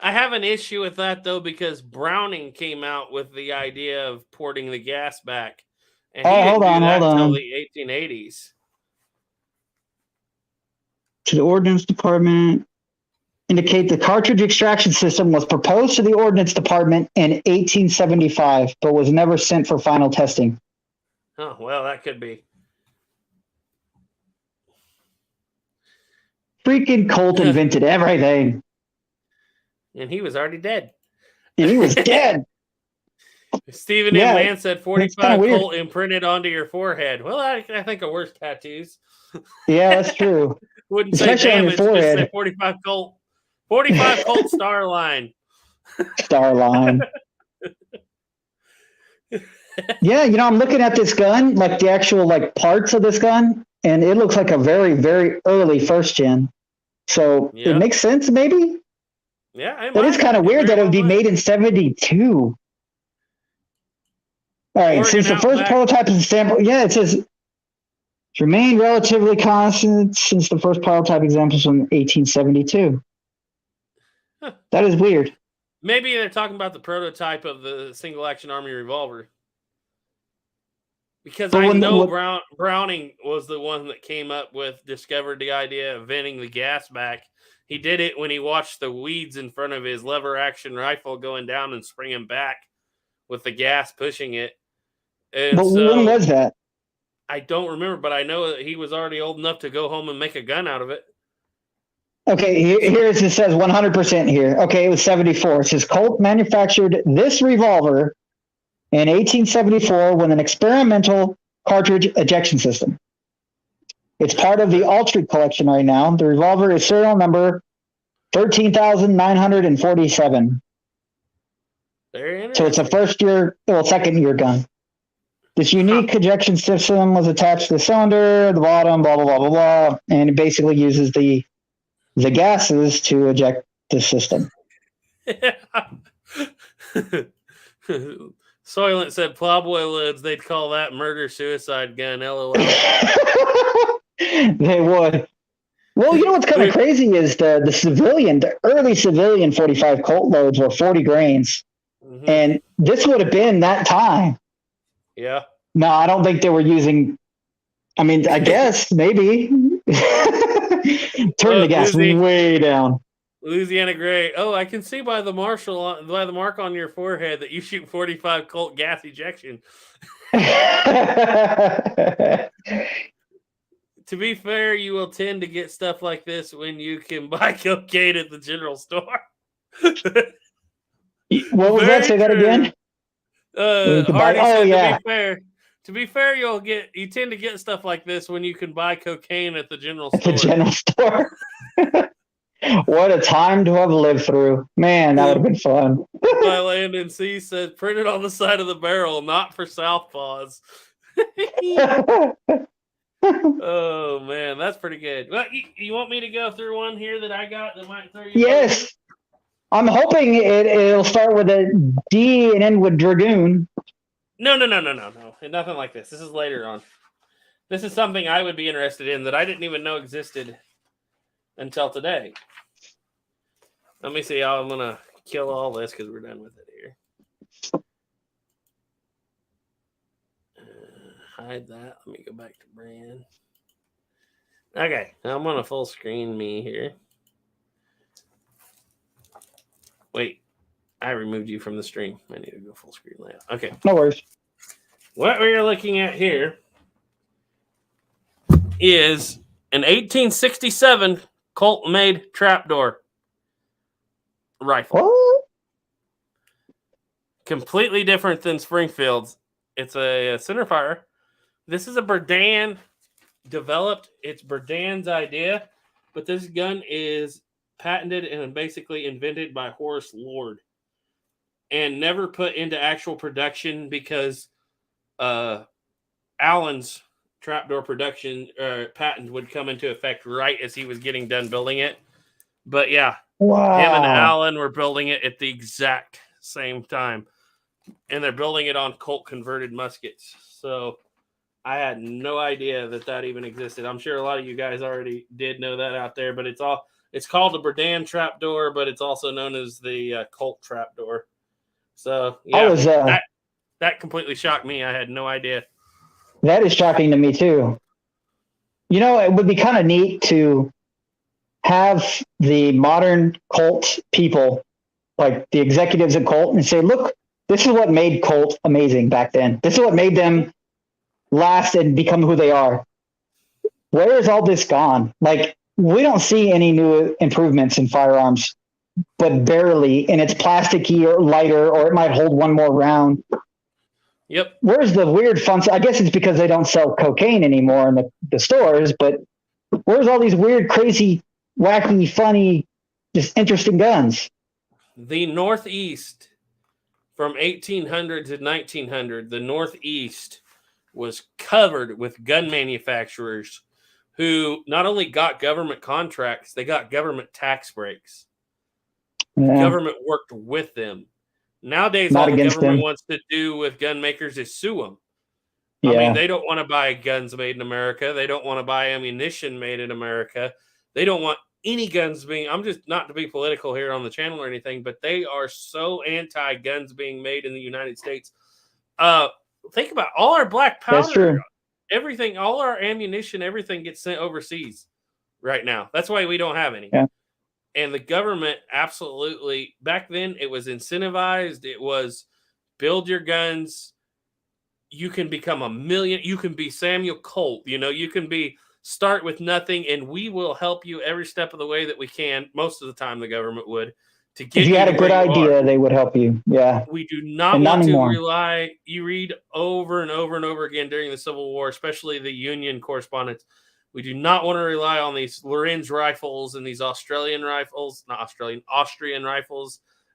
I have an issue with that, though, because Browning came out with the idea of porting the gas back. And hold on. Until the 1880s. To the Ordnance Department, indicate the cartridge extraction system was proposed to the Ordnance Department in 1875, but was never sent for final testing. Oh, well, that could be. Freaking Colt invented everything. And he was already dead. And he was dead. Stephen M. Mann said 45 Colt imprinted onto your forehead. Well, I think of worse tattoos. Yeah, that's true. Wouldn't especially say damage, just say 45 Colt. 45 Colt Starline. Starline. Yeah, I'm looking at this gun, like the actual parts of this gun, and it looks like a very, very early first gen. So it makes sense, maybe. Yeah, but it's kind of weird that it would be made in 72. All right, since the first prototype is sample, it says remained relatively constant since the first prototype examples from 1872. Huh. That is weird. Maybe they're talking about the prototype of the single action army revolver. Because I know Browning was the one that discovered the idea of venting the gas back. He did it when he watched the weeds in front of his lever action rifle going down and springing back with the gas pushing it. And when was that? I don't remember, but I know that he was already old enough to go home and make a gun out of it. Okay, here it says 100% here. Okay, it was 74. It says Colt manufactured this revolver in 1874 with an experimental cartridge ejection system. It's part of the Altry collection right now. The revolver is serial number 13,947. Very interesting. So it's a second year gun. This unique ejection system was attached to the cylinder, the bottom, blah, blah, blah, blah, blah. And it basically uses the gases to eject the system. Soylent said Plowboy lids, they'd call that murder-suicide gun, LOL. They would. Well, you know what's kind of crazy is the early civilian 45 Colt loads were 40 grains. Mm-hmm. And this would have been that time. Yeah. No, I don't think they were using, I mean, I guess, maybe. Turn the gas way down. Louisiana Gray. Oh, I can see by the mark on your forehead that you shoot 45 Colt gas ejection. To be fair, you will tend to get stuff like this when you can buy cocaine at the general store. What was that? Say that again. To be fair, you tend to get stuff like this when you can buy cocaine at the general store. The general store. What a time to have lived through. Man, that would have been fun. My Landon C said, printed on the side of the barrel, not for Southpaws. Oh, man, that's pretty good. Well, you want me to go through one here that I got that might throw you? Yes. I'm hoping it'll start with a D and end with Dragoon. No. Nothing like this. This is later on. This is something I would be interested in that I didn't even know existed until today. Let me see. I'm going to kill all this because we're done with it here. Hide that. Let me go back to brand. Okay. I'm going to full screen me here. Wait. I removed you from the stream. I need to go full screen layout. Okay. No worries. What we're looking at here is an 1867 Colt-made trapdoor rifle. What? Completely different than Springfield's. It's a centerfire. This is a Berdan developed. It's Berdan's idea, but this gun is patented and basically invented by Horace Lord and never put into actual production because Allen's trapdoor production patent would come into effect right as he was getting done building it. But yeah, wow. Him and Allen were building it at the exact same time. And they're building it on Colt converted muskets. So I had no idea that even existed. I'm sure a lot of you guys already did know that out there, but it's called the Berdan trapdoor, but it's also known as the Colt trapdoor. So yeah, that completely shocked me. I had no idea. That is shocking to me too. You know, it would be kind of neat to have the modern Colt people, like the executives at Colt, and say, look, this is what made Colt amazing back then. This is what made them last and become who they are. Where is all this gone? Like, we don't see any new improvements in firearms, but barely, and it's plasticky or lighter, or it might hold one more round. Yep. Where's the weird fun? I guess it's because they don't sell cocaine anymore in the stores, but where's all these weird, crazy, wacky, funny, just interesting guns? The Northeast, from 1800 to 1900, the Northeast was covered with gun manufacturers who not only got government contracts, they got government tax breaks. Yeah. The government worked with them. Nowadays, all the government wants to do with gun makers is sue them. Yeah. I mean, they don't want to buy guns made in America. They don't want to buy ammunition made in America. They don't want any guns being, I'm just not to be political here on the channel or anything, but they are so anti-guns being made in the United States. Think about all our black powder, everything, all our ammunition, everything gets sent overseas right now. That's why we don't have any. Yeah. And the government absolutely, back then it was incentivized. It was build your guns. You can become a million. You can be Samuel Colt. You know, you can start with nothing, and we will help you every step of the way that we can. Most of the time the government would. To get if you had a good idea, they would help you. Yeah. We do not want to rely. You read over and over and over again during the Civil War, especially the Union correspondence. We do not want to rely on these Lorenz rifles and these Austrian rifles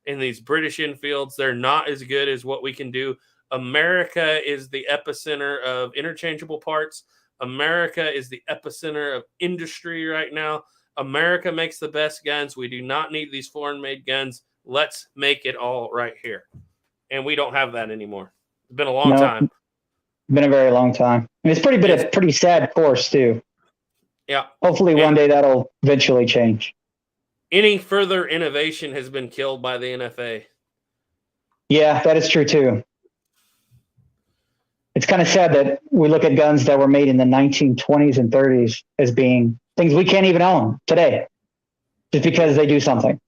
and these British Enfields. They're not as good as what we can do. America is the epicenter of interchangeable parts. America is the epicenter of industry right now. America makes the best guns. We do not need these foreign-made guns. Let's make it all right here. And we don't have that anymore. It's been a long time. Been a very long time. And it's been a pretty sad course, too. Yeah. Hopefully one day that'll eventually change. Any further innovation has been killed by the NFA. Yeah, that is true, too. It's kind of sad that we look at guns that were made in the 1920s and 30s as being things we can't even own today just because they do something.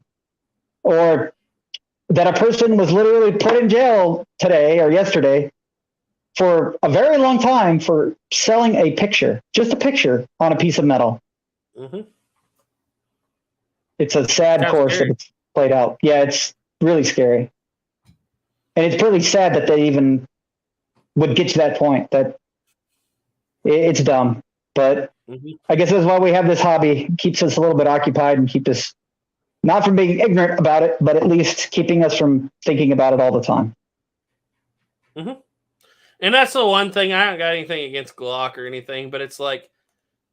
Or that a person was literally put in jail today or yesterday for a very long time for selling a picture, just a picture on a piece of metal. Mm-hmm. It's a sad course that it's played out. Yeah, it's really scary. And it's really sad that they even would get to that point. That it's dumb. But I guess that's why we have this hobby. It keeps us a little bit occupied and keep us not from being ignorant about it, but at least keeping us from thinking about it all the time. Mm-hmm. And that's the one thing. I don't got anything against Glock or anything, but it's like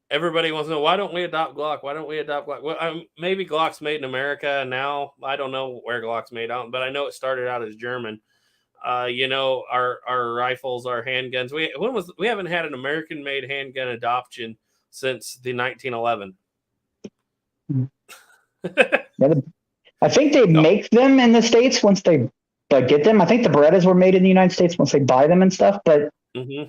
everybody wants to know, why don't we adopt Glock? Why don't we adopt Glock? Well, maybe Glock's made in America now. I don't know where Glock's made out, but I know it started out as German. Our rifles, our handguns. We haven't had an American-made handgun adoption since the 1911. I think they make them in the States once they get them. I think the Berettas were made in the United States once they buy them and stuff. But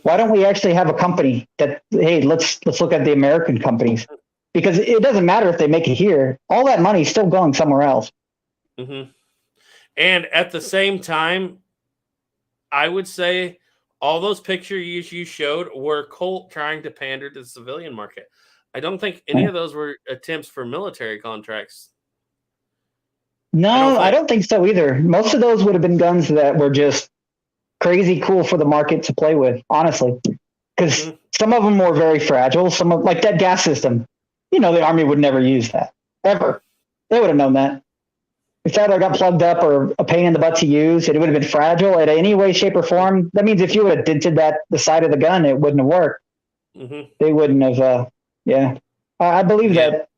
why don't we actually have a company that, hey, let's look at the American companies, because it doesn't matter if they make it here. All that money is still going somewhere else. Mm-hmm. And at the same time, I would say all those pictures you showed were Colt trying to pander to the civilian market. I don't think any of those were attempts for military contracts. No, I don't think so either. Most of those would have been guns that were just crazy cool for the market to play with, honestly. Because some of them were very fragile. Some of, like that gas system, the Army would never use that, ever. They would have known that. If that got plugged up or a pain in the butt to use, it would have been fragile in any way, shape, or form. That means if you would have dented the side of the gun, it wouldn't have worked. Mm-hmm. They wouldn't have. I believe that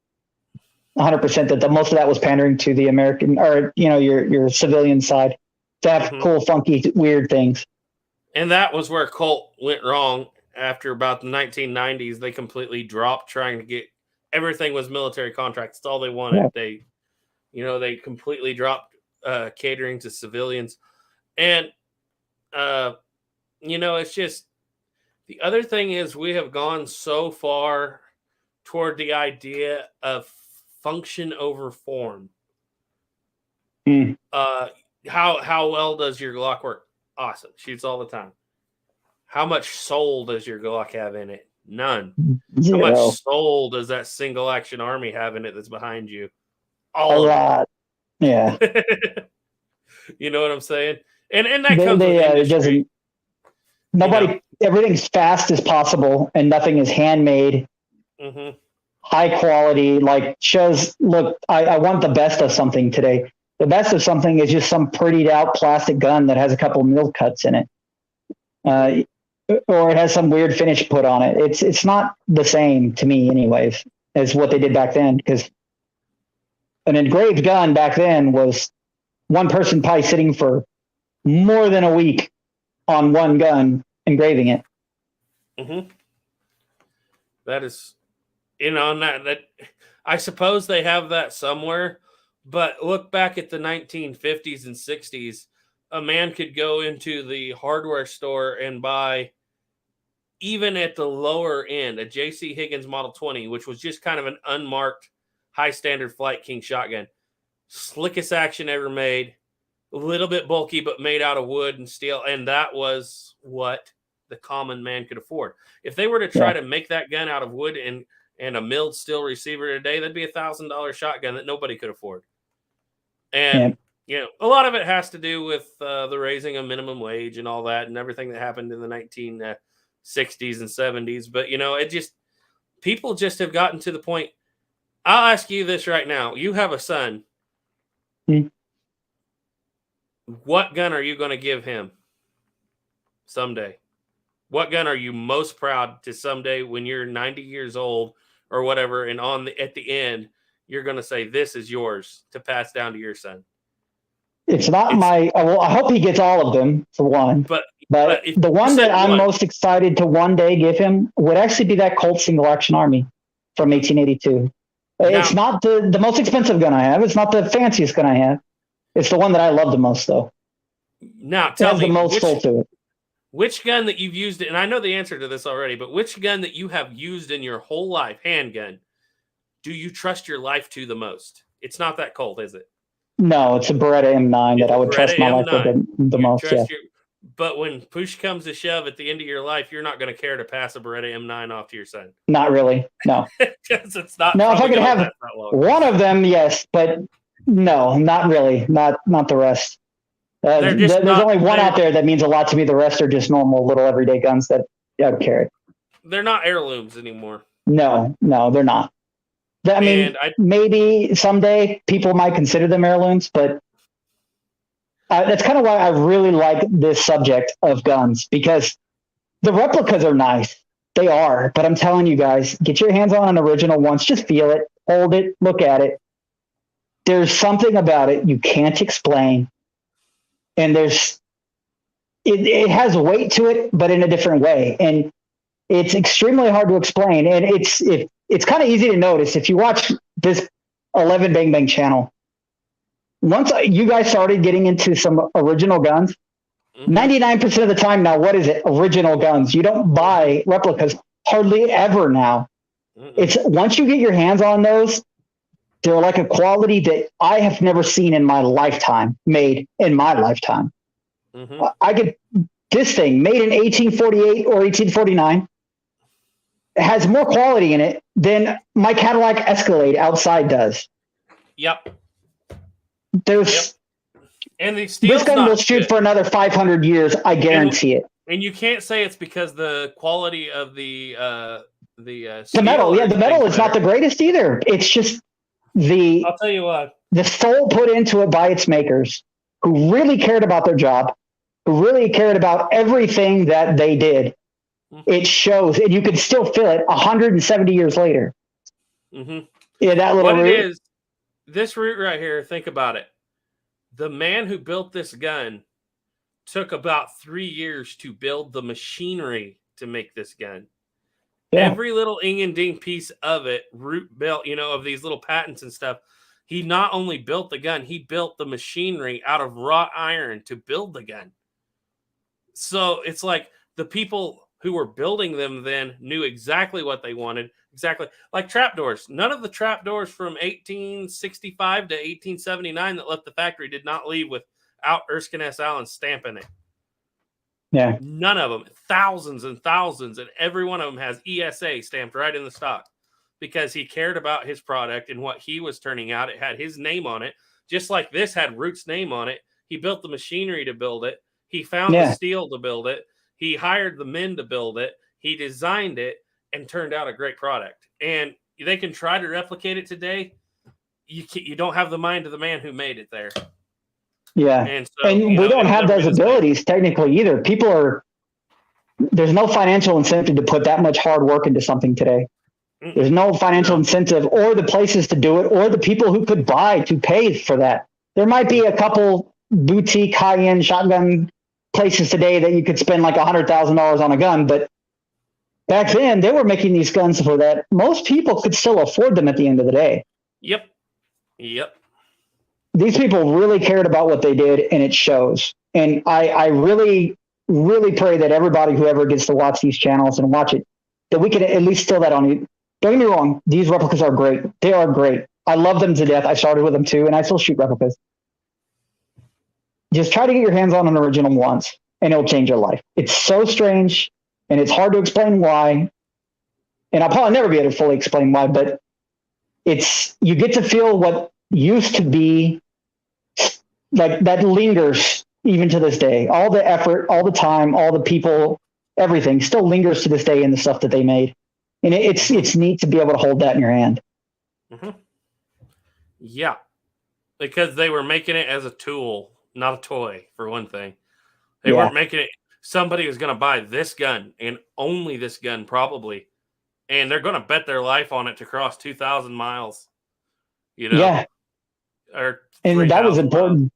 100% that most of that was pandering to the American or your civilian side to have cool, funky, weird things. And that was where Colt went wrong. After about the 1990s, they completely dropped trying to get everything was military contracts. That's all they wanted. Yeah. They completely dropped catering to civilians. And, it's just the other thing is we have gone so far toward the idea of function over form. How well does your Glock work? Awesome. Shoots all the time. How much soul does your Glock have in it? None. How much soul does that single action army have in it that's behind you? A lot. Yeah. You know what I'm saying? And that comes with industry. Everything's fast as possible and nothing is handmade. Mm-hmm. High quality, look, I want the best of something today. The best of something is just some prettied out plastic gun that has a couple mill cuts in it. Or it has some weird finish put on it. It's not the same to me anyways as what they did back then, because an engraved gun back then was one person probably sitting for more than a week on one gun engraving it. Mm-hmm. That is, that I suppose they have that somewhere, but look back at the 1950s and 60s. A man could go into the hardware store and buy, even at the lower end, a J.C. Higgins Model 20, which was just kind of an unmarked high standard Flight King shotgun. Slickest action ever made. A little bit bulky, but made out of wood and steel. And that was what the common man could afford. If they were to try to make that gun out of wood and a milled steel receiver today, that'd be $1,000 shotgun that nobody could afford. And a lot of it has to do with the raising of minimum wage and all that and everything that happened in the 1960s and 70s. But, it just people just have gotten to the point. I'll ask you this right now. You have a son. What gun are you going to give him someday? What gun are you most proud to someday when you're 90 years old or whatever, and at the end, you're going to say, this is yours to pass down to your son? It's not well, I hope he gets all of them, for one. But the one that I'm most excited to one day give him would actually be that Colt Single Action Army from 1882. It's not the most expensive gun I have. It's not the fanciest gun I have. It's the one that I love the most, though. Now, tell me, the most soul to it. Which gun that you've used, and I know the answer to this already, but which gun that you have used in your whole life, handgun, do you trust your life to the most? It's not that Colt, is it? No, it's a Beretta M9 that I would trust my life with the most. Yeah. But when push comes to shove at the end of your life, you're not going to care to pass a Beretta M9 off to your son. Not really. No. Because it's not. No, if I could have one of them, yes, but no, not really. Not the rest. There's only one out there that means a lot to me. The rest are just normal little everyday guns that I would carry. They're not heirlooms anymore. No, they're not. I mean, maybe someday people might consider them heirlooms, but that's kind of why I really like this subject of guns, because the replicas are nice. They are. But I'm telling you guys, get your hands on an original once. Just feel it, hold it, look at it. There's something about it you can't explain. And it has weight to it, but in a different way. And it's extremely hard to explain. And it's kind of easy to notice if you watch this 11bangbang channel. Once you guys started getting into some original guns, 99% of the time now, what is it? Original guns. You don't buy replicas hardly ever now. It's once you get your hands on those, they're like a quality that I have never seen in my lifetime, made in my lifetime. I get this thing made in 1848 or 1849. It has more quality in it than my Cadillac Escalade outside does. Yep. And this gun will shoot for another 500 years. I guarantee it. And you can't say it's because the quality of the metal. Yeah, the metal is not the greatest either. It's just I'll tell you what, the soul put into it by its makers, who really cared about their job, who really cared about everything that they did. It shows, and you can still feel it 170 years later. Yeah, that little root. It is, this root right here, think about it. The man who built this gun took about 3 years to build the machinery to make this gun. Yeah. Every little ing and ding piece of it, root built, of these little patents and stuff. He not only built the gun, he built the machinery out of wrought iron to build the gun. So it's like the people who were building them then knew exactly what they wanted. Exactly. Like trapdoors. None of the trapdoors from 1865 to 1879 that left the factory did not leave without Erskine S. Allen's stamp in it. Yeah. None of them. Thousands and thousands. And every one of them has ESA stamped right in the stock because he cared about his product and what he was turning out. It had his name on it. Just like this had Root's name on it. He built the machinery to build it. He found the steel to build it. He hired the men to build it. He designed it and turned out a great product. And they can try to replicate it today. You don't have the mind of the man who made it there. Yeah. And we don't have those abilities technically either. There's no financial incentive to put that much hard work into something today. There's no financial incentive or the places to do it or the people who could pay for that. There might be a couple boutique high-end shotgun places today that you could spend like $100,000 on a gun, but back then they were making these guns for that. Most people could still afford them at the end of the day. Yep. These people really cared about what they did, and it shows. And I really, really pray that everybody who ever gets to watch these channels and watch it, that we can at least steal that on you. Don't get me wrong. These replicas are great. They are great. I love them to death. I started with them too, and I still shoot replicas. Just try to get your hands on an original once, and it'll change your life. It's so strange, and it's hard to explain why. And I'll probably never be able to fully explain why, but you get to feel what used to be like that lingers even to this day. All the effort, all the time, all the people, everything still lingers to this day in the stuff that they made. And it's neat to be able to hold that in your hand. Mm-hmm. Yeah, because they were making it as a tool, not a toy, for one thing. They weren't making it. Somebody was going to buy this gun and only this gun, probably, and they're going to bet their life on it to cross 2,000 miles. You know, yeah, or and that was important.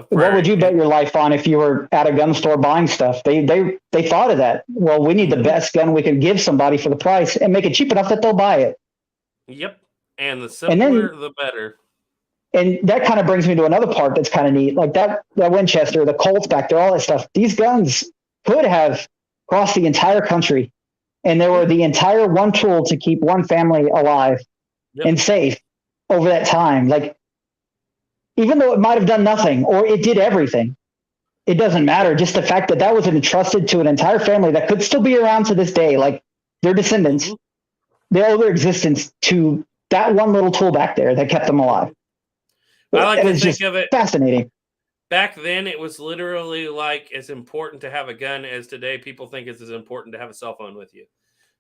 What would you bet your life on if you were at a gun store buying stuff? They thought of that. Well, we need the best gun we can give somebody for the price and make it cheap enough that they'll buy it. Yep, and the simpler, the better. And that kind of brings me to another part that's kind of neat. Like that Winchester, the Colts back there, all that stuff. These guns could have crossed the entire country, and they were the entire one tool to keep one family alive and safe over that time. Like, even though it might have done nothing or it did everything, it doesn't matter. Just the fact that that was entrusted to an entire family that could still be around to this day, like their descendants, they owe their existence to that one little tool back there that kept them alive. I like to think of it fascinating. Back then, it was literally like as important to have a gun as today people think it's as important to have a cell phone with you.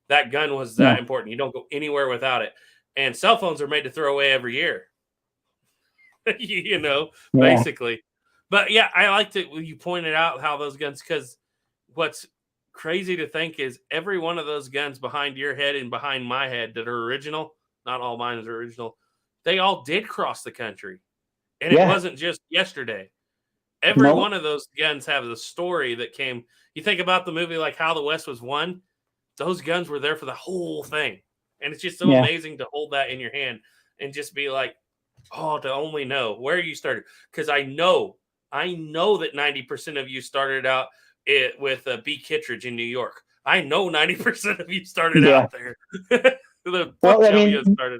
That gun was that important. You don't go anywhere without it. And cell phones are made to throw away every year. You know, basically. But yeah, I liked it when you pointed out how those guns, because what's crazy to think is every one of those guns behind your head and behind my head that are original, not all mine is original, they all did cross the country. And it wasn't just yesterday. Every one of those guns have the story that came. You think about the movie like How the West Was Won, those guns were there for the whole thing. And it's just so amazing to hold that in your hand and just be like, oh, to only know where you started. Because I know that 90% of you started out with B. Kittredge in New York. I know 90% of you started out there. Started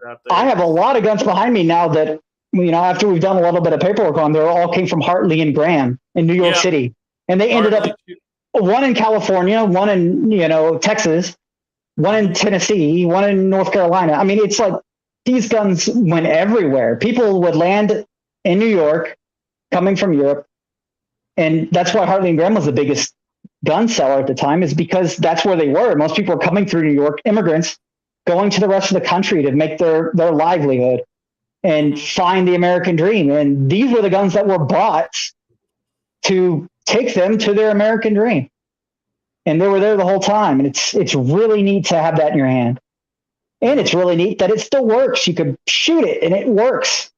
out there. I have a lot of guns behind me now that, you know, after we've done a little bit of paperwork on, they all came from Hartley and Graham in New York City. And they ended up, one in California, one in, you know, Texas, one in Tennessee, one in North Carolina. I mean, it's like these guns went everywhere. People would land in New York coming from Europe. And that's why Hartley and Graham was the biggest gun seller at the time, is because that's where they were. Most people were coming through New York, immigrants going to the rest of the country to make their livelihood and find the American dream. And these were the guns that were bought to take them to their American dream. And they were there the whole time. And it's really neat to have that in your hand. And it's really neat that it still works. You could shoot it and it works.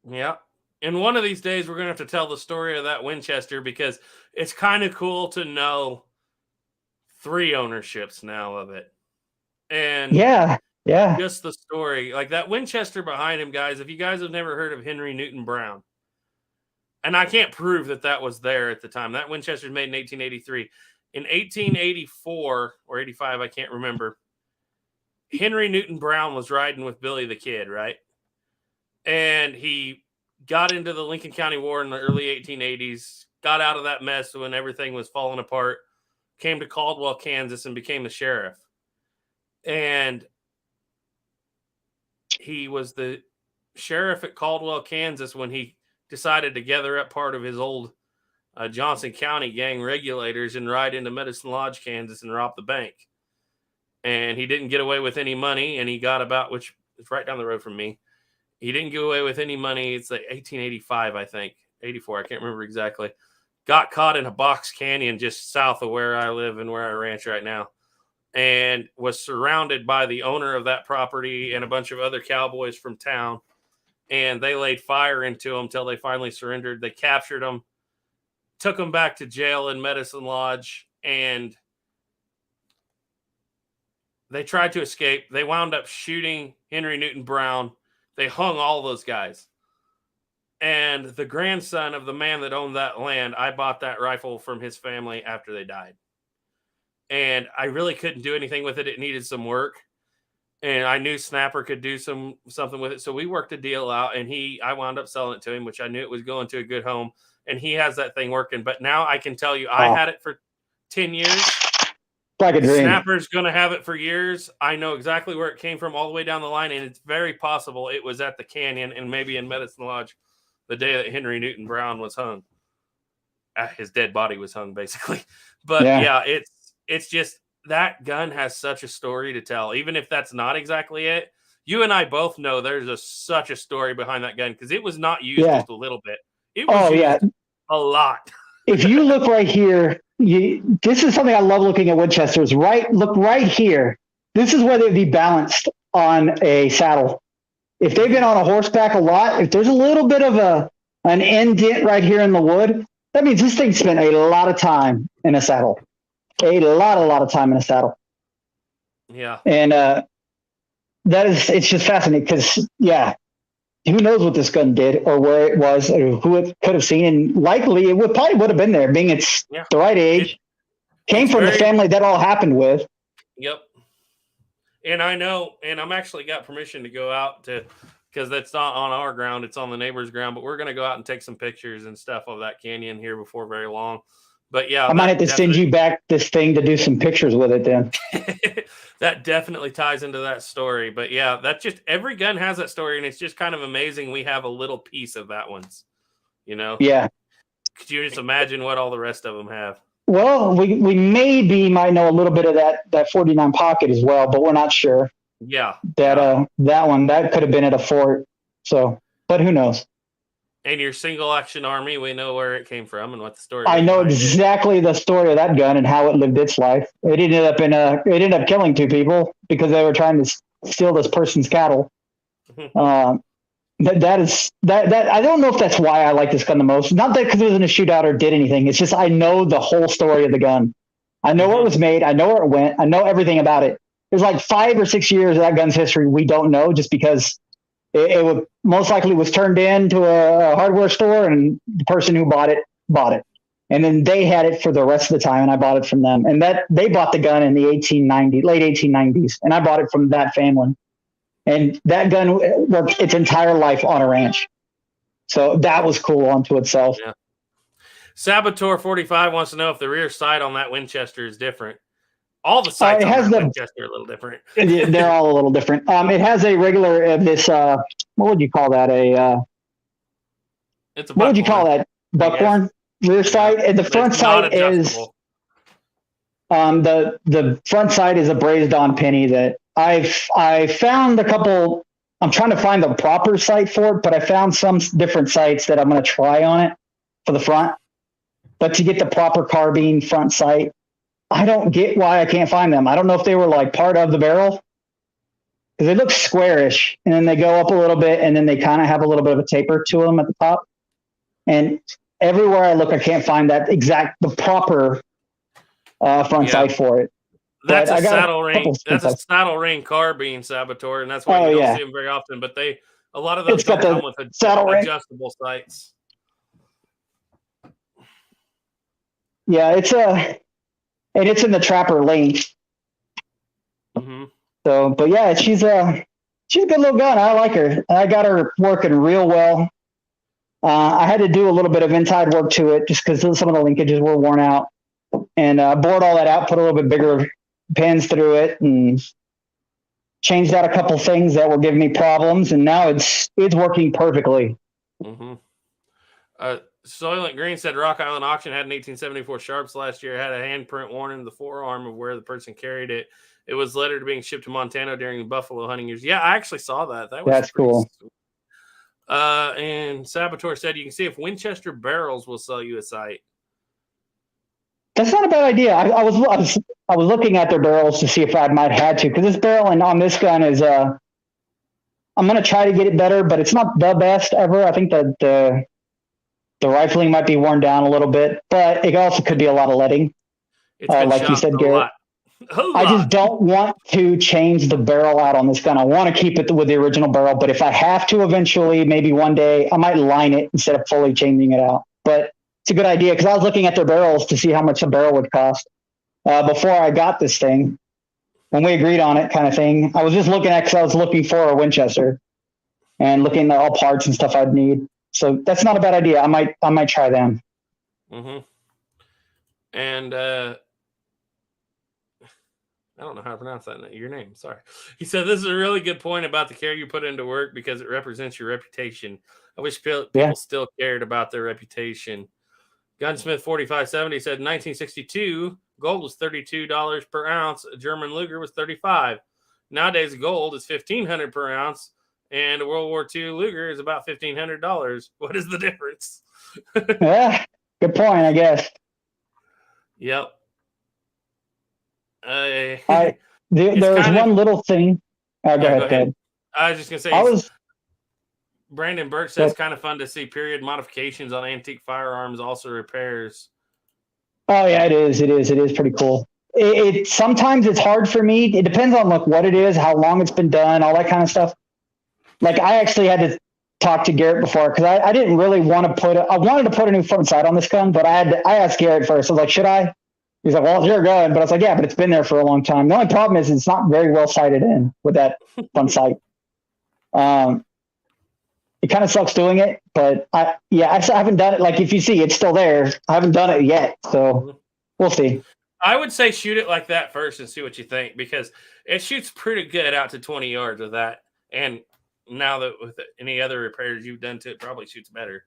Yeah. And one of these days we're going to have to tell the story of that Winchester, because it's kind of cool to know 3 ownerships now of it. And just the story, like that Winchester behind him, guys. If you guys have never heard of Henry Newton Brown, and I can't prove that was there at the time. That Winchester was made in 1883. In 1884 or 85, I can't remember, Henry Newton Brown was riding with Billy the Kid, right? And he got into the Lincoln County War in the early 1880s, got out of that mess when everything was falling apart, came to Caldwell, Kansas, and became the sheriff. And he was the sheriff at Caldwell, Kansas, when he decided to gather up part of his old Johnson County gang regulators and ride into Medicine Lodge, Kansas, and rob the bank. And he didn't get away with any money, and he got about, which is right down the road from me, he didn't get away with any money. It's like 1885, I think, 84, I can't remember exactly. Got caught in a box canyon just south of where I live and where I ranch right now, and was surrounded by the owner of that property and a bunch of other cowboys from town. And they laid fire into him till they finally surrendered. They captured him, took him back to jail in Medicine Lodge, and they tried to escape. They wound up shooting Henry Newton Brown. They hung all those guys. And the grandson of the man that owned that land, I bought that rifle from his family after they died. And I really couldn't do anything with it. It needed some work. And I knew Snapper could do something with it. So we worked a deal out, and I wound up selling it to him, which I knew it was going to a good home. And he has that thing working. But now I can tell you, I had it for 10 years. Like a dream. Snapper's going to have it for years. I know exactly where it came from all the way down the line. And it's very possible it was at the canyon and maybe in Medicine Lodge the day that Henry Newton Brown was hung. His dead body was hung, basically. But yeah, it's just that gun has such a story to tell, even if that's not exactly it. You and I both know there's such a story behind that gun because it was not used just a little bit. It was used a lot. If you look right here, this is something I love looking at Winchesters. Look right here. This is where they'd be balanced on a saddle. If they've been on a horseback a lot, if there's a little bit of an indent right here in the wood, that means this thing spent a lot of time in a saddle. A lot of time in a saddle. Yeah. And it's just fascinating because, who knows what this gun did or where it was or who it could have seen. And likely it probably would have been there, being it's the right age. Came from the family that all happened with. Yep. And I know, and I'm actually got permission to go out because that's not on our ground, it's on the neighbor's ground, but we're going to go out and take some pictures and stuff of that canyon here before very long. But yeah, I might have to send you back this thing to do some pictures with it then. That definitely ties into that story. But yeah, that's just, every gun has that story, and it's just kind of amazing we have a little piece of that one's, Yeah. Could you just imagine what all the rest of them have? Well, we might know a little bit of that 49 pocket as well, but we're not sure. Yeah. That one, that could have been at a fort. So, but who knows? And your single action army, we know where it came from and what the story is. I know exactly the story of that gun and how it lived its life. It ended up killing 2 people because they were trying to steal this person's cattle. That I don't know if that's why I like this gun the most. Not that because it was in a shootout or did anything. It's just I know the whole story of the gun. I know where it was made. I know where it went. I know everything about it. There's like 5 or 6 years of that gun's history we don't know, just because it would most likely was turned into a hardware store, and the person who bought it, and then they had it for the rest of the time, and I bought it from them. And that they bought the gun in the late 1890s, and I bought it from that family. And that gun worked its entire life on a ranch. So that was cool unto itself. Yeah. Saboteur 45 wants to know if the rear sight on that Winchester is different. All the sights on that Winchester are a little different. They're all a little different. It has a regular, what would you call that? It's a what would you call that? Buckhorn rear sight. And the front sight is, the front sight is a brazed on penny that I found a couple. I'm trying to find the proper sight for it, but I found some different sights that I'm going to try on it for the front. But to get the proper carbine front sight, I don't get why I can't find them. I don't know if they were like part of the barrel, because they look squarish and then they go up a little bit and then they kind of have a little bit of a taper to them at the top. And everywhere I look, I can't find the proper front sight for it. That's a saddle ring. That's a saddle ring carbine Saboteur, and that's why you don't see them very often. But a lot of those don't come with adjustable sights. Yeah, and it's in the trapper lane. Mm-hmm. So, but yeah, she's a good little gun. I like her. I got her working real well. I had to do a little bit of inside work to it just because some of the linkages were worn out, and bored all that out, put a little bit bigger pins through it, and changed out a couple things that were giving me problems, and now it's working perfectly. Mm-hmm. Soylent Green said Rock Island Auction had an 1874 Sharps last year. It had a handprint worn in the forearm of where the person carried it. It was lettered being shipped to Montana during the buffalo hunting years. Yeah, I actually saw that. That's cool. And Saboteur said you can see if Winchester Barrels will sell you a sight. That's not a bad idea. I was looking at their barrels to see if I might have to, because this barrel and on this gun is I'm going to try to get it better, but it's not the best ever. I think that the rifling might be worn down a little bit, but it also could be a lot of leading. Like you said, Garrett. I just don't want to change the barrel out on this gun. I want to keep it with the original barrel, but if I have to eventually, maybe one day, I might line it instead of fully changing it out. But it's a good idea, because I was looking at their barrels to see how much a barrel would cost before I got this thing. When we agreed on it, kind of thing. I was just looking at, because I was looking for a Winchester and looking at all parts and stuff I'd need. So that's not a bad idea. I might try them. Mm-hmm. And I don't know how to pronounce that. Your name. Sorry. He said, this is a really good point about the care you put into work because it represents your reputation. I wish people still cared about their reputation. Gunsmith 4570 said in 1962, gold was $32 per ounce. A German Luger was $35. Nowadays, gold is $1,500 per ounce, and a World War II Luger is about $1,500. What is the difference? Yeah, good point, I guess. Yep. There was one little thing. Go ahead. I was just going to say, Brandon Burke says it's kind of fun to see period modifications on antique firearms, also repairs. Oh, yeah, it is. It is pretty cool. Sometimes it's hard for me. It depends on like what it is, how long it's been done, all that kind of stuff. Like I actually had to talk to Garrett before because I didn't really want to I wanted to put a new front sight on this gun, but I asked Garrett first. I was like, should I? He's like, well, it's your gun. But I was like, yeah, but it's been there for a long time. The only problem is it's not very well sighted in with that front sight. It kind of sucks doing it, but I haven't done it. Like if you see, it's still there. I haven't done it yet, so we'll see. I would say shoot it like that first and see what you think, because it shoots pretty good out to 20 yards with that. And now that with any other repairs you've done to it, probably shoots better.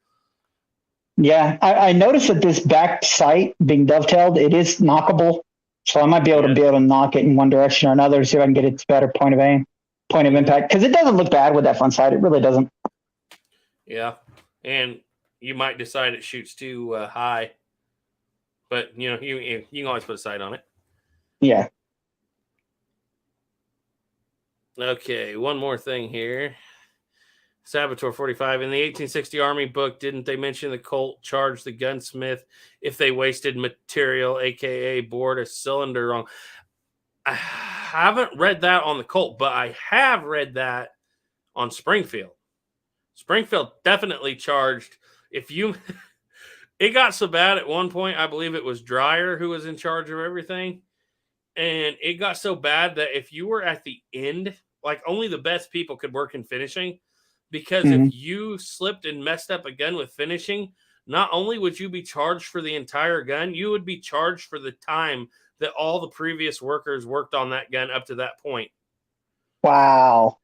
Yeah, I noticed that this back sight being dovetailed, it is knockable. So I might be able to knock it in one direction or another to see if I can get it to better point of impact. Because it doesn't look bad with that front sight. It really doesn't. Yeah, and you might decide it shoots too high, but you can always put a sight on it. Yeah. Okay, one more thing here. Saboteur 45 in the 1860 Army book, didn't they mention the Colt charged the gunsmith if they wasted material, aka bored a cylinder wrong? I haven't read that on the Colt, but I have read that on Springfield. Springfield definitely charged it got so bad at one point, I believe it was Dreyer who was in charge of everything. And it got so bad that if you were at the end, like only the best people could work in finishing, because if you slipped and messed up a gun with finishing, not only would you be charged for the entire gun, you would be charged for the time that all the previous workers worked on that gun up to that point. Wow.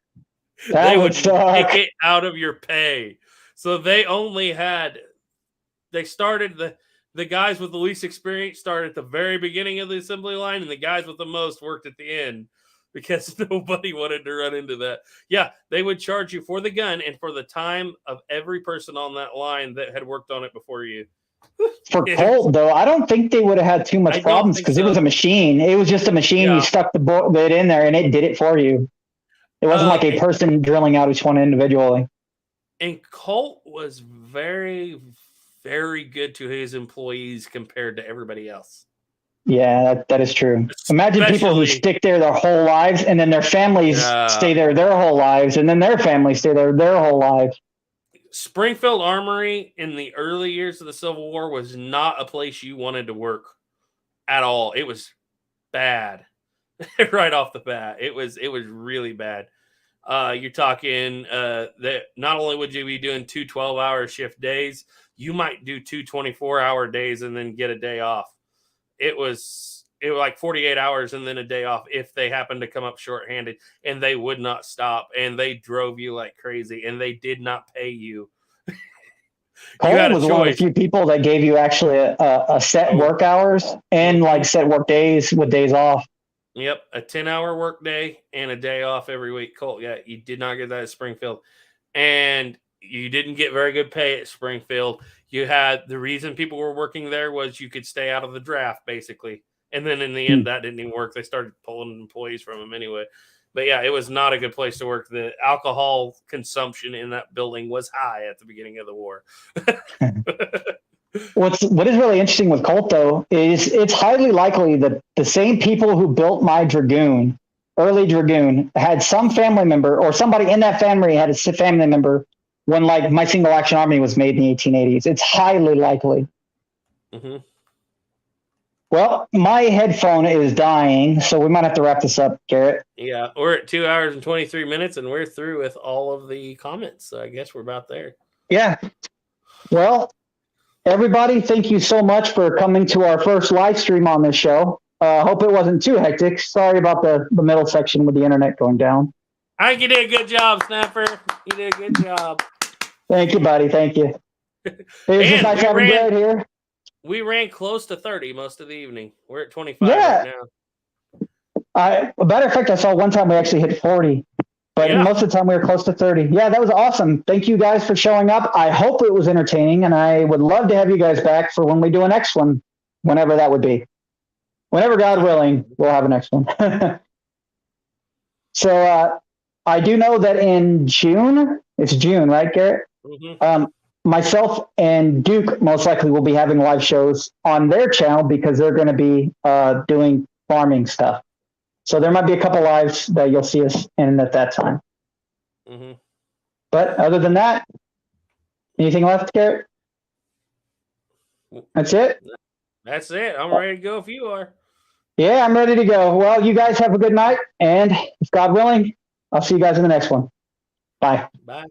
They would take it out of your pay. So they started the guys with the least experience started at the very beginning of the assembly line, and the guys with the most worked at the end because nobody wanted to run into that. Yeah, they would charge you for the gun and for the time of every person on that line that had worked on it before you. For Colt, though, I don't think they would have had too much problems because it was a machine. It was just a machine. Yeah. You stuck the bit in there and it did it for you. It wasn't like a person drilling out each one individually. And Colt was very, very good to his employees compared to everybody else. Yeah, that is true. Imagine people who stick there their whole lives and then their families stay there their whole lives and then their families stay there their whole lives. Springfield Armory in the early years of the Civil War was not a place you wanted to work at all. It was bad right off the bat. It was really bad. You're talking that not only would you be doing 2 12-hour shift days, you might do 2 24-hour days and then get a day off. It was like 48 hours and then a day off if they happened to come up shorthanded, and they would not stop, and they drove you like crazy, and they did not pay you. Cole was one of the few people that gave you actually a set work hours and like set work days with days off. Yep, a 10-hour work day and a day off every week. Colt, yeah, you did not get that at Springfield. And you didn't get very good pay at Springfield. You had the reason people were working there was you could stay out of the draft, basically. And then in the end, that didn't even work. They started pulling employees from them anyway. But yeah, it was not a good place to work. The alcohol consumption in that building was high at the beginning of the war. What is really interesting with Colt, though, is it's highly likely that the same people who built my Dragoon, early Dragoon, had some family member or somebody in that family had a family member when like my single action army was made in the 1880s. It's highly likely. Mm-hmm. Well, my headphone is dying, so we might have to wrap this up, Garrett. Yeah, we're at 2 hours and 23 minutes, and we're through with all of the comments. So I guess we're about there. Yeah. Well, everybody, thank you so much for coming to our first live stream on this show. Hope it wasn't too hectic. Sorry about the middle section with the internet going down. I think you did a good job, Snapper. You did a good job. Thank you, buddy. Thank you. It was just nice having Garrett here. We ran close to 30 most of the evening. We're at 25 right now. A matter of fact, I saw one time we actually hit 40, but most of the time we were close to 30. Yeah, that was awesome. Thank you guys for showing up. I hope it was entertaining, and I would love to have you guys back for when we do a next one, whenever that would be. Whenever God willing, we'll have a next one. So I do know that in June, it's June, right, Garrett? Mm-hmm. Myself and Duke most likely will be having live shows on their channel because they're going to be doing farming stuff. So there might be a couple lives that you'll see us in at that time. Mm-hmm. But other than that, anything left, Garrett? That's it? That's it. I'm ready to go if you are. Yeah, I'm ready to go. Well, you guys have a good night, and if God willing, I'll see you guys in the next one. Bye. Bye.